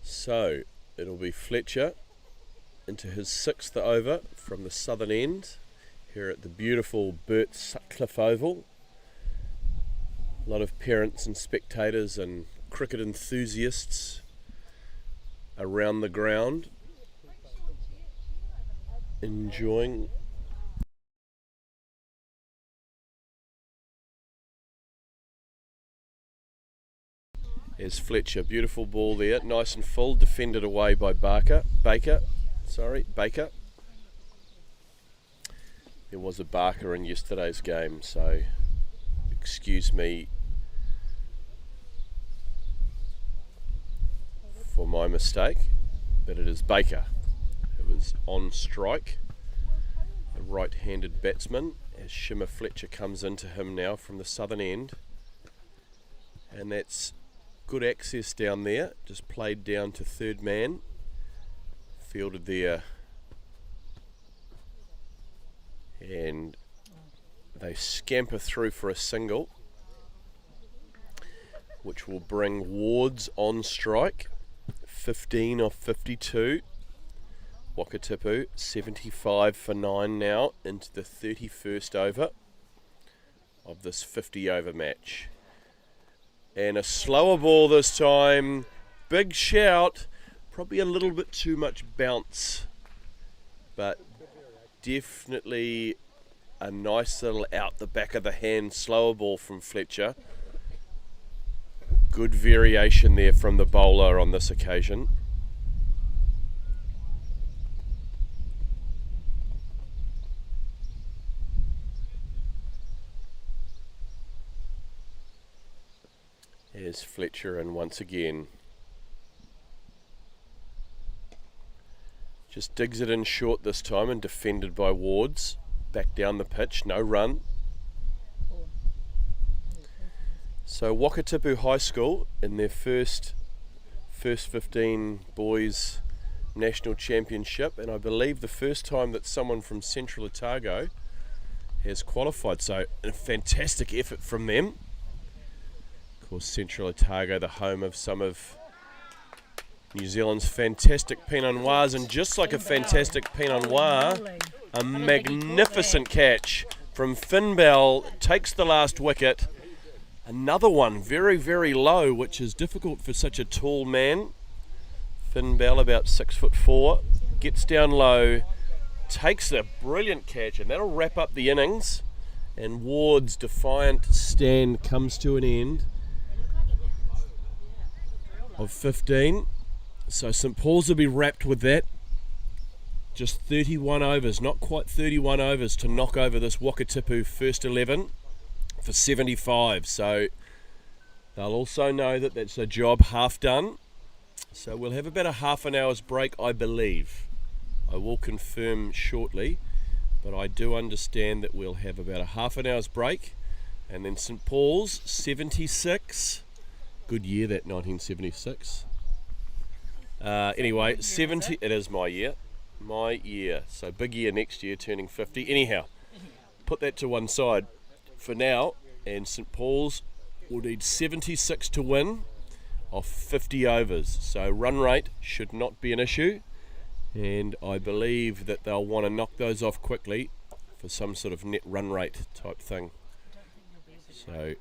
A: So it'll be Fletcher into his 6th over from the southern end here at the beautiful Burt Sutcliffe Oval. A lot of parents and spectators and cricket enthusiasts around the ground enjoying There's Fletcher, beautiful ball there, nice and full, defended away by Baker. There was a Barker in yesterday's game, so excuse me for my mistake, but it is Baker who is on strike, the right-handed batsman, as Shimmer Fletcher comes into him now from the southern end, and that's good access down there, just played down to third man, fielded there, and they scamper through for a single, which will bring Wards on strike, 15 off 52. Wakatipu 75 for 9 now into the 31st over of this 50 over match. And a slower ball this time, big shout, probably a little bit too much bounce, but definitely a nice little out the back of the hand slower ball from Fletcher. Good variation there from the bowler on this occasion. Here's Fletcher in once again. Just digs it in short this time and defended by Wards. Back down the pitch, no run. So Wakatipu High School in their first 15 boys national championship, and I believe the first time that someone from Central Otago has qualified. So a fantastic effort from them. Of course, Central Otago, the home of some of New Zealand's fantastic Pinot Noirs, and just like a fantastic Pinot Noir, a magnificent catch from Finn Bell, takes the last wicket. Another one, very, very low, which is difficult for such a tall man. Finn Bell, about 6'4", gets down low, takes a brilliant catch, and that'll wrap up the innings. And Ward's defiant stand comes to an end of 15. So St Paul's will be wrapped with that. Just 31 overs, not quite 31 overs to knock over this Wakatipu first 11 for 75. So they'll also know that that's a job half done. So we'll have about a half an hour's break, I believe. I will confirm shortly, but I do understand that we'll have about a half an hour's break, and then St Paul's 76. Good year, that 1976. Anyway, 70. It is my year. So big year next year, turning 50. Anyhow, put that to one side for now, and St Paul's will need 76 to win off 50 overs. So run rate should not be an issue, and I believe that they'll want to knock those off quickly for some sort of net run rate type thing. So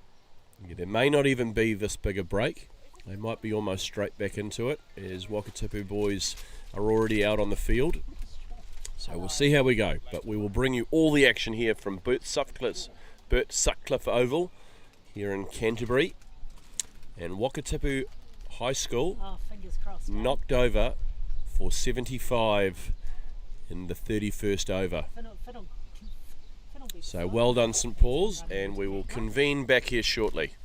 A: yeah, there may not even be this big a break. They might be almost straight back into it, as Wakatipu boys are already out on the field. So we'll see how we go, but we will bring you all the action here from Burt Sutcliffe Oval here in Canterbury. And Wakatipu High School knocked over for 75 in the 31st over. So well done St Paul's, and we will convene back here shortly.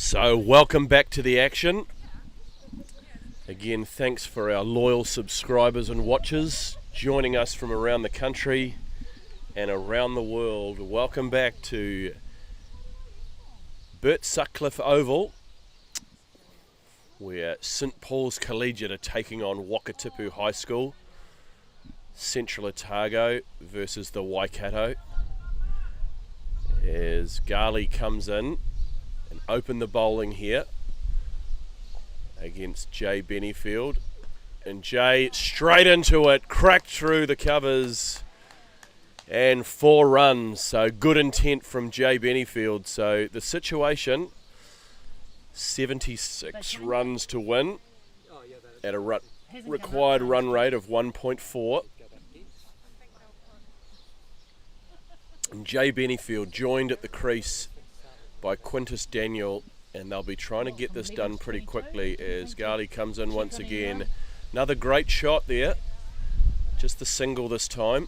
A: So welcome back to the action. Again, thanks for our loyal subscribers and watchers joining us from around the country and around the world. Welcome back to Bert Sutcliffe Oval, where St Paul's Collegiate are taking on Wakatipu High School, Central Otago versus the Waikato. As Garley comes in and open the bowling here against Jay Bennyfield, and Jay straight into it, cracked through the covers and 4 runs. So good intent from Jay Bennyfield. So the situation, 76 runs to win at a required run rate of 1.4. And Jay Bennyfield joined at the crease by Quintus Daniel, and they'll be trying to get this done pretty quickly as Garley comes in once again. Another great shot there, just the single this time.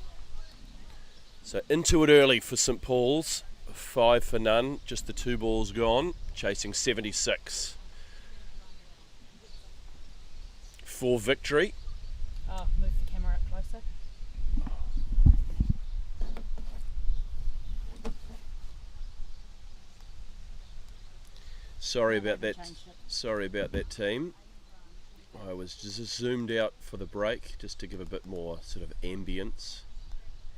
A: So into it early for St Paul's, 5 for none, just the 2 balls gone, chasing 76 for victory.
B: Oh, move the camera up closer.
A: Sorry about that. Sorry about that, team. I was just zoomed out for the break just to give a bit more sort of ambience,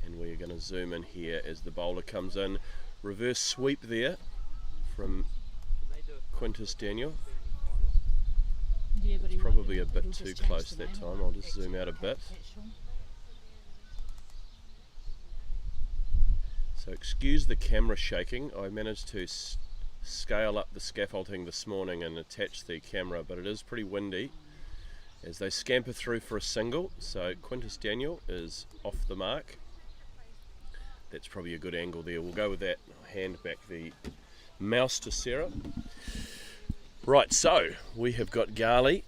A: and we're going to zoom in here as the bowler comes in. Reverse sweep there from Quintus Daniel.
B: Yeah, but
A: It's probably a bit too close that time. I'll just zoom out a bit. So excuse the camera shaking. I managed to scale up the scaffolding this morning and attach the camera, but it is pretty windy as they scamper through for a single. So Quintus Daniel is off the mark. That's probably a good angle there. We'll go with that. I'll hand back the mouse to Sarah. Right, so we have got Garley,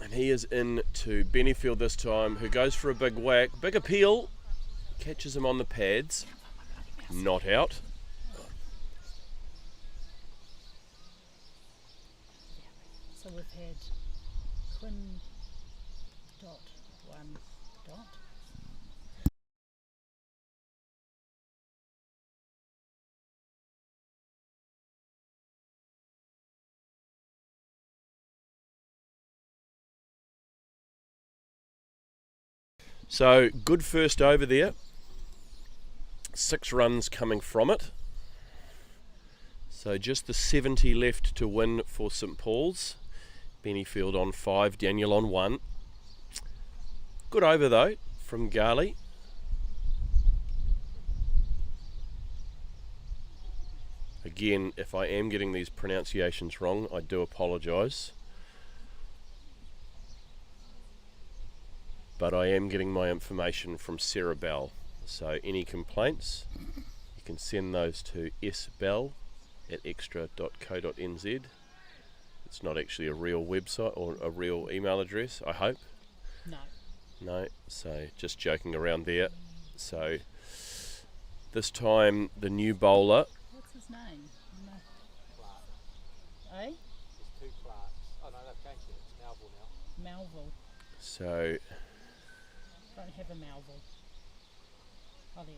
A: and he is in to Bennyfield this time, who goes for a big whack. Big appeal, catches him on the pads, not out.
B: So we've had Quinn dot 1 dot.
A: So good first over there. 6 runs coming from it. So just the 70 left to win for St Paul's. Bennyfield on 5, Daniel on 1. Good over though from Garley. Again, if I am getting these pronunciations wrong, I do apologise. But I am getting my information from Sarah Bell. So any complaints, you can send those to sbell@extra.co.nz. It's not actually a real website or a real email address, I hope. No, so just joking around there. So this time the new bowler.
B: What's his name? Eh?
C: There's 2 Clarks. Oh no, they've changed it. It's Melville now.
B: Melville.
A: So
B: Don't have a Melville. Oh, there.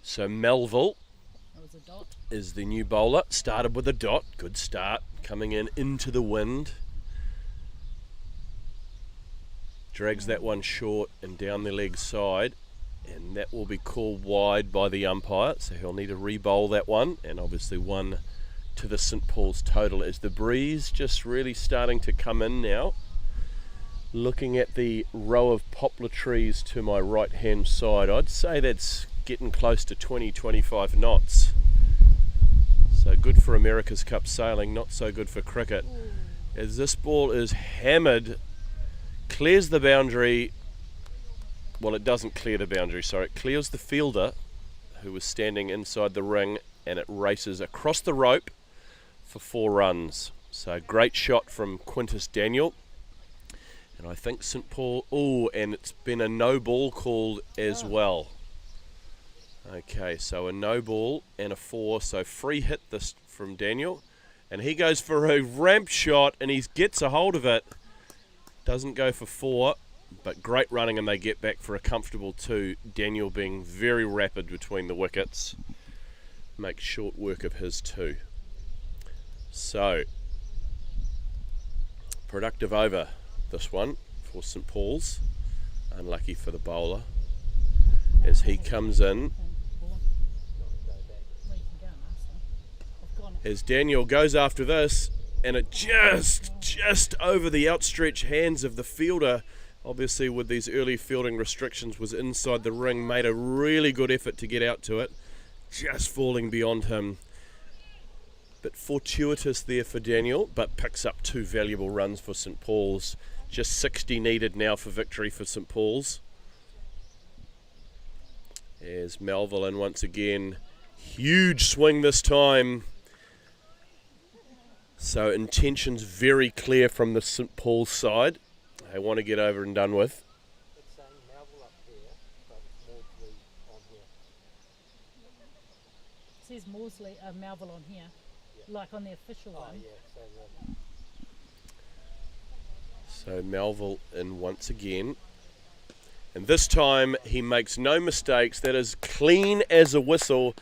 A: So Melville
B: That was a dot.
A: is the new bowler. Started with a dot. Good start. Coming in into the wind. Drags that one short and down the leg side. And that will be called wide by the umpire. So he'll need to re-bowl that one. And obviously 1 to the St Paul's total as the breeze just really starting to come in now. Looking at the row of poplar trees to my right hand side, I'd say that's getting close to 20-25 knots. So good for America's Cup sailing, not so good for cricket. As this ball is hammered, clears the boundary. Well, it doesn't clear the boundary, sorry. It clears the fielder who was standing inside the ring, and it races across the rope for 4 runs. So great shot from Quintus Daniel. And I think St Paul, and it's been a no ball called as well. Okay, so a no ball and a 4, so free hit this from Daniel. And he goes for a ramp shot and he gets a hold of it. Doesn't go for 4, but great running and they get back for a comfortable 2. Daniel being very rapid between the wickets. Makes short work of his 2. So, productive over this one for St Paul's. Unlucky for the bowler as he comes in. As Daniel goes after this, and it just over the outstretched hands of the fielder, obviously with these early fielding restrictions, was inside the ring, made a really good effort to get out to it, just falling beyond him. Bit fortuitous there for Daniel, but picks up 2 valuable runs for St Paul's. Just 60 needed now for victory for St Paul's. As Melville in once again, huge swing this time. So intentions very clear from the St Paul's side. They want to get over and done with.
C: It's saying Melville up here, but it's Maudsley on here.
B: It says Melville on here, like on the official one.
C: Yeah,
A: So Melville in once again. And this time he makes no mistakes. That is clean as a whistle.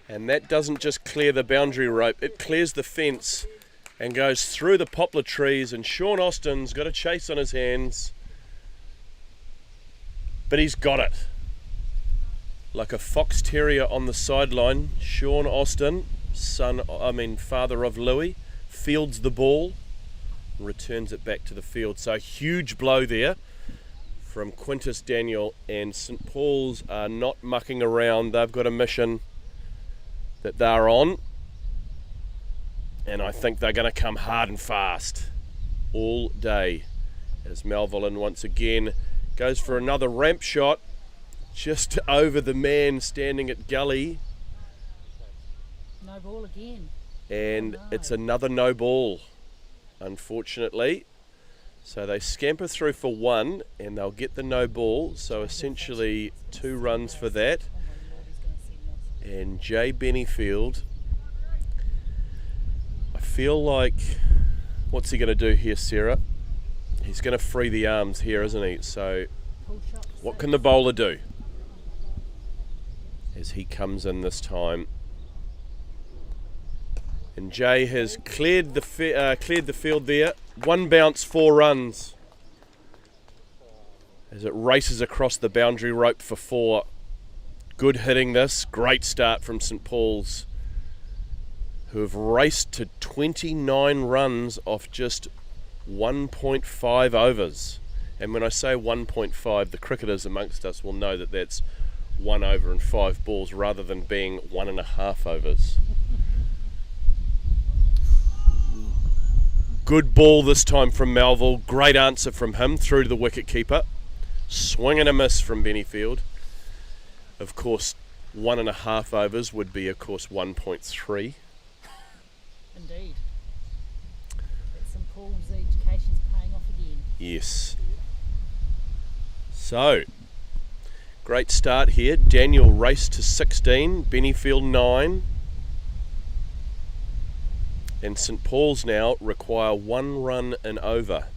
A: And that doesn't just clear the boundary rope, it clears the fence and goes through the poplar trees. And Sean Austin's got a chase on his hands. But he's got it. Like a fox terrier on the sideline, Sean Austin, father of Louis, fields the ball, returns it back to the field. So huge blow there from Quintus Daniel, and St Paul's are not mucking around. They've got a mission that they're on, and I think they're going to come hard and fast all day. As Melville in once again goes for another ramp shot, just over the man standing at gully.
B: No ball again.
A: And
B: Oh, no.
A: it's another no ball, unfortunately. So they scamper through for 1 and they'll get the no ball. So essentially 2 runs for that.
B: Oh my Lord, he's going to send us.
A: And Jay Bennyfield, I feel like, what's he going to do here, Sarah? He's going to free the arms here, isn't he? So
B: Pull shot.
A: what can the bowler do? As he comes in this time. And Jay has cleared the field there. 1 bounce, 4 runs. As it races across the boundary rope for 4. Good hitting this. Great start from St Paul's, who have raced to 29 runs off just 1.5 overs. And when I say 1.5, the cricketers amongst us will know that that's 1 over and 5 balls rather than being 1.5 overs. Good ball this time from Melville. Great answer from him through to the wicket keeper. Swing and a miss from Bennyfield. Of course, 1.5 overs would be, of course, 1.3.
B: Indeed. But St Paul's education's paying off again.
A: Yes. So, great start here. Daniel raced to 16, Bennyfield 9. And St Paul's now require 1 run and over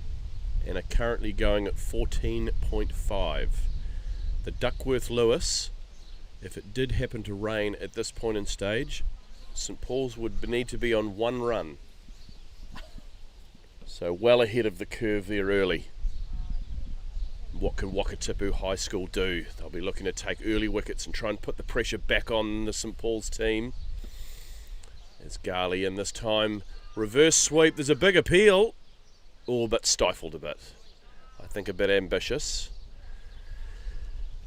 A: and are currently going at 14.5. The Duckworth-Lewis, if it did happen to rain at this point in stage, St Paul's would need to be on 1 run. So well ahead of the curve there early. What can Wakatipu High School do? They'll be looking to take early wickets and try and put the pressure back on the St Paul's team. As Garley in this time, reverse sweep, there's a big appeal, all but stifled a bit. I think a bit ambitious.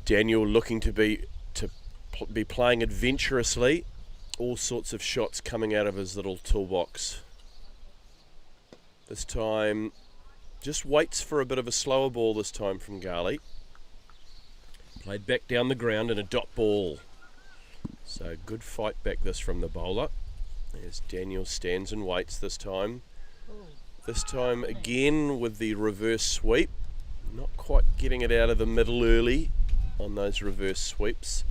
A: Daniel looking to be playing adventurously, all sorts of shots coming out of his little toolbox. This time, just waits for a bit of a slower ball this time from Garley. Played back down the ground in a dot ball. So good fight back this from the bowler. As Daniel stands and waits this time. This time again with the reverse sweep. Not quite getting it out of the middle early on those reverse sweeps.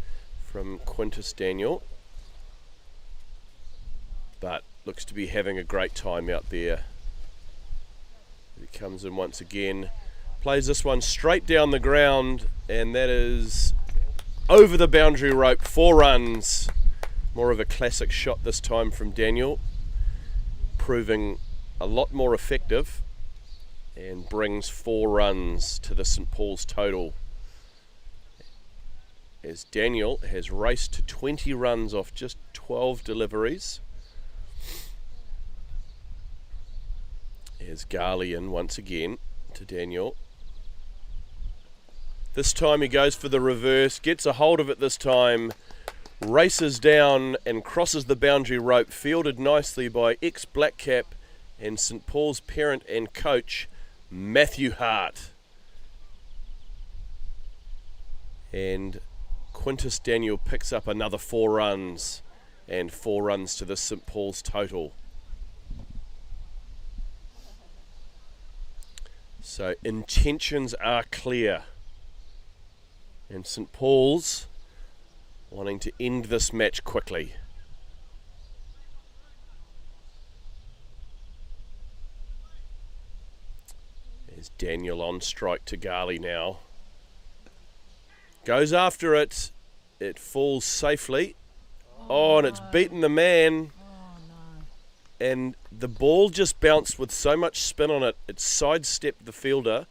A: from Quintus Daniel. But looks to be having a great time out there. He comes in once again, plays this one straight down the ground, and that is over the boundary rope, 4 runs. More of a classic shot this time from Daniel, proving a lot more effective, and brings 4 runs to the St Paul's total, as Daniel has raced to 20 runs off just 12 deliveries. Here's Garley in once again to Daniel. This time he goes for the reverse, gets a hold of it this time, races down and crosses the boundary rope, fielded nicely by ex-Black Cap and St Paul's parent and coach, Matthew Hart. And Quintus Daniel picks up another 4 runs, and 4 runs to the St Paul's total. So intentions are clear, and St Paul's wanting to end this match quickly. There's Daniel on strike to Garley now. Goes after it. It falls safely. Oh, and it's beaten the man. And the ball just bounced with so much spin on it, it sidestepped the fielder.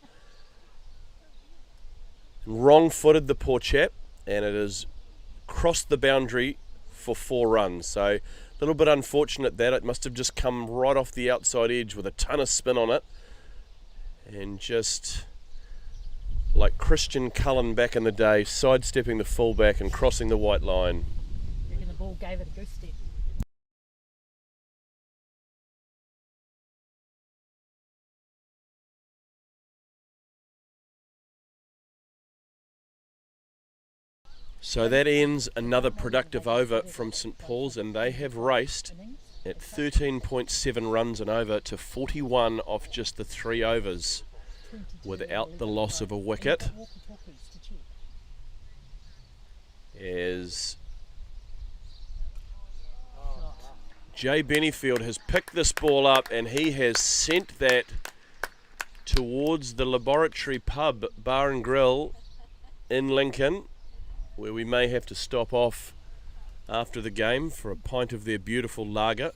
A: Wrong-footed the poor chap, and it has crossed the boundary for 4 runs. So a little bit unfortunate that it must have just come right off the outside edge with a ton of spin on it. And just like Christian Cullen back in the day, sidestepping the fullback and crossing the white line.
B: I reckon the ball gave it a good step.
A: So that ends another productive over from St Paul's, and they have raced at 13.7 runs and over to 41 off just the 3 overs without the loss of a wicket. As Jay Bennyfield has picked this ball up, and he has sent that towards the Laboratory Pub Bar and Grill in Lincoln, where we may have to stop off after the game for a pint of their beautiful lager.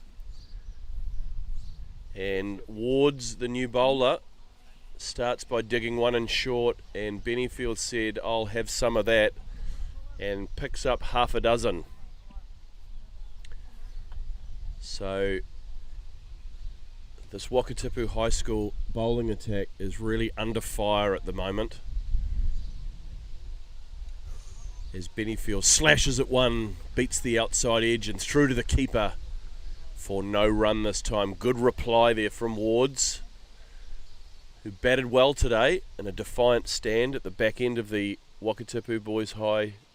A: And Wards, the new bowler, starts by digging one in short, and Bennyfield said, "I'll have some of that," and picks up half a dozen. So this Wakatipu High School bowling attack is really under fire at the moment, as Bennyfield slashes at one, beats the outside edge and through to the keeper for no run this time. Good reply there from Wards, who batted well today in a defiant stand at the back end of the Wakatipu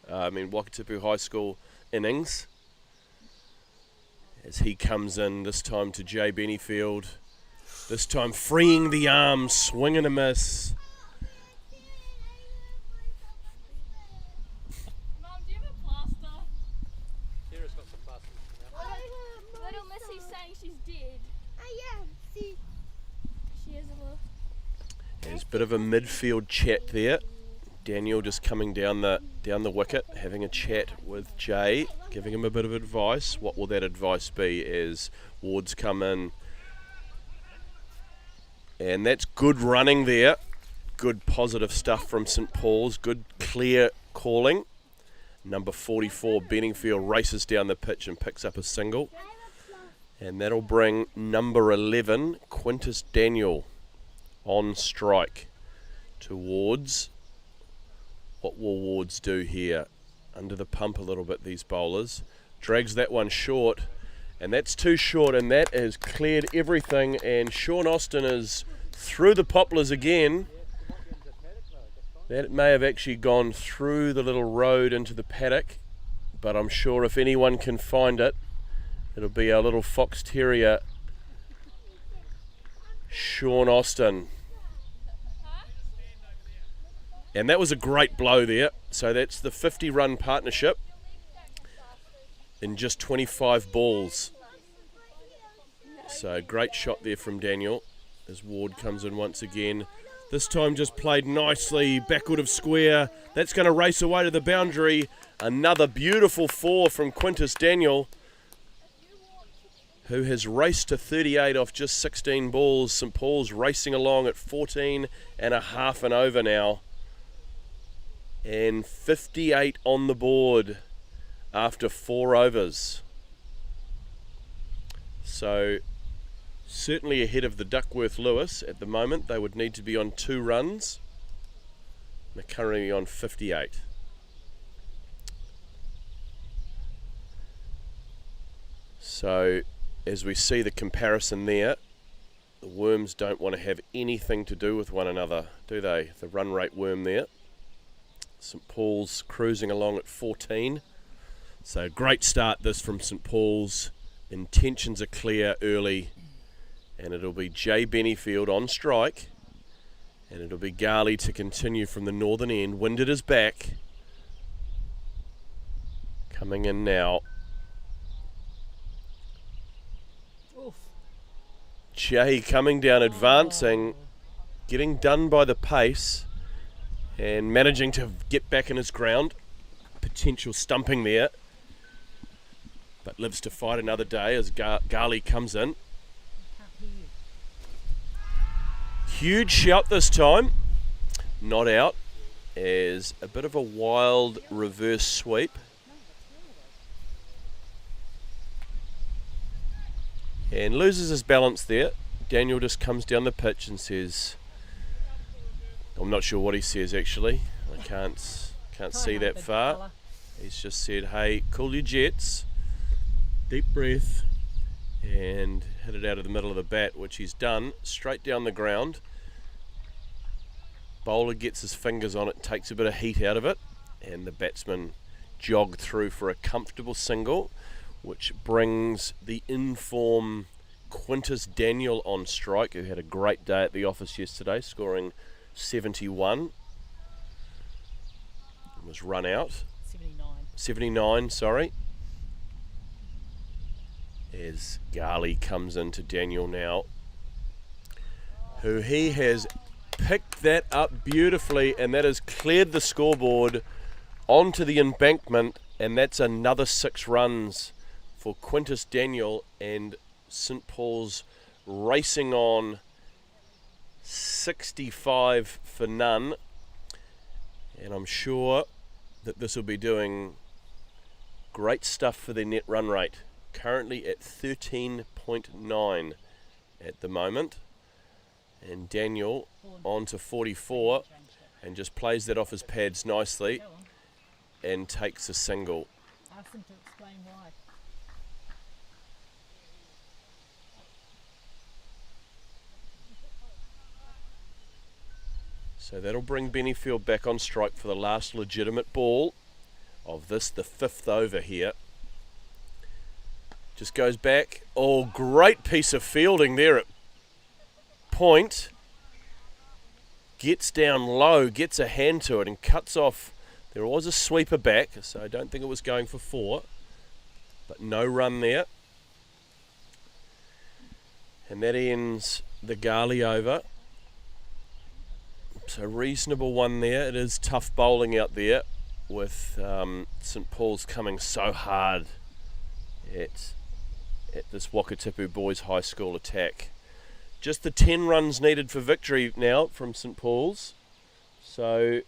A: Wakatipu High School innings, as he comes in this time to Jay Bennyfield, this time freeing the arm, swing and a miss.
D: Little Missy's saying she's dead. Oh yeah, see. She has a little...
A: There's a bit of a midfield chat there. Daniel just coming down the wicket, having a chat with Jay, giving him a bit of advice. What will that advice be as Wards come in? And that's good running there. Good positive stuff from St Paul's. Good clear calling. Number 44, Bennyfield, races down the pitch and picks up a single. And that'll bring number 11, Quintus Daniel, on strike towards. What will Wards do here? Under the pump a little bit, these bowlers. Drags that one short, and that's too short, and that has cleared everything, and Sean Austin is through the poplars again. That may have actually gone through the little road into the paddock, but I'm sure if anyone can find it, it'll be our little fox terrier, Sean Austin. And that was a great blow there. So that's the 50-run partnership. in just 25 balls. So great shot there from Daniel as Ward comes in once again. This time just played nicely, backward of square. That's going to race away to the boundary. Another beautiful 4 from Quintus Daniel, who has raced to 38 off just 16 balls. St Paul's racing along at 14 and a half and over now. And 58 on the board after 4 overs. So certainly ahead of the Duckworth Lewis at the moment. They would need to be on 2 runs. They're currently on 58. So as we see the comparison there, the worms don't want to have anything to do with one another, do they? The run rate worm there. St Paul's cruising along at 14. So great start this from St Paul's. Intentions are clear early. And it'll be Jay Bennyfield on strike. And it'll be Garley to continue from the northern end. Wind at his back. Coming in now. Jay coming down, advancing, getting done by the pace and managing to get back in his ground. Potential stumping there, but lives to fight another day as Garley comes in. Huge shout this time, not out, as a bit of a wild reverse sweep. And loses his balance there. Daniel just comes down the pitch and says, I'm not sure what he says actually. I can't see that far. He's just said, hey, cool your jets, deep breath, and hit it out of the middle of the bat, which he's done, straight down the ground. Bowler gets his fingers on it, takes a bit of heat out of it, and the batsman jogged through for a comfortable single, which brings the in-form Quintus Daniel on strike, who had a great day at the office yesterday, scoring 71. And was run out. 79, sorry. As Garley comes into Daniel now, who he has picked that up beautifully, and that has cleared the scoreboard onto the embankment, and that's another 6 runs for Quintus Daniel, and St Paul's racing on 65 for none. And I'm sure that this will be doing great stuff for their net run rate. Currently at 13.9 at the moment. And Daniel on to 44 and just plays that off his pads nicely and takes a single.
B: Ask him to explain why.
A: So that'll bring Bennyfield back on strike for the last legitimate ball of this, the 5th over here. Just goes back. Oh, great piece of fielding there at point. Gets down low, gets a hand to it and cuts off. There was a sweeper back, so I don't think it was going for 4. But no run there. And that ends the Garley over. So reasonable one there. It is tough bowling out there with St Paul's coming so hard at this Wakatipu Boys High School attack. Just the 10 runs needed for victory now from St Paul's. So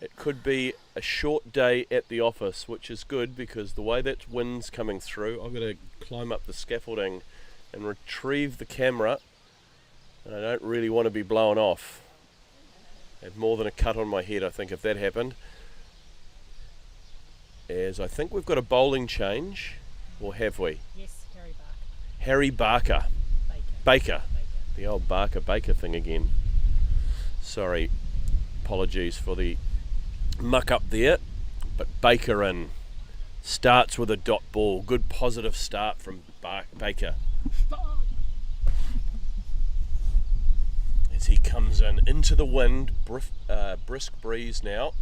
A: it could be a short day at the office, which is good because the way that wind's coming through, I've got to climb up the scaffolding and retrieve the camera, and I don't really want to be blown off. I have more than a cut on my head, I think, if that happened. As I think we've got a bowling change, or have we?
B: Yes, Harry Barker.
A: Harry Barker.
B: Baker.
A: The old Barker thing again. Sorry, apologies for the muck up there, but Baker in. Starts with a dot ball. Good positive start from Baker. As he comes in into the wind, brisk breeze now,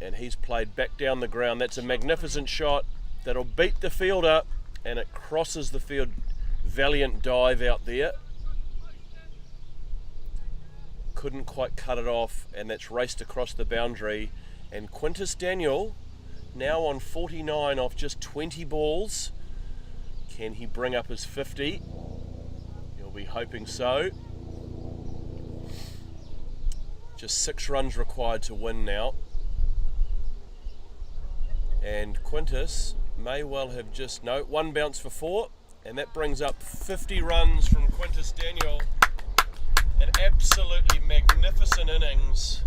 A: and he's played back down the ground. That's a magnificent shot. that'll beat the fielder, and it crosses the field. Valiant dive out there. Couldn't quite cut it off, and that's raced across the boundary. And Quintus Daniel now on 49 off just 20 balls. Can he bring up his 50? You'll be hoping so. Just 6 runs required to win now. And Quintus may well have just, no, 1 bounce for 4. And that brings up 50 runs from Quintus Daniel. An absolutely magnificent innings.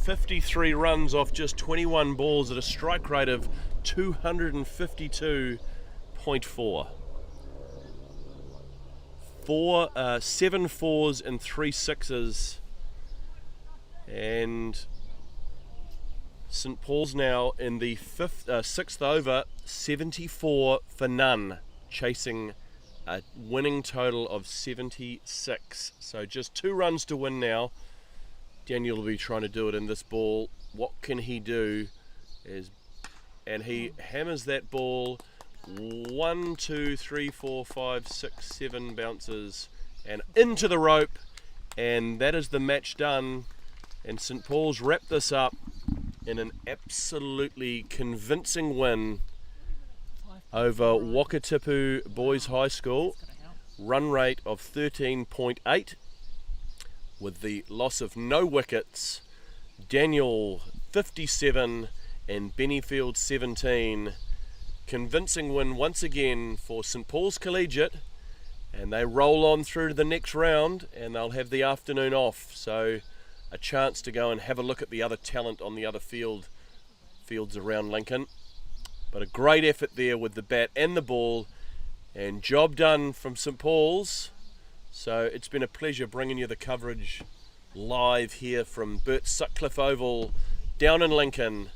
A: 53 runs off just 21 balls at a strike rate of 252.4. 7 fours and 3 sixes. And St Paul's now in the 6th over, 74 for none, chasing a winning total of 76. So just 2 runs to win now. Daniel will be trying to do it in this ball. What can he do? And he hammers that ball 1, 2, 3, 4, 5, 6, 7 bounces and into the rope, and that is the match done. And St Paul's wrap this up in an absolutely convincing win over Wakatipu Boys High School. Run rate of 13.8 with the loss of no wickets. Daniel 57 and Bennyfield 17. Convincing win once again for St Paul's Collegiate, and they roll on through to the next round, and they'll have the afternoon off, so a chance to go and have a look at the other talent on the other fields around Lincoln. But a great effort there with the bat and the ball, and job done from St Paul's. So it's been a pleasure bringing you the coverage live here from Burt Sutcliffe Oval down in Lincoln,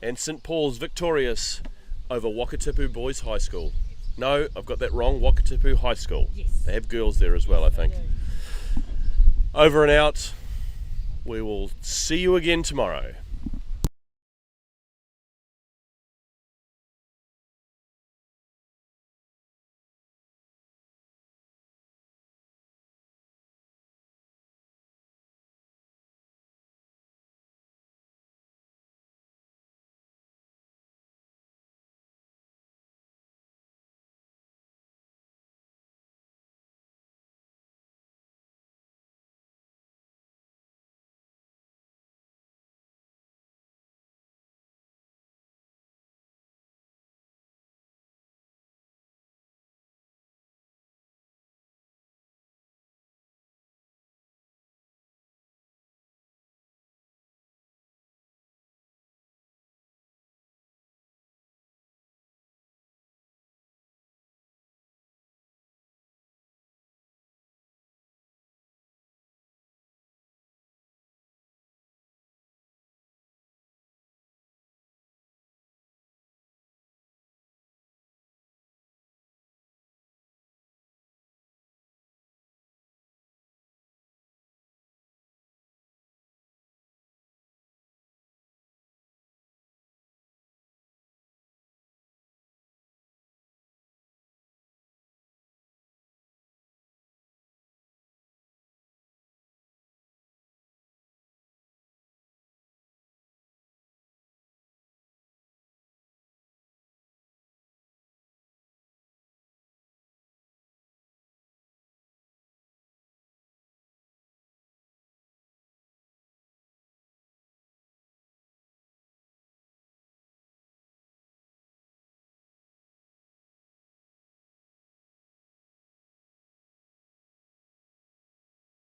A: and St Paul's victorious over Wakatipu Boys High School. No, I've got that wrong. Wakatipu High School.
B: Yes.
A: They have girls there as well, I think. Over and out. We will see you again tomorrow.